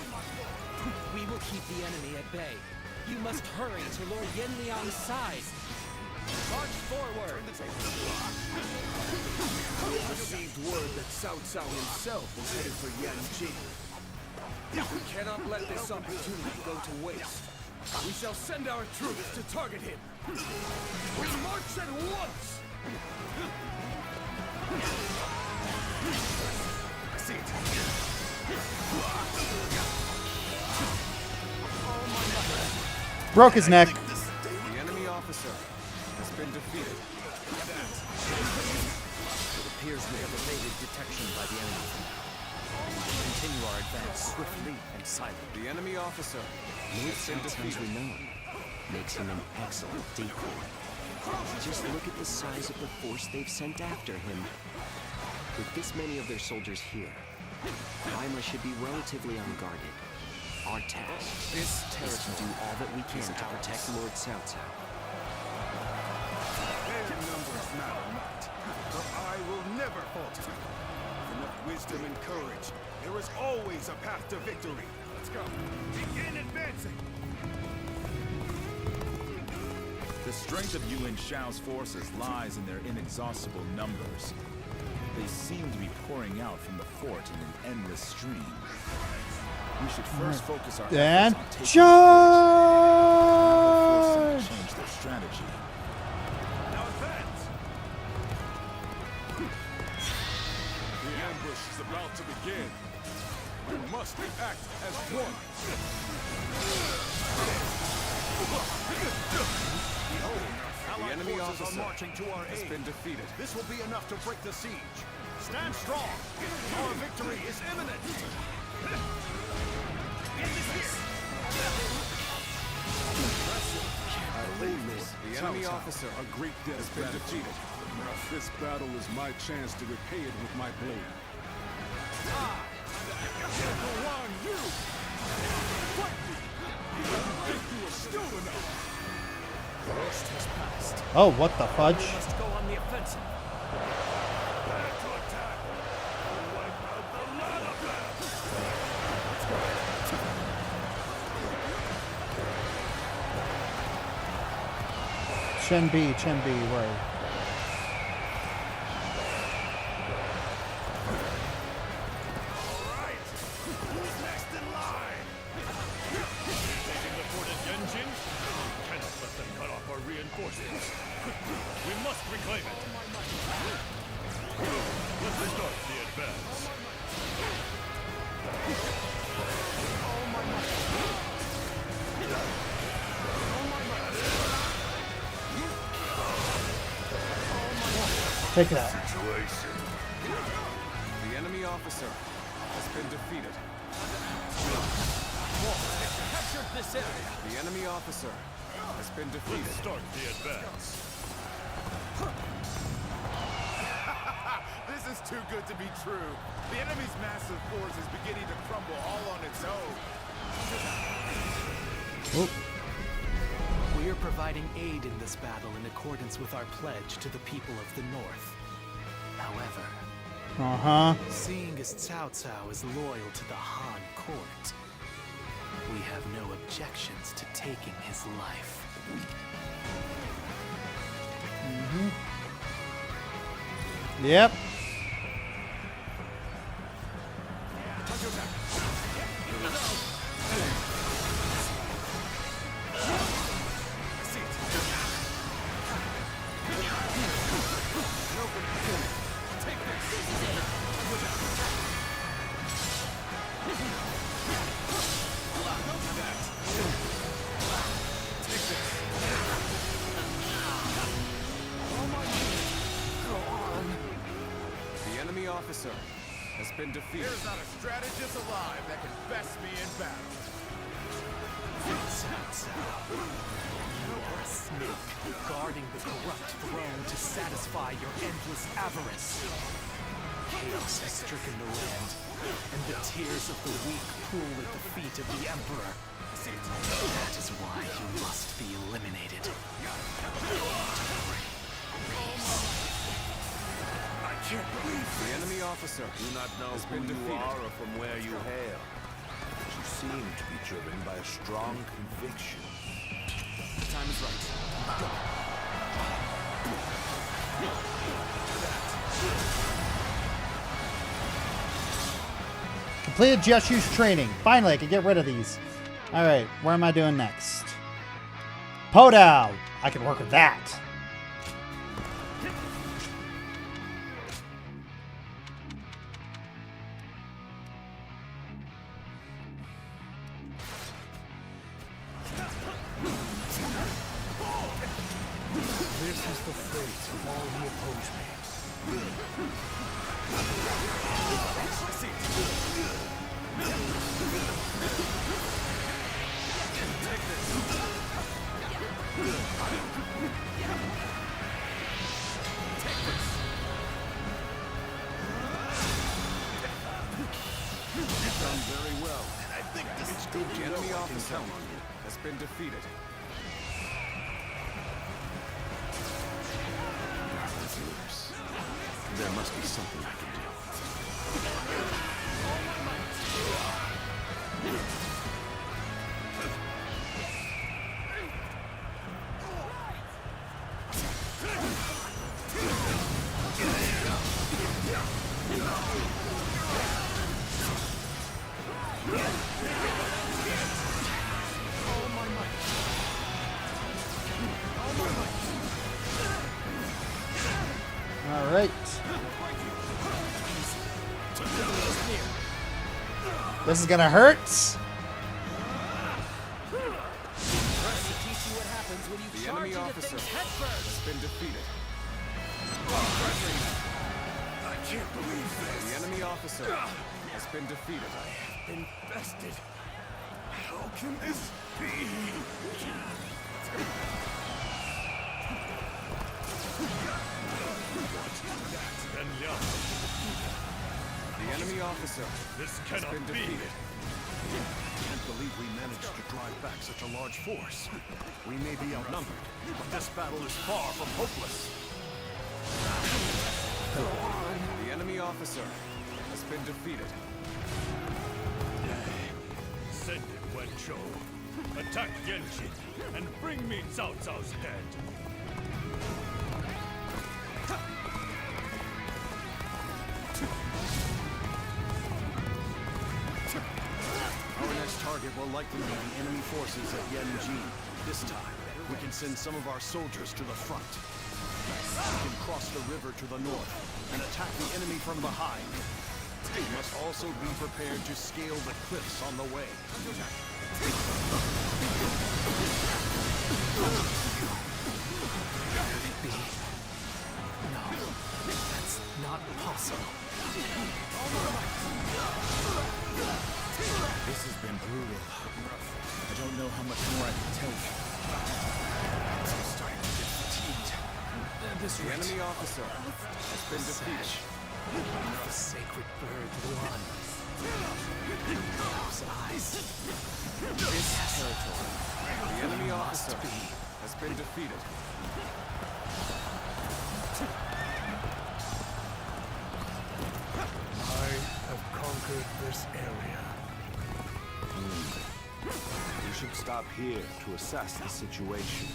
[SPEAKER 21] We will keep the enemy at bay. You must hurry to Lord Yin Liang's side. March forward!
[SPEAKER 18] We have received word that Cao Cao himself is headed for Yanjing. We cannot let this opportunity go to waste. We shall send our troops to target him. We march at once! I see it.
[SPEAKER 1] Broke his neck.
[SPEAKER 16] The enemy officer has been defeated.
[SPEAKER 13] It appears we have evaded detection by the enemy. We will continue our advance swiftly and silently.
[SPEAKER 16] The enemy officer
[SPEAKER 12] Lord Cao Cao's renown makes him an excellent decoy. Just look at the size of the force they've sent after him. With this many of their soldiers here, Baimar should be relatively unguarded. Our task is to do all that we can to protect Lord Cao Cao.
[SPEAKER 18] Their numbers matter not, but I will never falter. With enough wisdom and courage, there is always a path to victory. Let's go. Begin advancing.
[SPEAKER 5] The strength of Yuan Shao's forces lies in their inexhaustible numbers. They seem to be pouring out from the fort in an endless stream. We should first focus our efforts on taking force and change their strategy.
[SPEAKER 18] Now advance! The ambush is about to begin. We must act as one.
[SPEAKER 16] The enemy officer
[SPEAKER 18] marching to our
[SPEAKER 16] has
[SPEAKER 18] aid.
[SPEAKER 16] been defeated.
[SPEAKER 18] This will be enough to break the siege. Stand strong. Our victory is imminent.
[SPEAKER 16] The enemy officer
[SPEAKER 10] a great debt has been defeated. This battle is my chance to repay it with my blade.
[SPEAKER 18] Guandu! Fight me! You don't think you are still enough?
[SPEAKER 13] The worst has passed.
[SPEAKER 1] Oh, what the fudge?
[SPEAKER 13] We must go on the offensive.
[SPEAKER 18] Back to attack! Wipe out the lot of them!
[SPEAKER 1] Chen B, where?
[SPEAKER 18] We must reclaim it. Let's start the advance.
[SPEAKER 1] Take that.
[SPEAKER 16] The enemy officer has been defeated.
[SPEAKER 18] Captured this area.
[SPEAKER 16] The enemy officer has been defeated.
[SPEAKER 18] Let's start the advance. This is too good to be true. The enemy's massive force is beginning to crumble all on its own.
[SPEAKER 21] We are providing aid in this battle in accordance with our pledge to the people of the North. However, seeing as Cao Cao is loyal to the Han court, we have no objections to taking his life.
[SPEAKER 1] Yep.
[SPEAKER 18] No
[SPEAKER 6] officer has been defeated.
[SPEAKER 5] There's not a strategist alive that can best me in battle.
[SPEAKER 21] You are a snake, guarding the corrupt throne to satisfy your endless avarice. Chaos has stricken the land, and the tears of the weak pool at the feet of the Emperor. That is why you must be eliminated.
[SPEAKER 4] I can't believe
[SPEAKER 6] The enemy officer
[SPEAKER 16] Do not know
[SPEAKER 6] has
[SPEAKER 16] who
[SPEAKER 6] been
[SPEAKER 16] you
[SPEAKER 6] defeated.
[SPEAKER 16] are or from where you hail. But you seem to be driven by a strong conviction.
[SPEAKER 6] The time is right. Go.
[SPEAKER 1] Completed just use training. Finally, I can get rid of these. Alright, where am I doing next? Podao! I can work with that.
[SPEAKER 3] This is the fate of all who oppose me.
[SPEAKER 6] Take this. Take this. You've done very well. And I think this is good. The enemy officer has been defeated.
[SPEAKER 16] There must be something I can do.
[SPEAKER 1] All right. This is gonna hurt.
[SPEAKER 6] The enemy officer has been defeated.
[SPEAKER 4] I can't believe this.
[SPEAKER 6] The enemy officer has been defeated.
[SPEAKER 4] Infested. How can this be?
[SPEAKER 6] The enemy officer has been defeated.
[SPEAKER 4] I can't believe we managed to drive back such a large force. We may be outnumbered, but this battle is far from hopeless.
[SPEAKER 6] The enemy officer has been defeated.
[SPEAKER 3] Send it, Yuan Shao. Attack Yanqi and bring me Cao Cao's head.
[SPEAKER 4] Our next target will likely be the enemy forces at Yanji. This time, we can send some of our soldiers to the front. We can cross the river to the north and attack the enemy from behind. We must also be prepared to scale the cliffs on the way.
[SPEAKER 21] No, that's not possible.
[SPEAKER 5] This has been brutal. I don't know how much more I can tell you.
[SPEAKER 21] I'm starting to get fatigued.
[SPEAKER 6] The enemy officer has been defeated.
[SPEAKER 21] The sacred bird Guan. Those eyes.
[SPEAKER 6] This territory. The enemy officer has been defeated.
[SPEAKER 3] I have conquered this area.
[SPEAKER 16] We should stop here to assess the situation.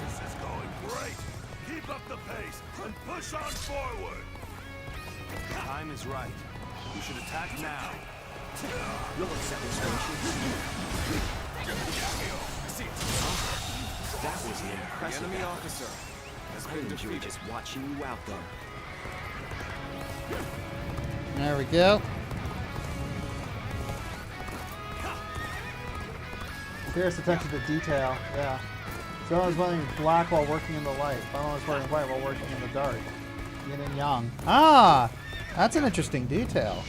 [SPEAKER 4] This is going great. Keep up the pace and push on forward.
[SPEAKER 16] The time is right. We should attack now.
[SPEAKER 12] You'll accept this, won't you? That was an
[SPEAKER 6] The
[SPEAKER 12] impressive
[SPEAKER 6] enemy
[SPEAKER 12] effort.
[SPEAKER 6] officer has
[SPEAKER 12] I
[SPEAKER 6] been
[SPEAKER 12] enjoyed
[SPEAKER 6] defeated.
[SPEAKER 12] just watching you out there.
[SPEAKER 1] There we go. Fierce attention to detail. Yeah. Someone was wearing black while working in the light. Someone was wearing white while working in the dark. Yin and yang. Ah! That's an interesting detail.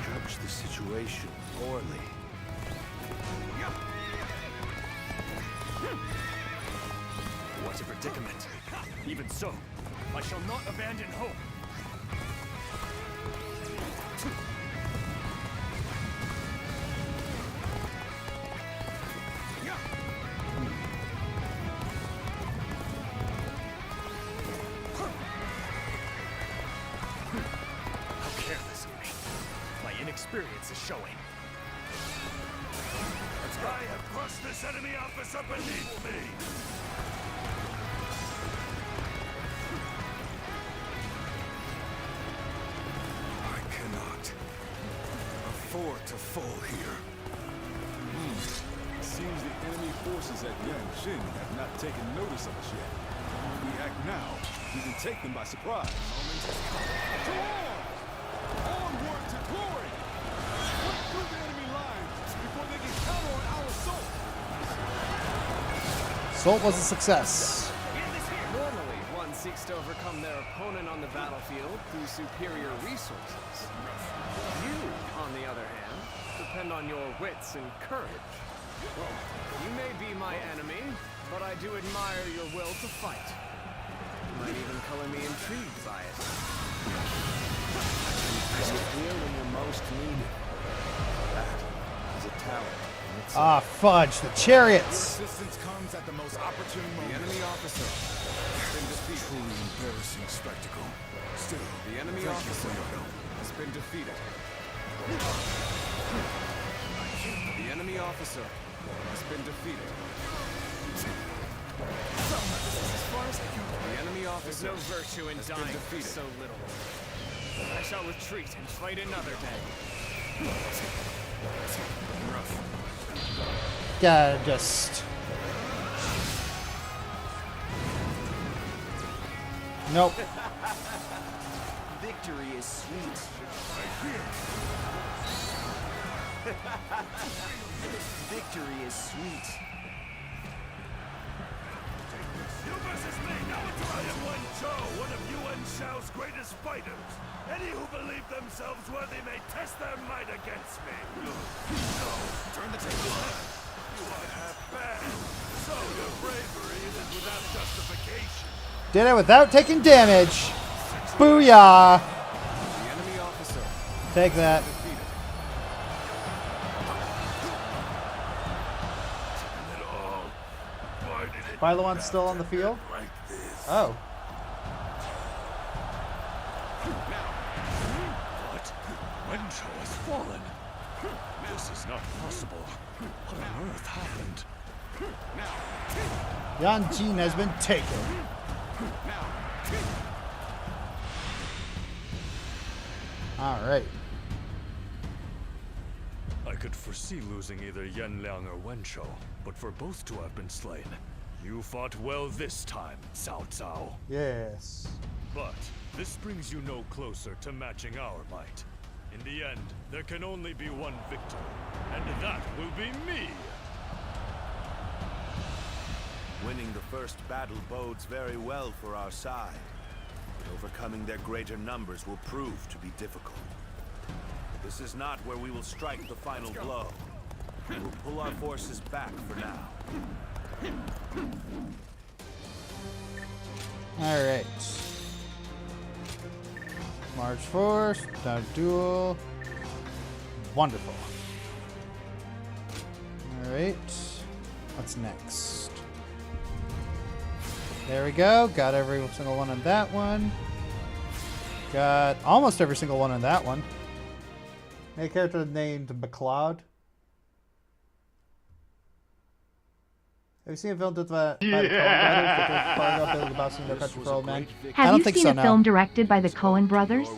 [SPEAKER 16] Judge the situation poorly.
[SPEAKER 2] What a predicament. Even so, I shall not abandon hope. How careless of me. My inexperience is showing.
[SPEAKER 4] I have crushed this enemy officer beneath me!
[SPEAKER 10] I cannot afford to fall here. Seems the enemy forces at Yanjin have not taken notice of us yet. If we act now, we can take them by surprise. Moment has come. To arm! Onward to glory! Break through the enemy lines before they can counter on our assault!
[SPEAKER 1] Assault was a success.
[SPEAKER 8] Normally, one seeks to overcome their opponent on the battlefield through superior resources. You, on the other hand, depend on your wits and courage. Well, you may be my enemy, but I do admire your will to fight. You might even color me intrigued by it.
[SPEAKER 16] You're here when you're most needed. That is a talent.
[SPEAKER 1] Ah, fudge, the chariots.
[SPEAKER 5] Resistance comes at the most opportune moment.
[SPEAKER 3] The enemy officer has been defeated.
[SPEAKER 4] Truly embarrassing spectacle. Still,
[SPEAKER 3] The enemy officer has been defeated. The enemy officer has been defeated. The enemy officer
[SPEAKER 8] There's no virtue in
[SPEAKER 3] has been
[SPEAKER 8] dying
[SPEAKER 3] defeated.
[SPEAKER 8] so little. I shall retreat and fight another day.
[SPEAKER 1] Gotta just... Nope.
[SPEAKER 12] Victory is sweet. Victory is sweet.
[SPEAKER 4] You versus me, now it's I am Yuan Shao, one of Yuan Shao's greatest fighters. Any who believe themselves worthy may test their might against me. No, turn the table back. You are half bad. So your bravery is without justification.
[SPEAKER 1] Did it without taking damage. Booyah.
[SPEAKER 3] The enemy officer.
[SPEAKER 1] Take that. Guandu's still on the field? Oh.
[SPEAKER 4] What? Yuan Shao has fallen. This is not possible. What on earth happened?
[SPEAKER 1] Yanjin has been taken. Alright.
[SPEAKER 2] I could foresee losing either Yanliang or Yuan Shao, but for both to have been slain, you fought well this time, Cao Cao.
[SPEAKER 1] Yes.
[SPEAKER 2] But this brings you no closer to matching our might. In the end, there can only be one victor, and that will be me!
[SPEAKER 16] Winning the first battle bodes very well for our side, but overcoming their greater numbers will prove to be difficult. This is not where we will strike the final blow. We will pull our forces back for now.
[SPEAKER 1] Alright. March force, down duel. Wonderful. Alright. What's next? There we go. Got every single one on that one. Got almost every single one on that one. A character named McLeod. Have you seen a film by the Coen brothers?
[SPEAKER 11] Have you seen a film directed by the Coen brothers?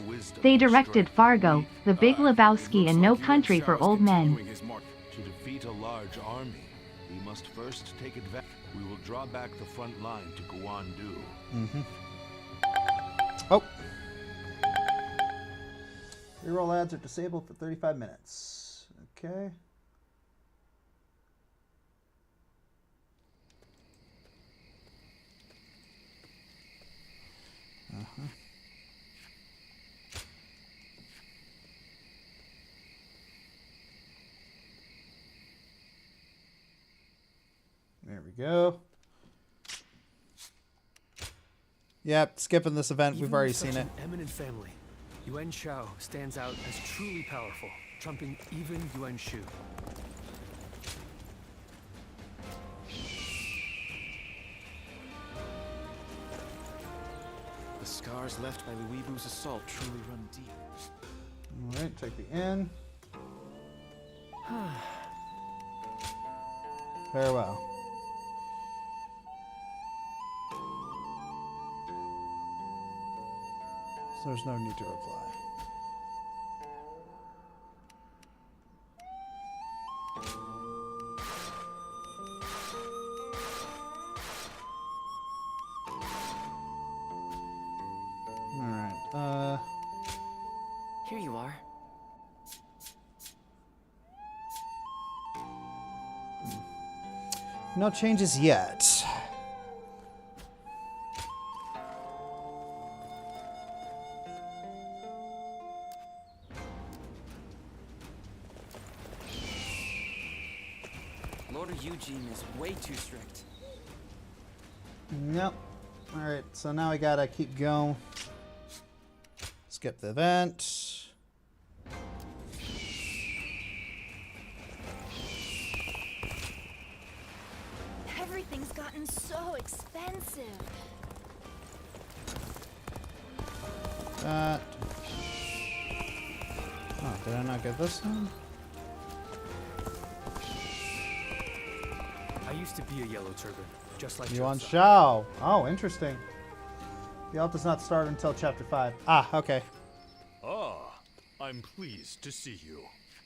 [SPEAKER 11] They directed Fargo, The Big Lebowski, and No Country for Old Men.
[SPEAKER 16] To defeat a large army, we must first take advantage. We will draw back the front line to Guandu.
[SPEAKER 1] Oh. Reroll ads are disabled for 35 minutes. Okay. Uh-huh. There we go. Yep, skipping this event. We've already seen it.
[SPEAKER 7] An eminent family, Yuan Shao stands out as truly powerful, trumping even Yuan Shu.
[SPEAKER 6] The scars left by Lu Bu's assault truly run deep.
[SPEAKER 1] All right, take the inn. Farewell. So there's no need to reply. Alright,
[SPEAKER 12] Here you are.
[SPEAKER 1] no changes yet.
[SPEAKER 12] Lord Eugene is way too strict.
[SPEAKER 1] Nope. Alright, so now we gotta keep going. Skip the event.
[SPEAKER 14] Everything's gotten so expensive.
[SPEAKER 1] That. Oh, did I not get this one?
[SPEAKER 7] I used to be a yellow turban, just like
[SPEAKER 1] Yuan
[SPEAKER 7] Joseph.
[SPEAKER 1] Shao. Oh, interesting. The alt does not start until chapter 5. Ah, okay.
[SPEAKER 22] Ah, I'm pleased to see you.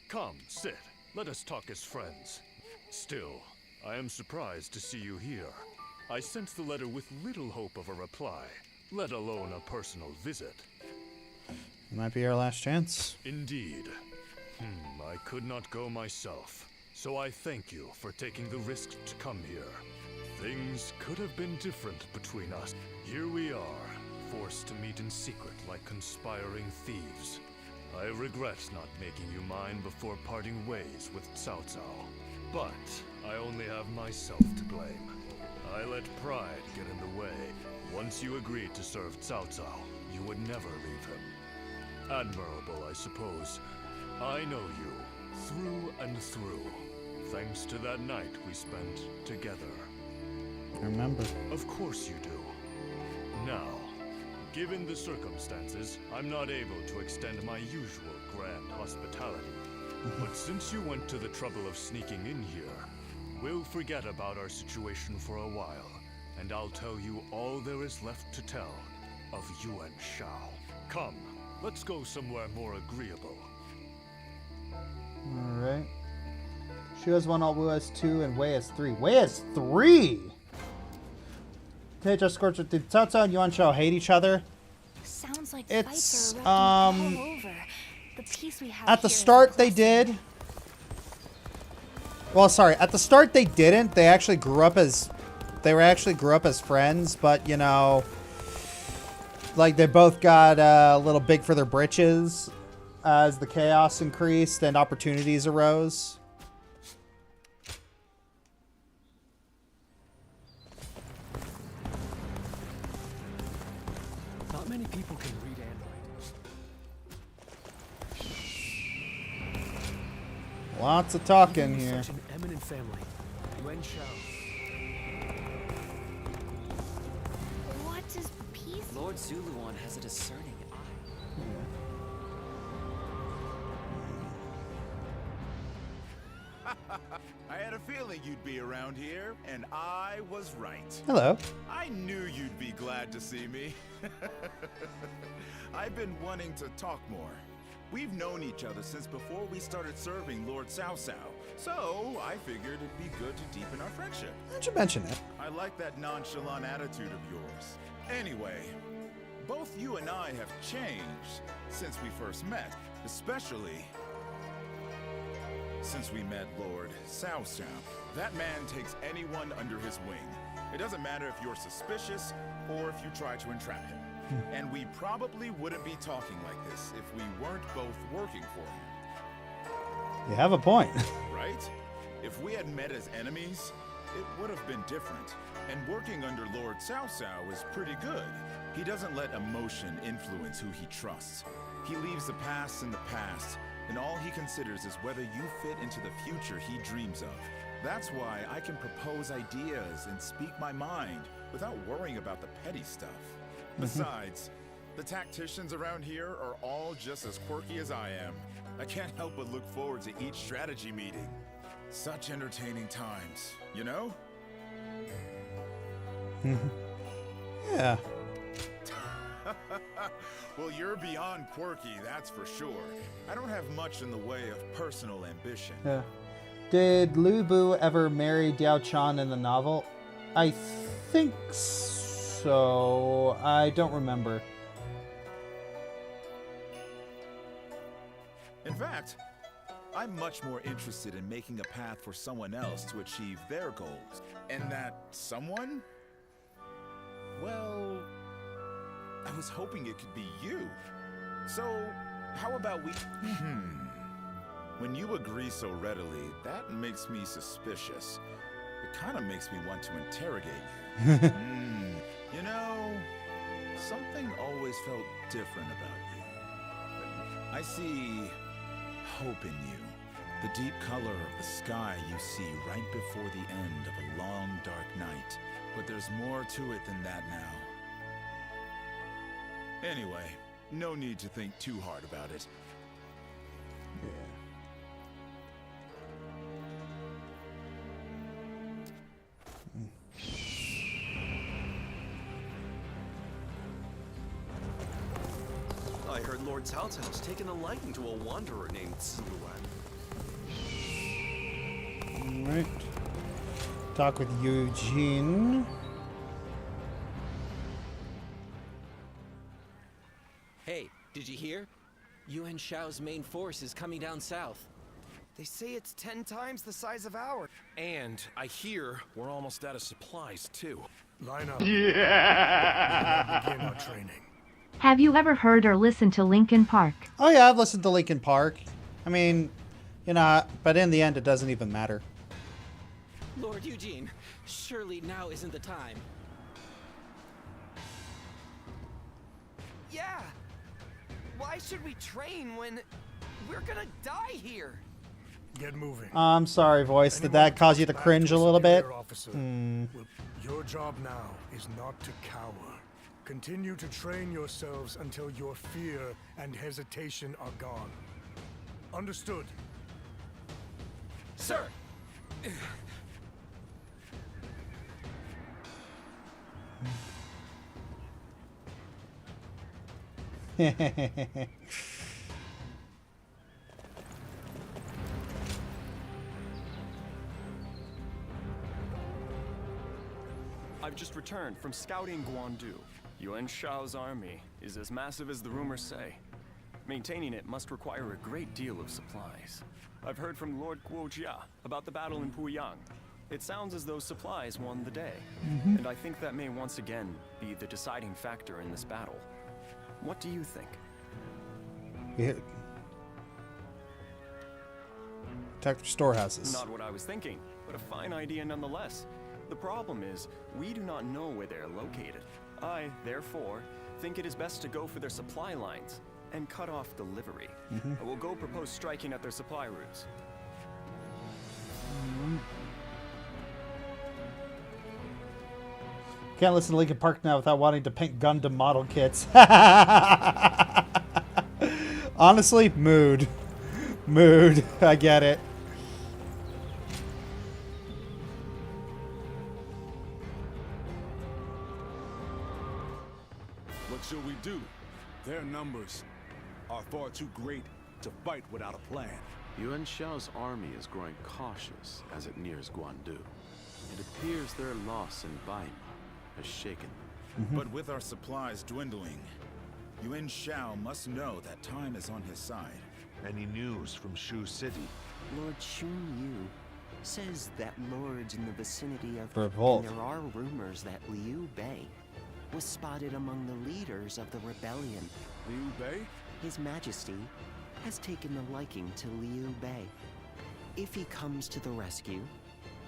[SPEAKER 22] Come, sit. Let us talk as friends. Still, I am surprised to see you here. I sent the letter with little hope of a reply, let alone a personal visit.
[SPEAKER 1] It might be our last chance.
[SPEAKER 22] Indeed. I could not go myself, so I thank you for taking the risk to come here. Things could have been different between us. Here we are, forced to meet in secret like conspiring thieves. I regret not making you mine before parting ways with Cao Cao. But I only have myself to blame. I let pride get in the way. Once you agreed to serve Cao Cao, you would never leave him. Admirable, I suppose. I know you, through and through, thanks to that night we spent together.
[SPEAKER 1] I remember.
[SPEAKER 22] Of course you do. Now, given the circumstances, I'm not able to extend my usual grand hospitality. But since you went to the trouble of sneaking in here, we'll forget about our situation for a while, and I'll tell you all there is left to tell of Yuan Shao. Come, let's go somewhere more agreeable.
[SPEAKER 1] Alright. Shu has 1, Wu has 2, and Wei has 3. Wei has 3?! Okay, joshscorcher, did Cao Cao and Yuan Shao hate each other?
[SPEAKER 14] Sounds like
[SPEAKER 1] It's,
[SPEAKER 14] fights are erupting all over. The peace we have
[SPEAKER 1] at the
[SPEAKER 14] here is
[SPEAKER 1] start they did. Well, sorry, at the start they didn't. They actually grew up as friends, but you know, like they both got a little big for their britches as the chaos increased and opportunities arose.
[SPEAKER 7] Not many people can read Android.
[SPEAKER 1] Lots of talking here.
[SPEAKER 7] Such an eminent family, Yuan Shao.
[SPEAKER 14] What is peace?
[SPEAKER 12] Lord Zuluan has a discerning eye.
[SPEAKER 5] I had a feeling you'd be around here, and I was right.
[SPEAKER 1] Hello.
[SPEAKER 5] I knew you'd be glad to see me. I've been wanting to talk more. We've known each other since before we started serving Lord Cao Cao, so I figured it'd be good to deepen our friendship.
[SPEAKER 1] Why'd you mention it?
[SPEAKER 5] I like that nonchalant attitude of yours. Anyway, both you and I have changed since we first met, especially since we met Lord Xiao Xiao. That man takes anyone under his wing. It doesn't matter if you're suspicious or if you try to entrap him. And we probably wouldn't be talking like this if we weren't both working for him.
[SPEAKER 1] You have a point.
[SPEAKER 5] Right? If we had met as enemies, it would have been different. And working under Lord Xiao Xiao is pretty good. He doesn't let emotion influence who he trusts. He leaves the past in the past, and all he considers is whether you fit into the future he dreams of. That's why I can propose ideas and speak my mind without worrying about the petty stuff. Besides, the tacticians around here are all just as quirky as I am. I can't help but look forward to each strategy meeting. Such entertaining times, you know?
[SPEAKER 1] Yeah.
[SPEAKER 5] Well, you're beyond quirky, that's for sure. I don't have much in the way of personal ambition.
[SPEAKER 1] Yeah. Did Lu Bu ever marry Diao Chan in the novel? I think so. I don't remember.
[SPEAKER 5] In fact, I'm much more interested in making a path for someone else to achieve their goals. And that someone? Well, I was hoping it could be you. So, how about we... When you agree so readily, that makes me suspicious. It kind of makes me want to interrogate you. You know, something always felt different about you. I see hope in you. The deep color of the sky you see right before the end of a long, dark night. But there's more to it than that now. Anyway, no need to think too hard about it.
[SPEAKER 6] I heard Lord Cao Cao's taken a liking to a wanderer named Siluan.
[SPEAKER 1] Alright. Talk with Eugene.
[SPEAKER 9] Hey, did you hear? Yuan Shao's main force is coming down south.
[SPEAKER 20] They say it's 10 times the size of ours.
[SPEAKER 6] And I hear we're almost out of supplies, too.
[SPEAKER 3] Line up.
[SPEAKER 1] Yeah.
[SPEAKER 3] Begin our training.
[SPEAKER 11] Have you ever heard or listened to Linkin Park?
[SPEAKER 1] Oh yeah, I've listened to Linkin Park. I mean, you know, but in the end it doesn't even matter.
[SPEAKER 9] Lord Eugene, surely now isn't the time.
[SPEAKER 20] Yeah. Why should we train when we're gonna die here?
[SPEAKER 3] Get moving.
[SPEAKER 1] I'm sorry, voice. Did that cause you to cringe a little bit?
[SPEAKER 3] Your job now is not to cower. Continue to train yourselves until your fear and hesitation are gone. Understood?
[SPEAKER 9] Sir!
[SPEAKER 2] I've just returned from scouting Guandu. Yuan Shao's army is as massive as the rumors say. Maintaining it must require a great deal of supplies. I've heard from Lord Guojia about the battle in Puyang. It sounds as though supplies won the day. And I think that may once again be the deciding factor in this battle. What do you think?
[SPEAKER 1] Yeah. Protect storehouses.
[SPEAKER 2] Not what I was thinking, but a fine idea nonetheless. The problem is, we do not know where they're located. I, therefore, think it is best to go for their supply lines and cut off delivery. I will go propose striking at their supply routes.
[SPEAKER 1] Can't listen to Linkin Park now without wanting to paint Gundam model kits. Honestly, mood. Mood. I get it.
[SPEAKER 10] What should we do? Their numbers are far too great to fight without a plan.
[SPEAKER 16] Yuan Shao's army is growing cautious as it nears Guandu. It appears their loss in Baima has shaken them.
[SPEAKER 5] But with our supplies dwindling, Yuan Shao must know that time is on his side.
[SPEAKER 16] Any news from Shu City?
[SPEAKER 12] Lord Shun Yu says that lords in the vicinity of
[SPEAKER 1] Revolt.
[SPEAKER 12] And there are rumors that Liu Bei was spotted among the leaders of the rebellion.
[SPEAKER 10] Liu Bei?
[SPEAKER 12] His Majesty has taken a liking to Liu Bei. If he comes to the rescue,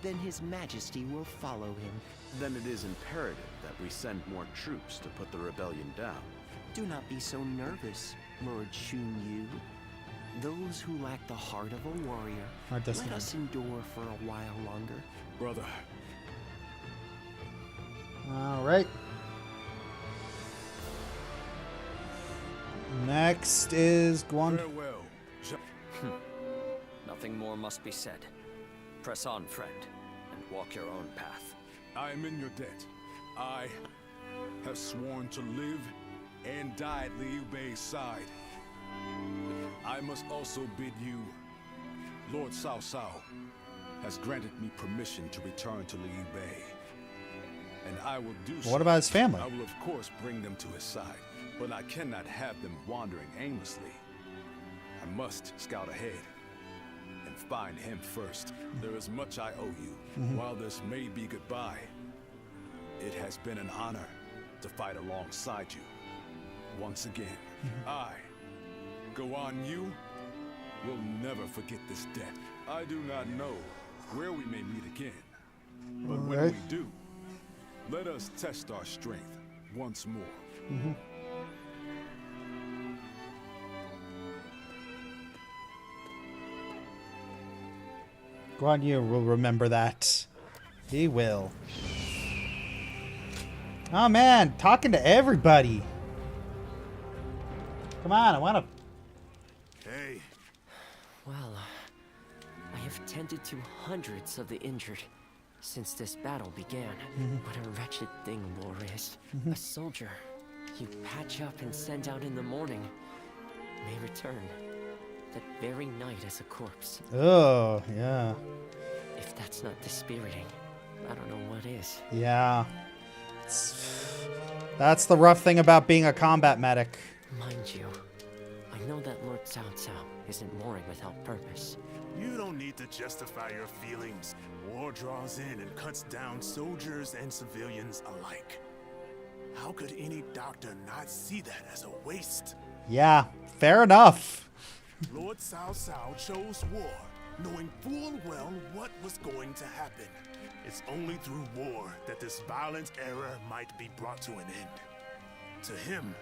[SPEAKER 12] then His Majesty will follow him.
[SPEAKER 16] Then it is imperative that we send more troops to put the rebellion down.
[SPEAKER 12] Do not be so nervous, Lord Shun Yu. Those who lack the heart of a warrior, let us endure for a while longer.
[SPEAKER 10] Brother.
[SPEAKER 1] All right. Next is Guan.
[SPEAKER 10] Farewell.
[SPEAKER 13] Nothing more must be said. Press on, friend, and walk your own path.
[SPEAKER 10] I am in your debt. I have sworn to live and die at Liu Bei's side. I must also bid you, Lord Cao Cao has granted me permission to return to Liu Bei. And I will do so.
[SPEAKER 1] What about his family?
[SPEAKER 10] I will of course bring them to his side, but I cannot have them wandering aimlessly. I must scout ahead and find him first. There is much I owe you. While this may be goodbye, it has been an honor to fight alongside you. Once again, I, Guan Yu, will never forget this debt. I do not know where we may meet again, but when we do, let us test our strength once more.
[SPEAKER 1] Guan Yu will remember that. He will. Oh man, talking to everybody. Come on, I want to.
[SPEAKER 5] Hey.
[SPEAKER 15] Well, I have tended to hundreds of the injured since this battle began. What a wretched thing war is. A soldier you patch up and send out in the morning may return that very night as a corpse.
[SPEAKER 1] Oh, yeah.
[SPEAKER 15] If that's not dispiriting, I don't know what is.
[SPEAKER 1] Yeah. That's the rough thing about being a combat medic.
[SPEAKER 15] Mind you, I know that Lord Cao Cao isn't warring without purpose.
[SPEAKER 4] You don't need to justify your feelings. War draws in and cuts down soldiers and civilians alike. How could any doctor not see that as a waste?
[SPEAKER 1] Yeah, fair enough.
[SPEAKER 4] Lord Cao Cao chose war, knowing full well what was going to happen. It's only through war that this violent era might be brought to an end. To him,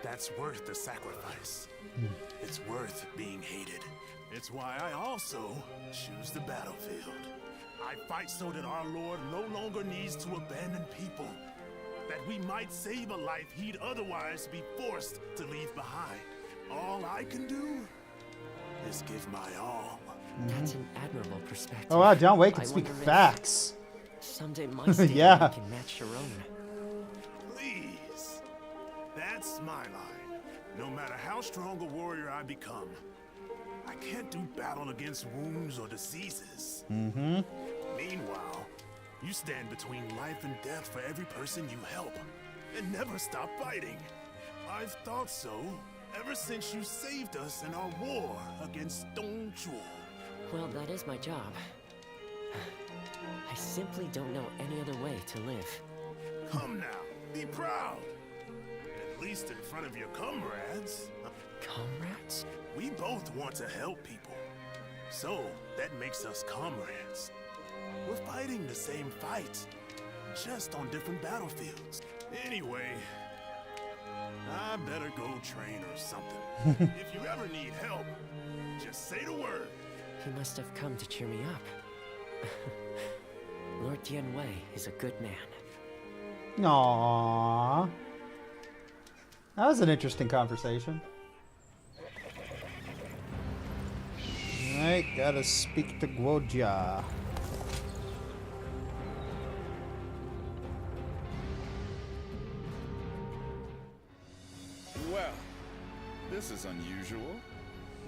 [SPEAKER 4] that's worth the sacrifice. It's worth being hated. It's why I also choose the battlefield. I fight so that our Lord no longer needs to abandon people. That we might save a life he'd otherwise be forced to leave behind. All I can do is give my all.
[SPEAKER 15] That's an admirable perspective.
[SPEAKER 1] Oh wow, John Wake can speak facts.
[SPEAKER 15] Someday my statement
[SPEAKER 1] yeah.
[SPEAKER 15] can match your own.
[SPEAKER 4] Please. That's my line. No matter how strong a warrior I become, I can't do battle against wounds or diseases. Meanwhile, you stand between life and death for every person you help, and never stop fighting. I've thought so ever since you saved us in our war against Dong Zhuo.
[SPEAKER 15] Well, that is my job. I simply don't know any other way to live.
[SPEAKER 4] Come now, be proud. At least in front of your comrades.
[SPEAKER 15] Comrades?
[SPEAKER 4] We both want to help people. So, that makes us comrades. We're fighting the same fight, just on different battlefields. Anyway, I better go train or something. If you ever need help, just say the word.
[SPEAKER 15] He must have come to cheer me up. Lord Tianwei is a good man.
[SPEAKER 1] Aww. That was an interesting conversation. Alright, gotta speak to Guojia.
[SPEAKER 5] Well, this is unusual.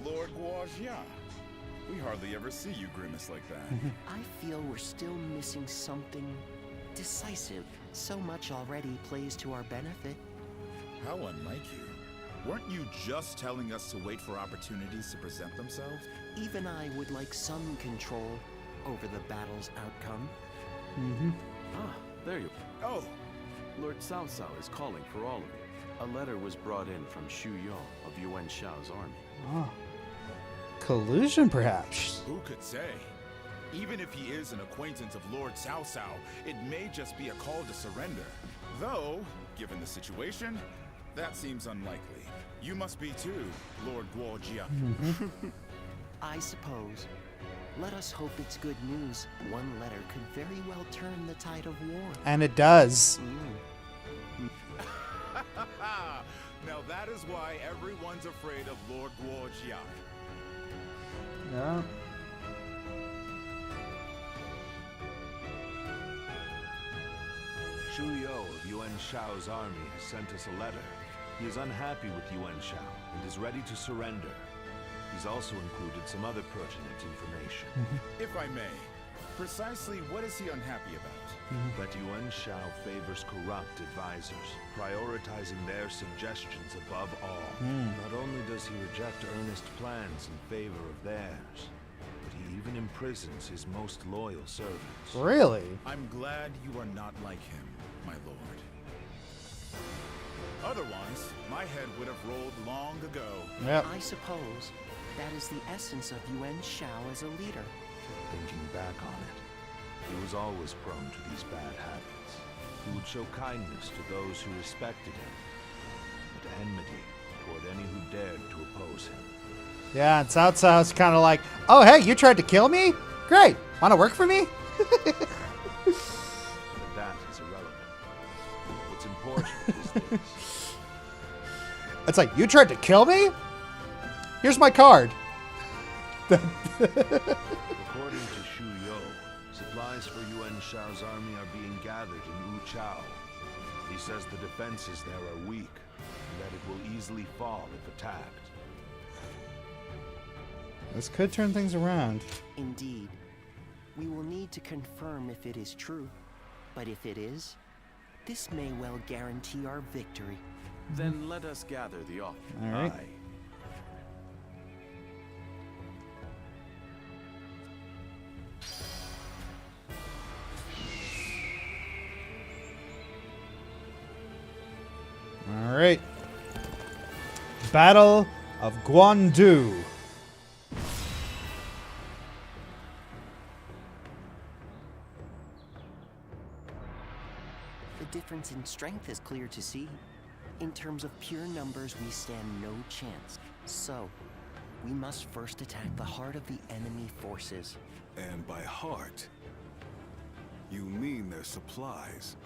[SPEAKER 5] Lord Guojia. We hardly ever see you grimace like that.
[SPEAKER 12] I feel we're still missing something decisive. So much already plays to our benefit.
[SPEAKER 5] How unlike you. Weren't you just telling us to wait for opportunities to present themselves?
[SPEAKER 12] Even I would like some control over the battle's outcome.
[SPEAKER 16] Ah, there you are.
[SPEAKER 5] Oh!
[SPEAKER 16] Lord Cao Cao is calling for all of you. A letter was brought in from Xu Yong of Yuan Shao's army.
[SPEAKER 1] Oh. Collusion, perhaps?
[SPEAKER 5] Who could say? Even if he is an acquaintance of Lord Cao Cao, it may just be a call to surrender. Though, given the situation, that seems unlikely. You must be too, Lord Guo Jia.
[SPEAKER 12] I suppose. Let us hope it's good news. One letter could very well turn the tide of war.
[SPEAKER 1] And it does.
[SPEAKER 5] Now that is why everyone's afraid of Lord Guo Jia.
[SPEAKER 1] Yeah.
[SPEAKER 16] Xu Yo of Yuan Shao's army has sent us a letter. He is unhappy with Yuan Shao and is ready to surrender. He's also included some other pertinent information.
[SPEAKER 5] If I may, precisely what is he unhappy about?
[SPEAKER 16] That Yuan Shao favors corrupt advisors, prioritizing their suggestions above all. Not only does he reject earnest plans in favor of theirs, but he even imprisons his most loyal servants.
[SPEAKER 1] Really?
[SPEAKER 5] I'm glad you are not like him, my lord. Otherwise, my head would have rolled long ago.
[SPEAKER 1] Yep.
[SPEAKER 12] I suppose that is the essence of Yuan Shao as a leader.
[SPEAKER 16] Thinking back on it, he was always prone to these bad habits. He would show kindness to those who respected him, but enmity toward any who dared to oppose him.
[SPEAKER 1] Yeah, and Cao Cao's kind of like, oh, hey, you tried to kill me? Great. Want to work for me?
[SPEAKER 16] But that is irrelevant. What's important is this.
[SPEAKER 1] It's like, you tried to kill me? Here's my card.
[SPEAKER 16] According to Xu Yo, supplies for Yuan Shao's army are being gathered in Wu Chao. He says the defenses there are weak, and that it will easily fall if attacked.
[SPEAKER 1] This could turn things around.
[SPEAKER 12] Indeed. We will need to confirm if it is true. But if it is, this may well guarantee our victory.
[SPEAKER 16] Then let us gather the offer.
[SPEAKER 1] All right.
[SPEAKER 16] Aye.
[SPEAKER 1] All right. Battle of Guandu.
[SPEAKER 12] The difference in strength is clear to see. In terms of pure numbers, we stand no chance. So, we must first attack the heart of the enemy forces.
[SPEAKER 4] And by heart, you mean their supplies.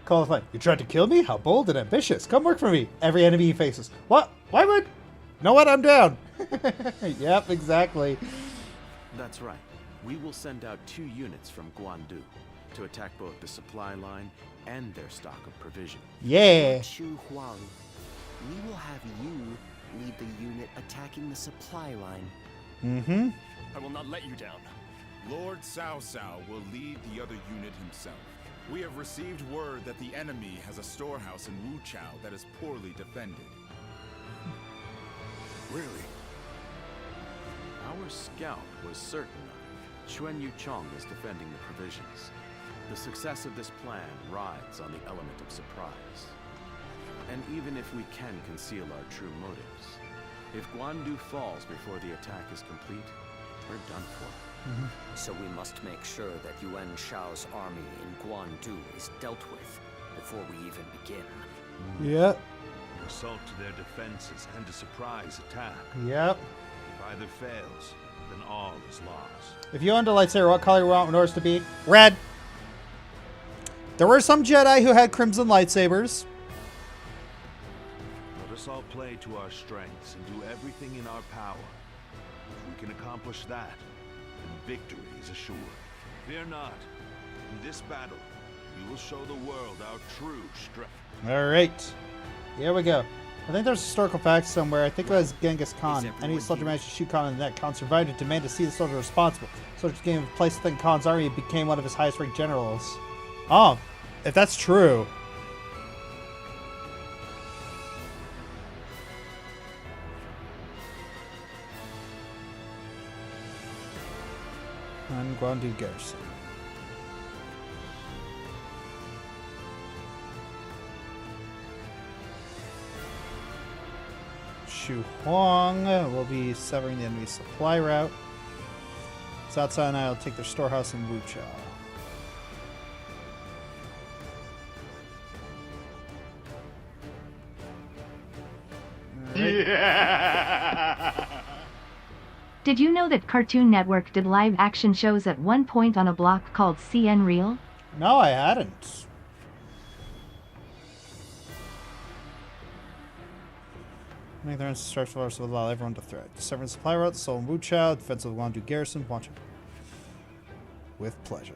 [SPEAKER 1] Call the fight. You tried to kill me? How bold and ambitious. Come work for me. Every enemy he faces. What? Why would? You know what? I'm down. Yep, exactly.
[SPEAKER 16] That's right. We will send out 2 units from Guandu to attack both the supply line and their stock of provisions.
[SPEAKER 1] Yeah.
[SPEAKER 12] Chu Huang, we will have you lead the unit attacking the supply line.
[SPEAKER 2] I will not let you down.
[SPEAKER 5] Lord Cao Cao will lead the other unit himself. We have received word that the enemy has a storehouse in Wu Chao that is poorly defended.
[SPEAKER 4] Really?
[SPEAKER 16] Our scout was certain of it. Xuan Yuchong is defending the provisions. The success of this plan rides on the element of surprise. And even if we can conceal our true motives, if Guandu falls before the attack is complete, we're done for.
[SPEAKER 13] So we must make sure that Yuan Shao's army in Guandu is dealt with before we even begin.
[SPEAKER 1] Yep.
[SPEAKER 16] An assault to their defenses and a surprise attack.
[SPEAKER 1] Yep.
[SPEAKER 16] If either fails, then all is lost.
[SPEAKER 1] If you owned a lightsaber, what color you want yours to be? Red. There were some Jedi who had crimson lightsabers.
[SPEAKER 16] Let us all play to our strengths and do everything in our power. If we can accomplish that, then victory is assured. Fear not. In this battle, we will show the world our true strength.
[SPEAKER 1] All right. Here we go. I think there's historical facts somewhere. I think it was Genghis Khan. Any soldier managed to shoot Khan in the neck. Khan survived and demanded to see the soldier responsible. The soldier gained a place within Khan's army and became one of his highest ranked generals. Oh, if that's true. And Guandu garrison. Shu Huang will be severing the enemy's supply route. Cao Cao and I will take their storehouse in Wu Chao.
[SPEAKER 11] Yeah. Did you know that Cartoon Network did live action shows at one point on a block called CN Real?
[SPEAKER 1] No, I hadn't. Make their infrastructure force will allow everyone to threat. Severing supply routes, Seoul and Wu Chao, defense of the Guandu garrison. Watch it. With pleasure.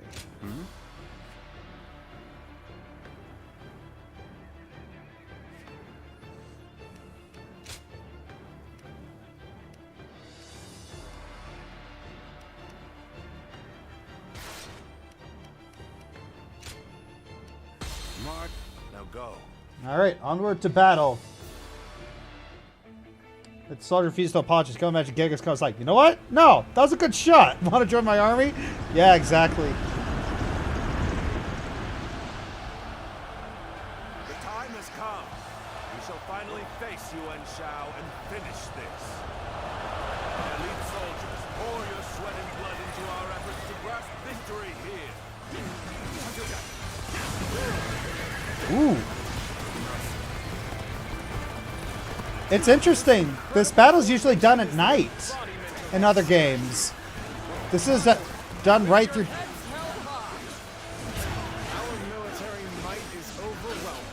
[SPEAKER 16] Mark, now go.
[SPEAKER 1] Alright, onward to battle. The soldier refused to apologize. Go imagine Genghis Khan's like, you know what? No, that was a good shot. Want to join my army? Yeah, exactly.
[SPEAKER 16] The time has come. We shall finally face Yuan Shao and finish this. Elite soldiers, pour your sweat and blood into our efforts to grasp victory here.
[SPEAKER 1] Ooh. It's interesting. This battle's usually done at night in other games. This is done right through.
[SPEAKER 8] Our military might is overwhelming.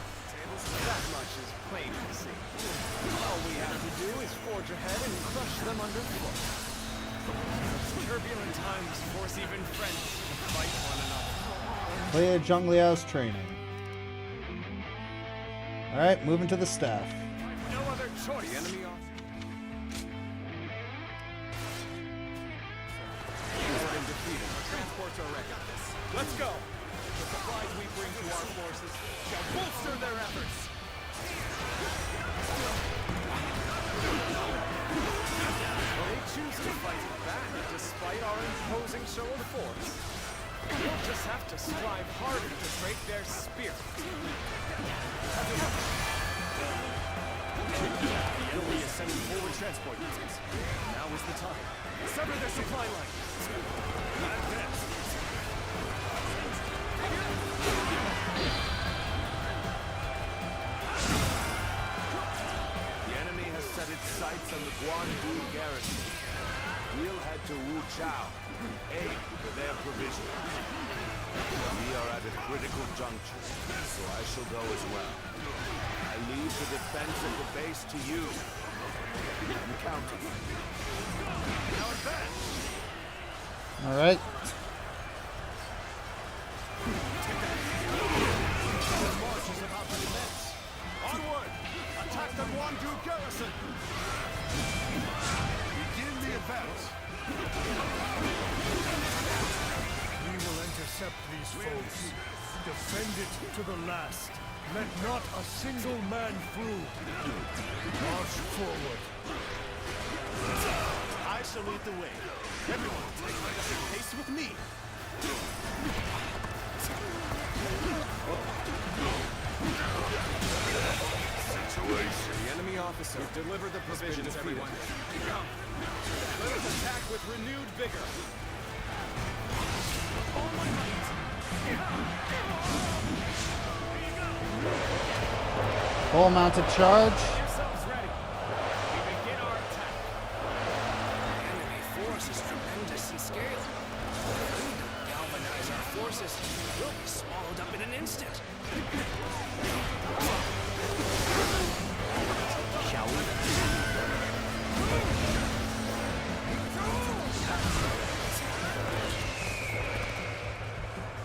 [SPEAKER 8] That much is plain to see. All we have to do is forge ahead and crush them underfoot. Turbulent times force even friends to fight one another.
[SPEAKER 1] Play Zhang Liao's training. Alright, moving to the staff.
[SPEAKER 8] No other choice. The enemy defeated. Transports are ready. Let's go. The supplies we bring to our forces shall bolster their efforts. They choose to fight back despite our imposing show of force. We'll just have to strive harder to break their spirit. The enemy is sending forward transport units. Now is the time. Sever their supply line. The enemy has set its sights on the Guandu garrison. We'll head to Wu Chao, aid for their provisions. We are at a critical juncture, so I shall go as well. I leave the defense of the base to you. I'm counting. Now advance!
[SPEAKER 1] Alright.
[SPEAKER 8] The march is about to commence. Onward! Attack the Guandu garrison!
[SPEAKER 3] Begin the advance. We will intercept these foes. Defend it to the last. Let not a single man through. March forward.
[SPEAKER 8] I shall lead the way. Everyone, take my pace with me. Situation. The enemy officer. Deliver the provisions, everyone. Come. Let us attack with renewed vigor. All my might.
[SPEAKER 1] Full mounted charge.
[SPEAKER 8] Yourselves ready. We begin our attack. The enemy force is tremendous in scale. If we don't galvanize our forces, we'll be swallowed up in an instant.
[SPEAKER 12] Shall we?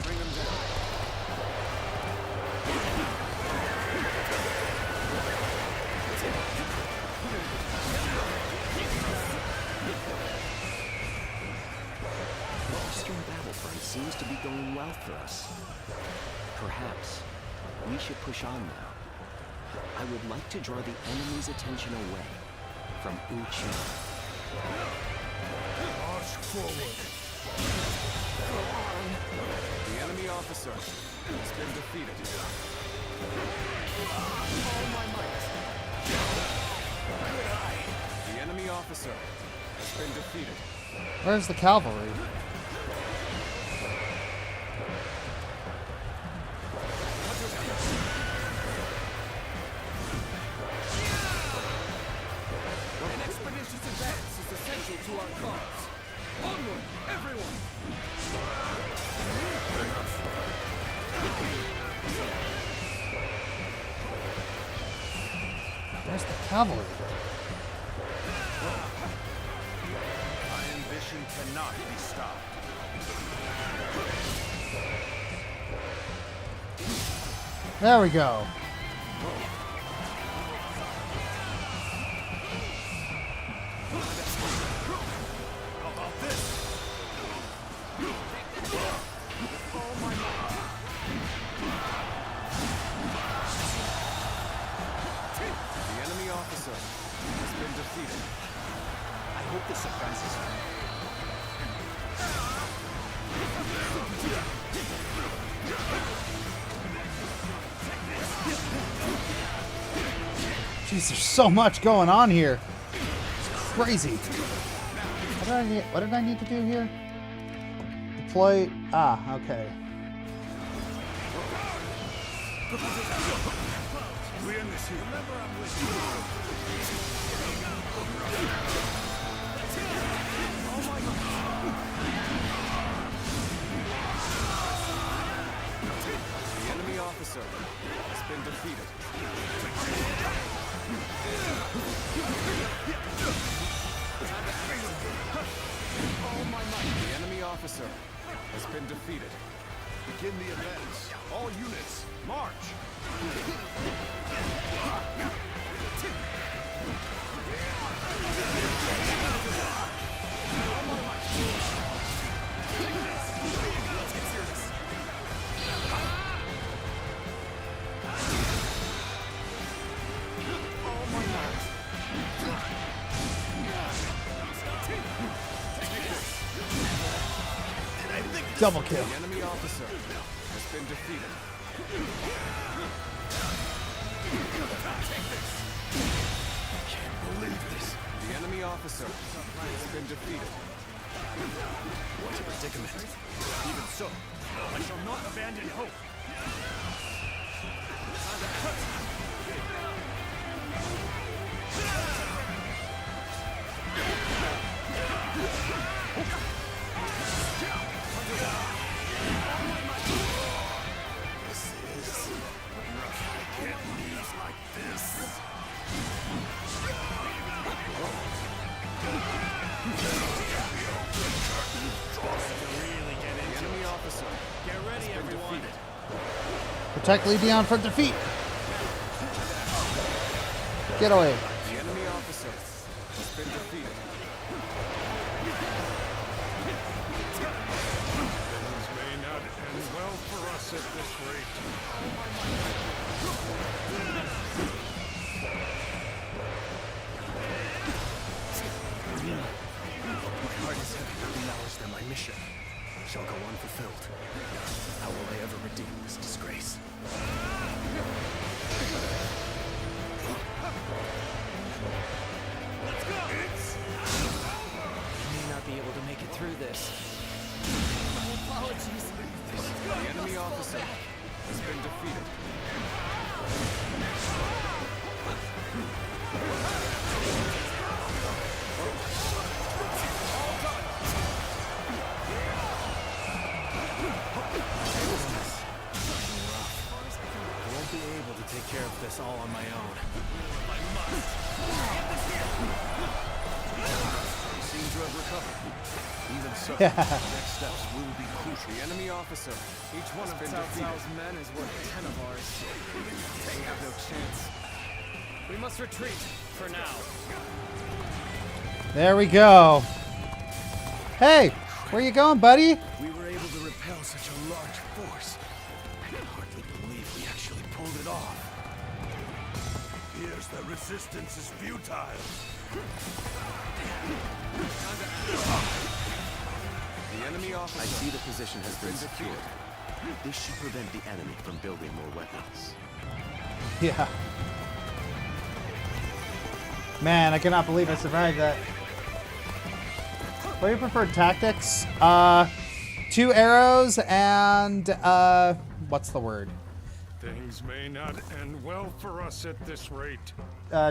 [SPEAKER 8] Bring them down.
[SPEAKER 12] going well for us. Perhaps we should push on now. I would like to draw the enemy's attention away from Uchi.
[SPEAKER 3] March forward.
[SPEAKER 8] The enemy officer has been defeated.
[SPEAKER 20] All my might. Good eye.
[SPEAKER 8] The enemy officer has been defeated.
[SPEAKER 1] Where's the cavalry?
[SPEAKER 8] An expeditious advance is essential to our cause. Onward, everyone!
[SPEAKER 1] Where's the cavalry?
[SPEAKER 4] My ambition cannot be stopped.
[SPEAKER 1] There we go.
[SPEAKER 4] How about this?
[SPEAKER 8] The enemy officer has been defeated.
[SPEAKER 12] I hope this surprises
[SPEAKER 1] Jeez, there's so much going on here. It's crazy. What did I need to do here? Deploy. Ah, okay.
[SPEAKER 4] We end this here. Remember, I'm with you.
[SPEAKER 8] The enemy officer has been defeated. The enemy officer has been defeated.
[SPEAKER 4] Begin the advance. All units, march!
[SPEAKER 1] Double kill.
[SPEAKER 8] The enemy officer has been defeated.
[SPEAKER 4] Can't believe this.
[SPEAKER 8] The enemy officer has been defeated.
[SPEAKER 4] What a predicament. Even so, I shall not abandon hope.
[SPEAKER 1] Protect Legion from defeat. Get away.
[SPEAKER 8] The enemy officer has been defeated.
[SPEAKER 3] Things may not end well for us at this rate.
[SPEAKER 6] My heart is heavy with the knowledge that my mission shall go unfulfilled. How will I ever redeem this disgrace?
[SPEAKER 20] Let's go!
[SPEAKER 15] I may not be able to make it through this.
[SPEAKER 20] My apologies.
[SPEAKER 8] The enemy officer has been defeated.
[SPEAKER 7] I won't be able to take care of this all on my own.
[SPEAKER 20] I must.
[SPEAKER 4] You seem to have recovered. Even so,
[SPEAKER 1] Yeah.
[SPEAKER 4] the next steps will be crucial.
[SPEAKER 8] The enemy officer, each one has been
[SPEAKER 7] Cao
[SPEAKER 8] defeated.
[SPEAKER 7] Cao's men is worth 10 of ours.
[SPEAKER 8] They have no chance.
[SPEAKER 7] We must retreat for now.
[SPEAKER 1] There we go. Hey, where you going, buddy?
[SPEAKER 4] We were able to repel such a
[SPEAKER 6] large force. I can hardly believe we actually pulled it off.
[SPEAKER 4] Here's the resistance is futile.
[SPEAKER 6] The enemy officer. I see the position has been secured. This should prevent the enemy from building more weapons.
[SPEAKER 1] Yeah. Man, I cannot believe I survived that. What are your preferred tactics? 2 arrows and what's the word?
[SPEAKER 3] Things may not end well for us at this rate.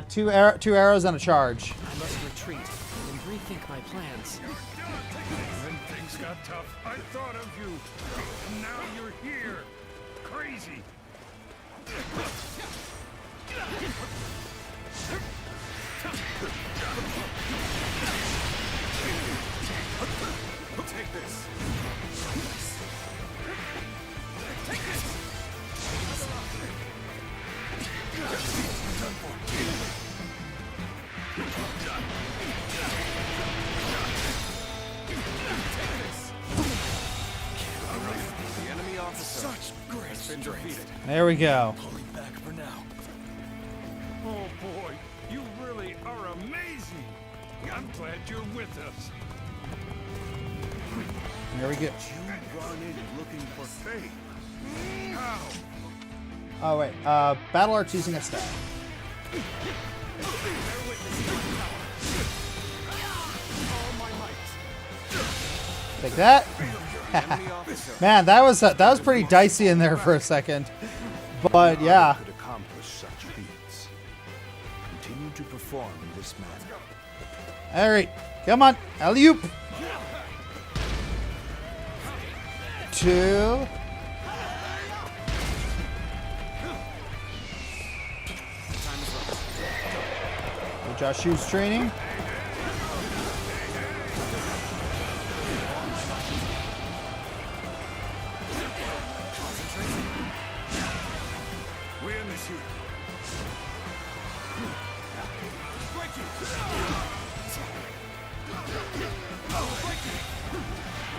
[SPEAKER 1] 2 arrows and a charge.
[SPEAKER 15] I must retreat and rethink my plans.
[SPEAKER 3] When things got tough, I thought of you. And now you're here. Crazy.
[SPEAKER 6] Take this.
[SPEAKER 3] Take this.
[SPEAKER 6] The enemy officer.
[SPEAKER 3] Such great strength.
[SPEAKER 1] There we go.
[SPEAKER 6] Pulling back for now.
[SPEAKER 3] Oh boy, you really are amazing. I'm glad you're with us.
[SPEAKER 1] There we go.
[SPEAKER 4] You run in looking for fate.
[SPEAKER 3] How?
[SPEAKER 1] Oh wait, Battle Arts using a staff. Take that. Man, that was pretty dicey in there for a second. But yeah.
[SPEAKER 4] Could accomplish such feats. Continue to perform in this manner.
[SPEAKER 1] All right, come on, alley-oop. 2. Joshu's training.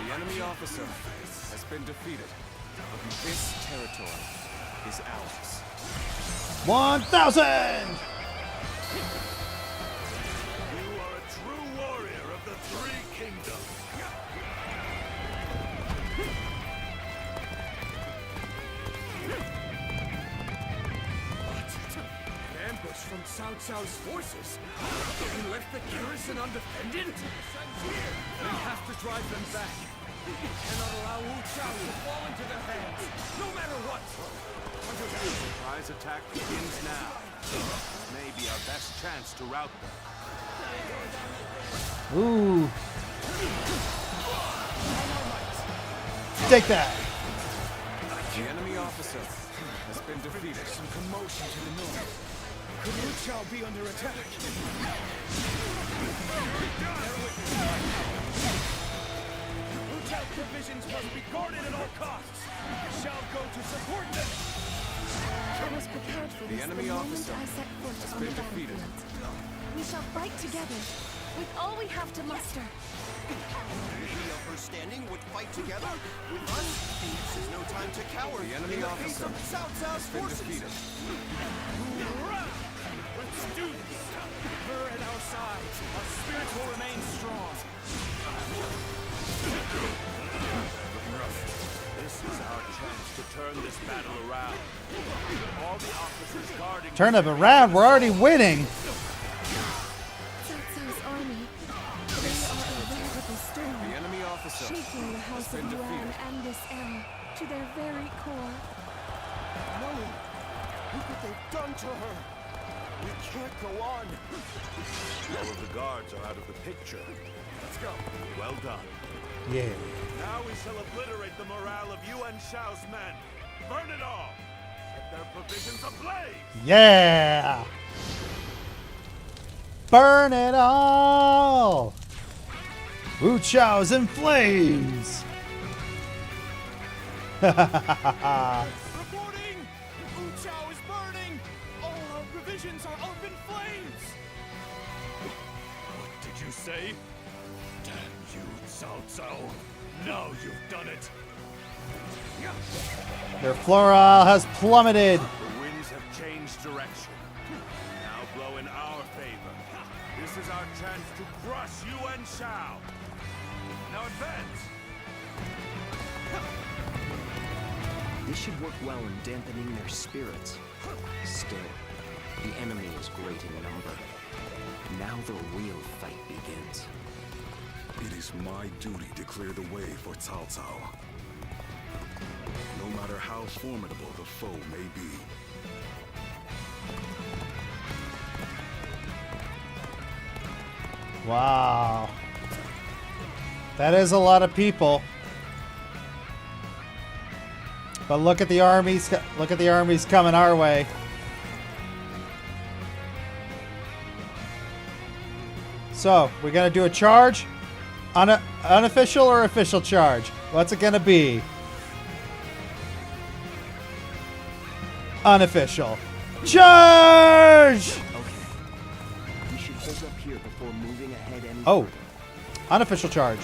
[SPEAKER 6] The enemy officer has been defeated. This territory is ours.
[SPEAKER 1] 1,000!
[SPEAKER 4] You are a true warrior of the 3 kingdoms.
[SPEAKER 6] An ambush from Cao Cao's forces. He left the garrison undefended? We have to drive them back. We cannot allow Wu Chao to fall into their hands, no matter what.
[SPEAKER 16] Surprise attack begins now. This may be our best chance to rout them.
[SPEAKER 1] Ooh. Take that.
[SPEAKER 6] The enemy officer has been defeated. Some commotion to the north. Could Wu Chao be under attack? Wu Chao's provisions must be guarded at all costs. We shall go to support them.
[SPEAKER 14] I was prepared for this
[SPEAKER 6] The enemy officer
[SPEAKER 14] I set foot
[SPEAKER 6] has
[SPEAKER 14] on
[SPEAKER 6] been
[SPEAKER 14] the
[SPEAKER 6] defeated.
[SPEAKER 14] battlefield. We shall fight together with all we have to muster.
[SPEAKER 6] The upper standing would fight together with us. This is no time to cower. The enemy officer has been defeated.
[SPEAKER 3] Let's do this. Her at our sides. Our spirits will remain strong.
[SPEAKER 4] This is our chance to turn this battle around. All the officers guarding.
[SPEAKER 1] Turn it around. We're already winning.
[SPEAKER 14] Cao Cao's army. They are a veritable storm.
[SPEAKER 6] The enemy officer
[SPEAKER 14] shaking the house of Yuan and this era to their very core.
[SPEAKER 6] No! Look what they've done to her! We can't go on!
[SPEAKER 4] All of the guards are out of the picture. Let's go. Well done.
[SPEAKER 1] Yeah.
[SPEAKER 4] Now we shall obliterate the morale of Yuan Shao's men. Burn it all! Set their provisions ablaze!
[SPEAKER 1] Yeah. Burn it all. Wu Chao's in flames.
[SPEAKER 6] Reporting! Wu Chao is burning! All our provisions are up in flames!
[SPEAKER 22] What did you say? Damn you, Cao Cao. Now you've done it.
[SPEAKER 1] Their floral has plummeted.
[SPEAKER 16] The winds have changed direction. Now blow in our favor. This is our chance to crush Yuan Shao. Now advance.
[SPEAKER 6] This should work well in dampening their spirits. Still, the enemy is great in number. Now the real fight begins.
[SPEAKER 4] It is my duty to clear the way for Cao Cao. No matter how formidable the foe may be.
[SPEAKER 1] Wow. That is a lot of people. But look at the armies. Look at the armies coming our way. So, we're going to do a charge? Unofficial or official charge? What's it going to be? Unofficial. Charge!
[SPEAKER 6] Okay. We should hold up here before moving ahead any
[SPEAKER 1] Oh.
[SPEAKER 6] further.
[SPEAKER 1] Unofficial charge.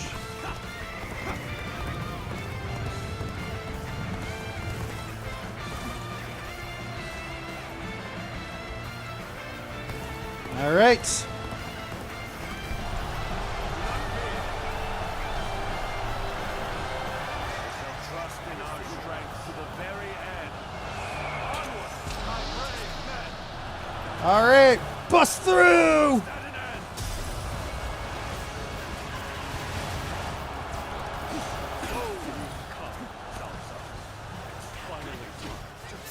[SPEAKER 1] All right. All right, bust through.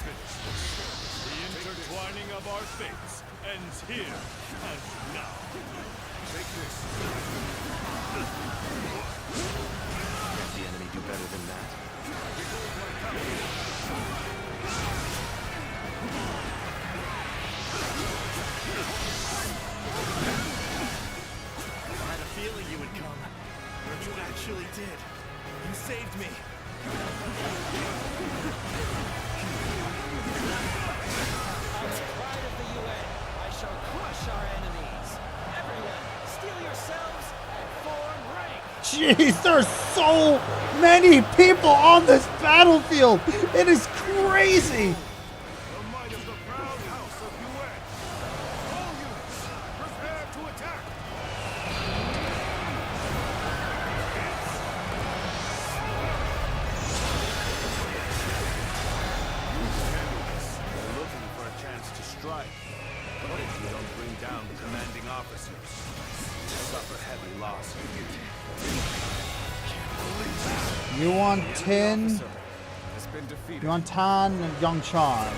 [SPEAKER 22] The intertwining of our fates ends here and now. Take this.
[SPEAKER 6] Can't the enemy do better than that?
[SPEAKER 21] I had a feeling you would come. But you actually did. You saved me.
[SPEAKER 8] As pride of the UN, I shall crush our enemies. Everyone, steel yourselves and form rank.
[SPEAKER 1] Jeez, there's so many people on this battlefield. It is crazy.
[SPEAKER 16] The might of the proud house of Yuan. All units, prepare to attack. They're looking for a chance to strike. But if you don't bring down the commanding officers, you'll suffer heavy loss.
[SPEAKER 1] Yuan Tin,
[SPEAKER 16] Has been defeated.
[SPEAKER 1] Yuan Tan, and Yongchan.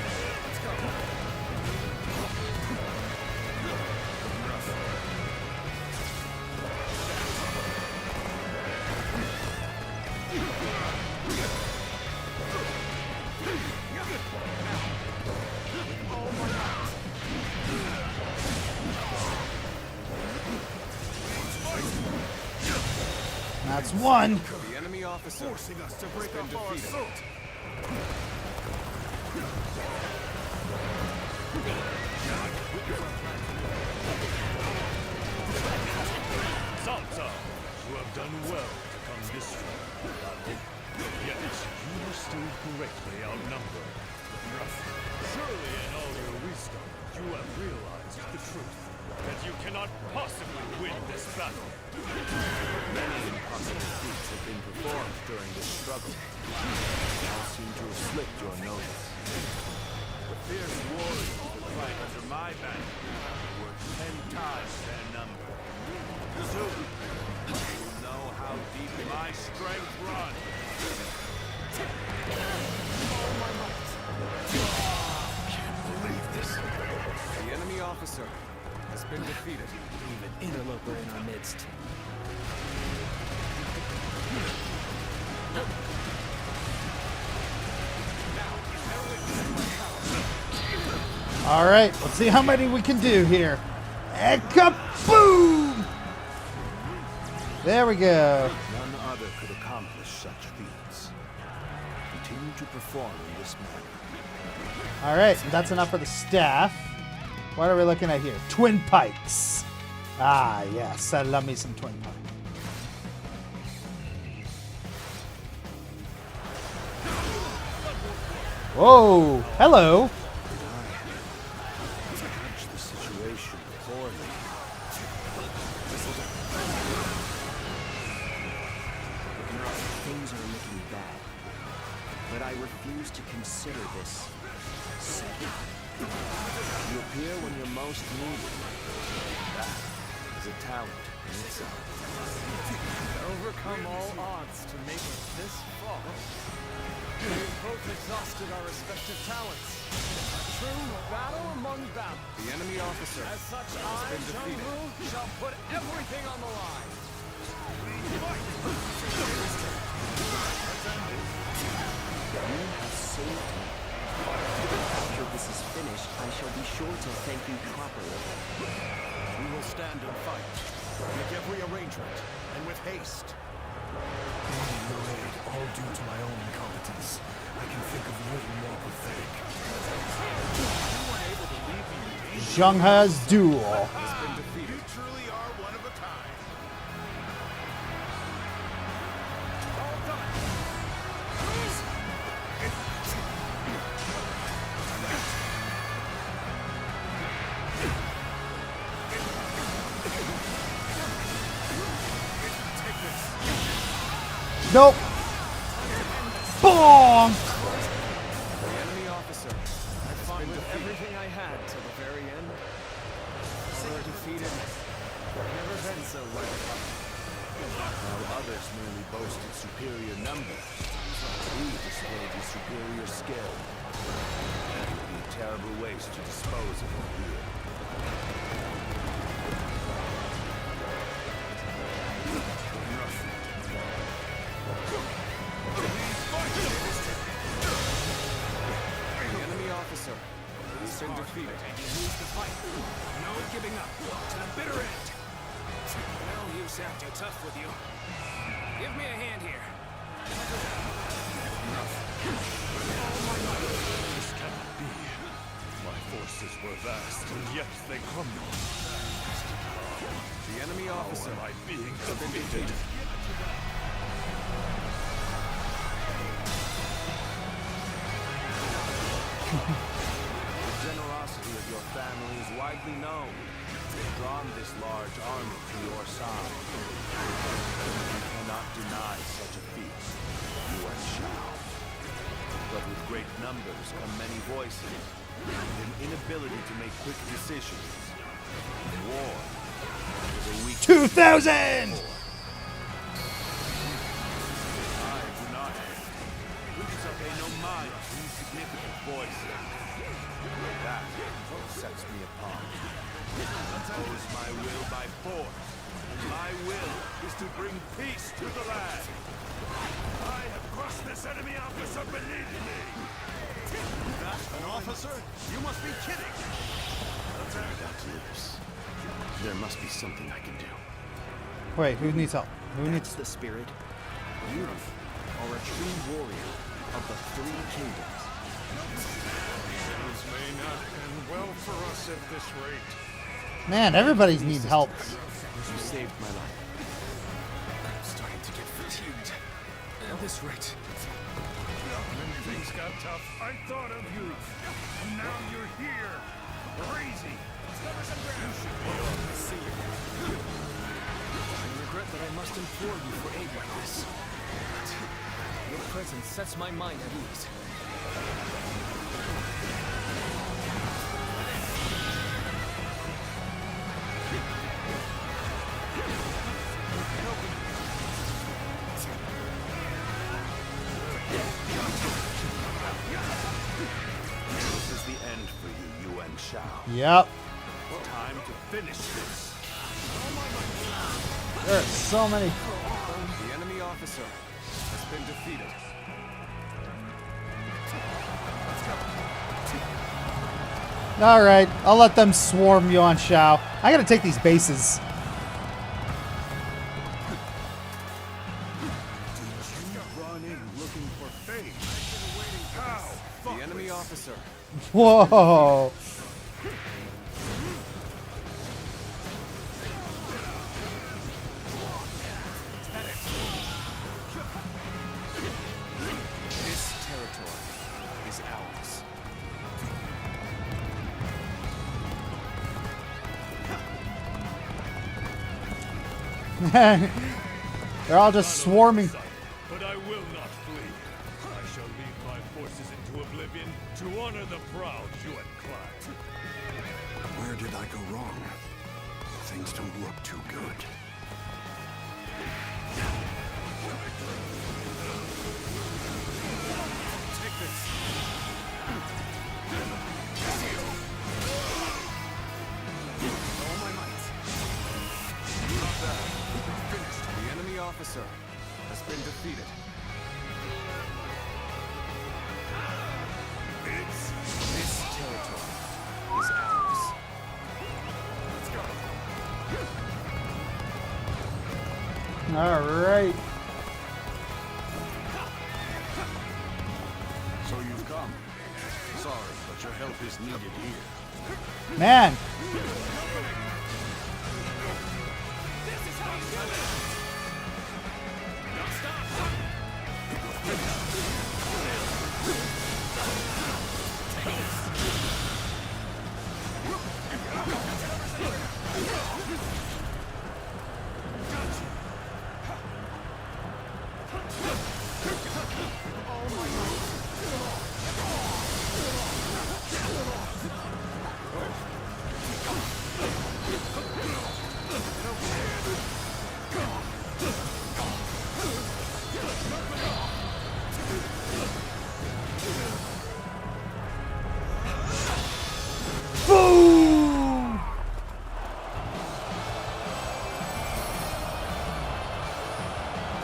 [SPEAKER 1] That's one.
[SPEAKER 16] The enemy officer forcing us to break up our assault.
[SPEAKER 22] Cao Cao, you have done well to come this far, battle. Yet you are still greatly outnumbered. Surely in all your wisdom, you have realized the truth, that you cannot possibly win this battle.
[SPEAKER 16] Many impossible feats have been performed during this struggle. You all seem to have slipped your notice. The fierce warriors that fight under my banner were 10 times their number. Soon, you will know how deep my strength runs.
[SPEAKER 21] Can't believe this.
[SPEAKER 16] The enemy officer has been defeated.
[SPEAKER 21] Leave an interloper in our midst.
[SPEAKER 1] All right, let's see how many we can do here. And kaboom! There we go.
[SPEAKER 16] None other could accomplish such feats. Continue to perform in this manner.
[SPEAKER 1] All right, that's enough for the staff. What are we looking at here? Twin pikes. Ah, yes, I love me some twin pikes. Whoa! Hello!
[SPEAKER 16] Manage the situation poorly.
[SPEAKER 12] Things are looking bad, but I refuse to consider this safe.
[SPEAKER 16] You appear when you're most needed. That is a talent in itself.
[SPEAKER 7] Overcome all odds to make it this far. We've both exhausted our respective talents. A true battle among battles.
[SPEAKER 8] The enemy officer
[SPEAKER 7] As such,
[SPEAKER 8] has
[SPEAKER 7] I,
[SPEAKER 8] been defeated.
[SPEAKER 7] shall put everything on the line.
[SPEAKER 12] You have saved me. After this is finished, I shall be sure to thank you properly.
[SPEAKER 6] We will stand and fight. Make every arrangement, and with haste.
[SPEAKER 7] Needing your aid, all due to my own incompetence. I can think of little more pathetic.
[SPEAKER 1] Zheng He's duel.
[SPEAKER 5] You truly are one of a kind.
[SPEAKER 1] Nope. Bonk.
[SPEAKER 7] The enemy officer. I fought with everything I had till the very end. We're defeated. Never been so lucky.
[SPEAKER 16] While others merely boasted superior numbers, we displayed the superior skill. It would be a terrible waste to dispose of it here.
[SPEAKER 8] The enemy officer has been defeated. Continues to fight. No giving up. To the bitter end. No use acting tough with you. Give me a hand here.
[SPEAKER 22] This cannot be. My forces were vast, and yet they crumble.
[SPEAKER 8] The enemy officer
[SPEAKER 22] How am I being
[SPEAKER 8] has been
[SPEAKER 22] defeated?
[SPEAKER 16] The generosity of your family is widely known. You've drawn this large army to your side. You cannot deny such a feat, Yuan Shao. But with great numbers come many voices, and an inability to make quick decisions. War is a weak
[SPEAKER 1] 2,000!
[SPEAKER 16] I do not. We shall pay no mind to insignificant voices. That sets me apart. Impose my will by force. My will is to bring peace to the land. I have crushed this enemy officer beneath me.
[SPEAKER 6] That's an officer? You must be kidding!
[SPEAKER 16] Without leaders, there must be something I can do.
[SPEAKER 1] Wait, who needs help? Who needs
[SPEAKER 12] the spirit? You are a true warrior of the three kingdoms.
[SPEAKER 3] Things may not end well for us at this rate.
[SPEAKER 1] Man, everybody needs help.
[SPEAKER 12] You saved my life.
[SPEAKER 7] I'm starting to get fatigued. At this rate.
[SPEAKER 3] When things got tough, I thought of you. And now you're here. Crazy. You should be on the sea.
[SPEAKER 7] I regret that I must implore you for aid like this. But your presence sets my mind at ease.
[SPEAKER 16] This is the end for you, Yuan Shao.
[SPEAKER 1] Yep.
[SPEAKER 16] Time to finish this.
[SPEAKER 1] There are so many.
[SPEAKER 8] The enemy officer has been defeated.
[SPEAKER 1] Alright, I'll let them swarm Yuan Shao. I gotta take these bases.
[SPEAKER 3] Run in looking for fate.
[SPEAKER 8] The enemy officer.
[SPEAKER 1] Whoa.
[SPEAKER 8] This territory is ours.
[SPEAKER 1] They're all just swarming.
[SPEAKER 22] But I will not flee. I shall lead my forces into oblivion to honor the proud Yuan clan.
[SPEAKER 4] Where did I go wrong? Things don't look too good.
[SPEAKER 22] Take this.
[SPEAKER 7] All my might. Not bad. Finished. The enemy officer has been defeated. This territory is ours. Let's go.
[SPEAKER 1] All right.
[SPEAKER 4] So you've come. Sorry, but your help is needed here.
[SPEAKER 1] Man. Boom!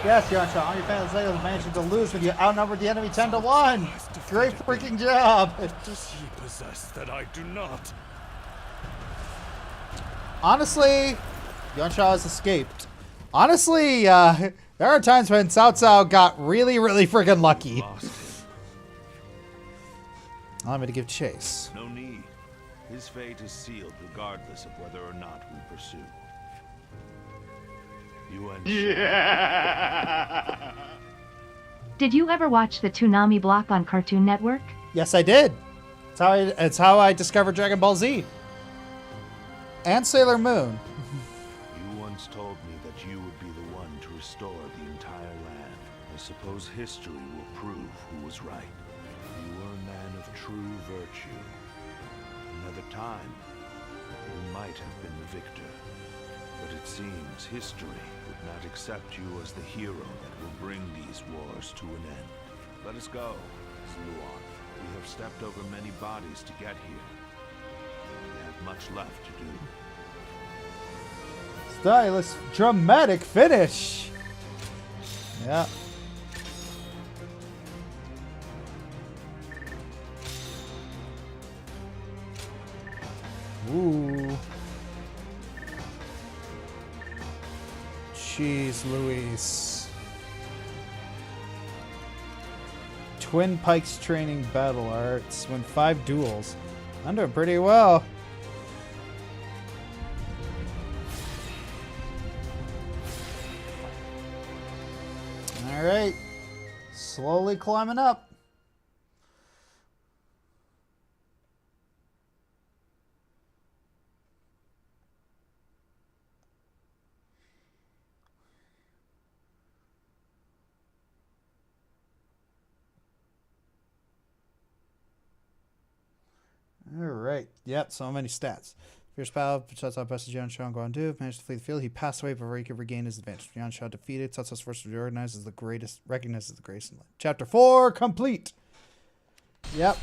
[SPEAKER 1] Yes, Yuan Shao, all your fans managed to lose when you outnumbered the enemy 10-1. Great freaking job.
[SPEAKER 22] What does he possess that I do not?
[SPEAKER 1] Honestly, Yuan Shao has escaped. Honestly, there are times when Cao Cao got really, really freaking lucky. Allow me to give chase.
[SPEAKER 16] No need. His fate is sealed regardless of whether or not we pursue. Yuan
[SPEAKER 11] Yeah. Did you ever watch the Toonami block on Cartoon Network?
[SPEAKER 1] Yes, I did. It's how I discovered Dragon Ball Z. And Sailor Moon.
[SPEAKER 16] You once told me that you would be the one to restore the entire land. I suppose history will prove who was right. You were a man of true virtue. Another time, you might have been the victor. But it seems history would not accept you as the hero that will bring these wars to an end. Let us go, Luan. We have stepped over many bodies to get here. We have much left to do.
[SPEAKER 1] Stylish, dramatic finish. Yeah. Ooh. Jeez Louise. Twin Pikes training battle arts. Win 5 duels. I'm doing pretty well. Alright. Slowly climbing up. Alright. Yep, so many stats. Fierce battle, Cao Cao bested Yuan Shao and Guandu, managed to flee the field. He passed away before he could regain his advantage. Yuan Shao defeated. Cao Cao's force recognized as the greatest in land. Chapter 4 complete. Yep.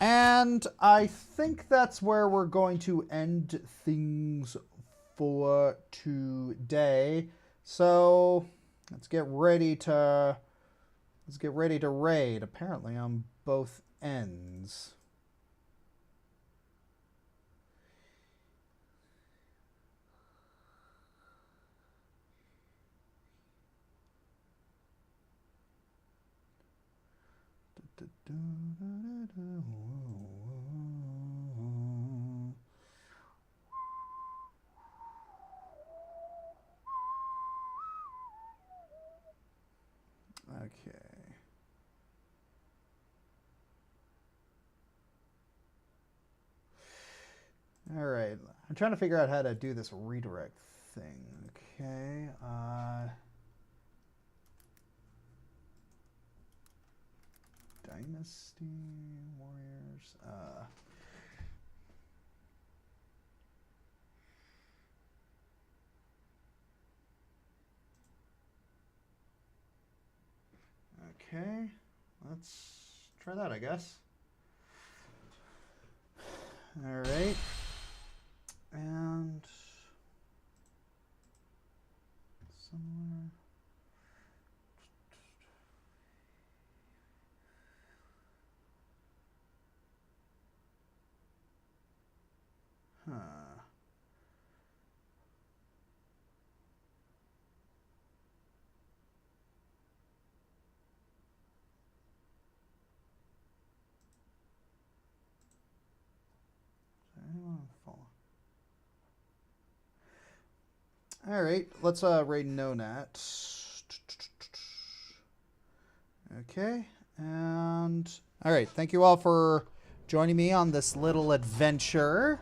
[SPEAKER 1] And I think that's where we're going to end things for today. So let's get ready to raid. Apparently on both ends. Okay. All right. I'm trying to figure out how to do this redirect thing. Okay. Dynasty Warriors. Okay, let's try that, I guess. All right, and similar. Huh. All right, let's raid Nonat. Okay, and all right, thank you all for joining me on this little adventure.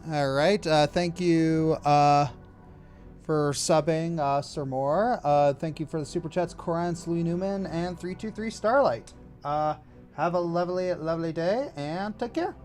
[SPEAKER 1] All right, thank you for subbing Sir Moore. Thank you for the super chats, Corans, Louis Newman, and 323 Starlight. Have a lovely, lovely day, and take care.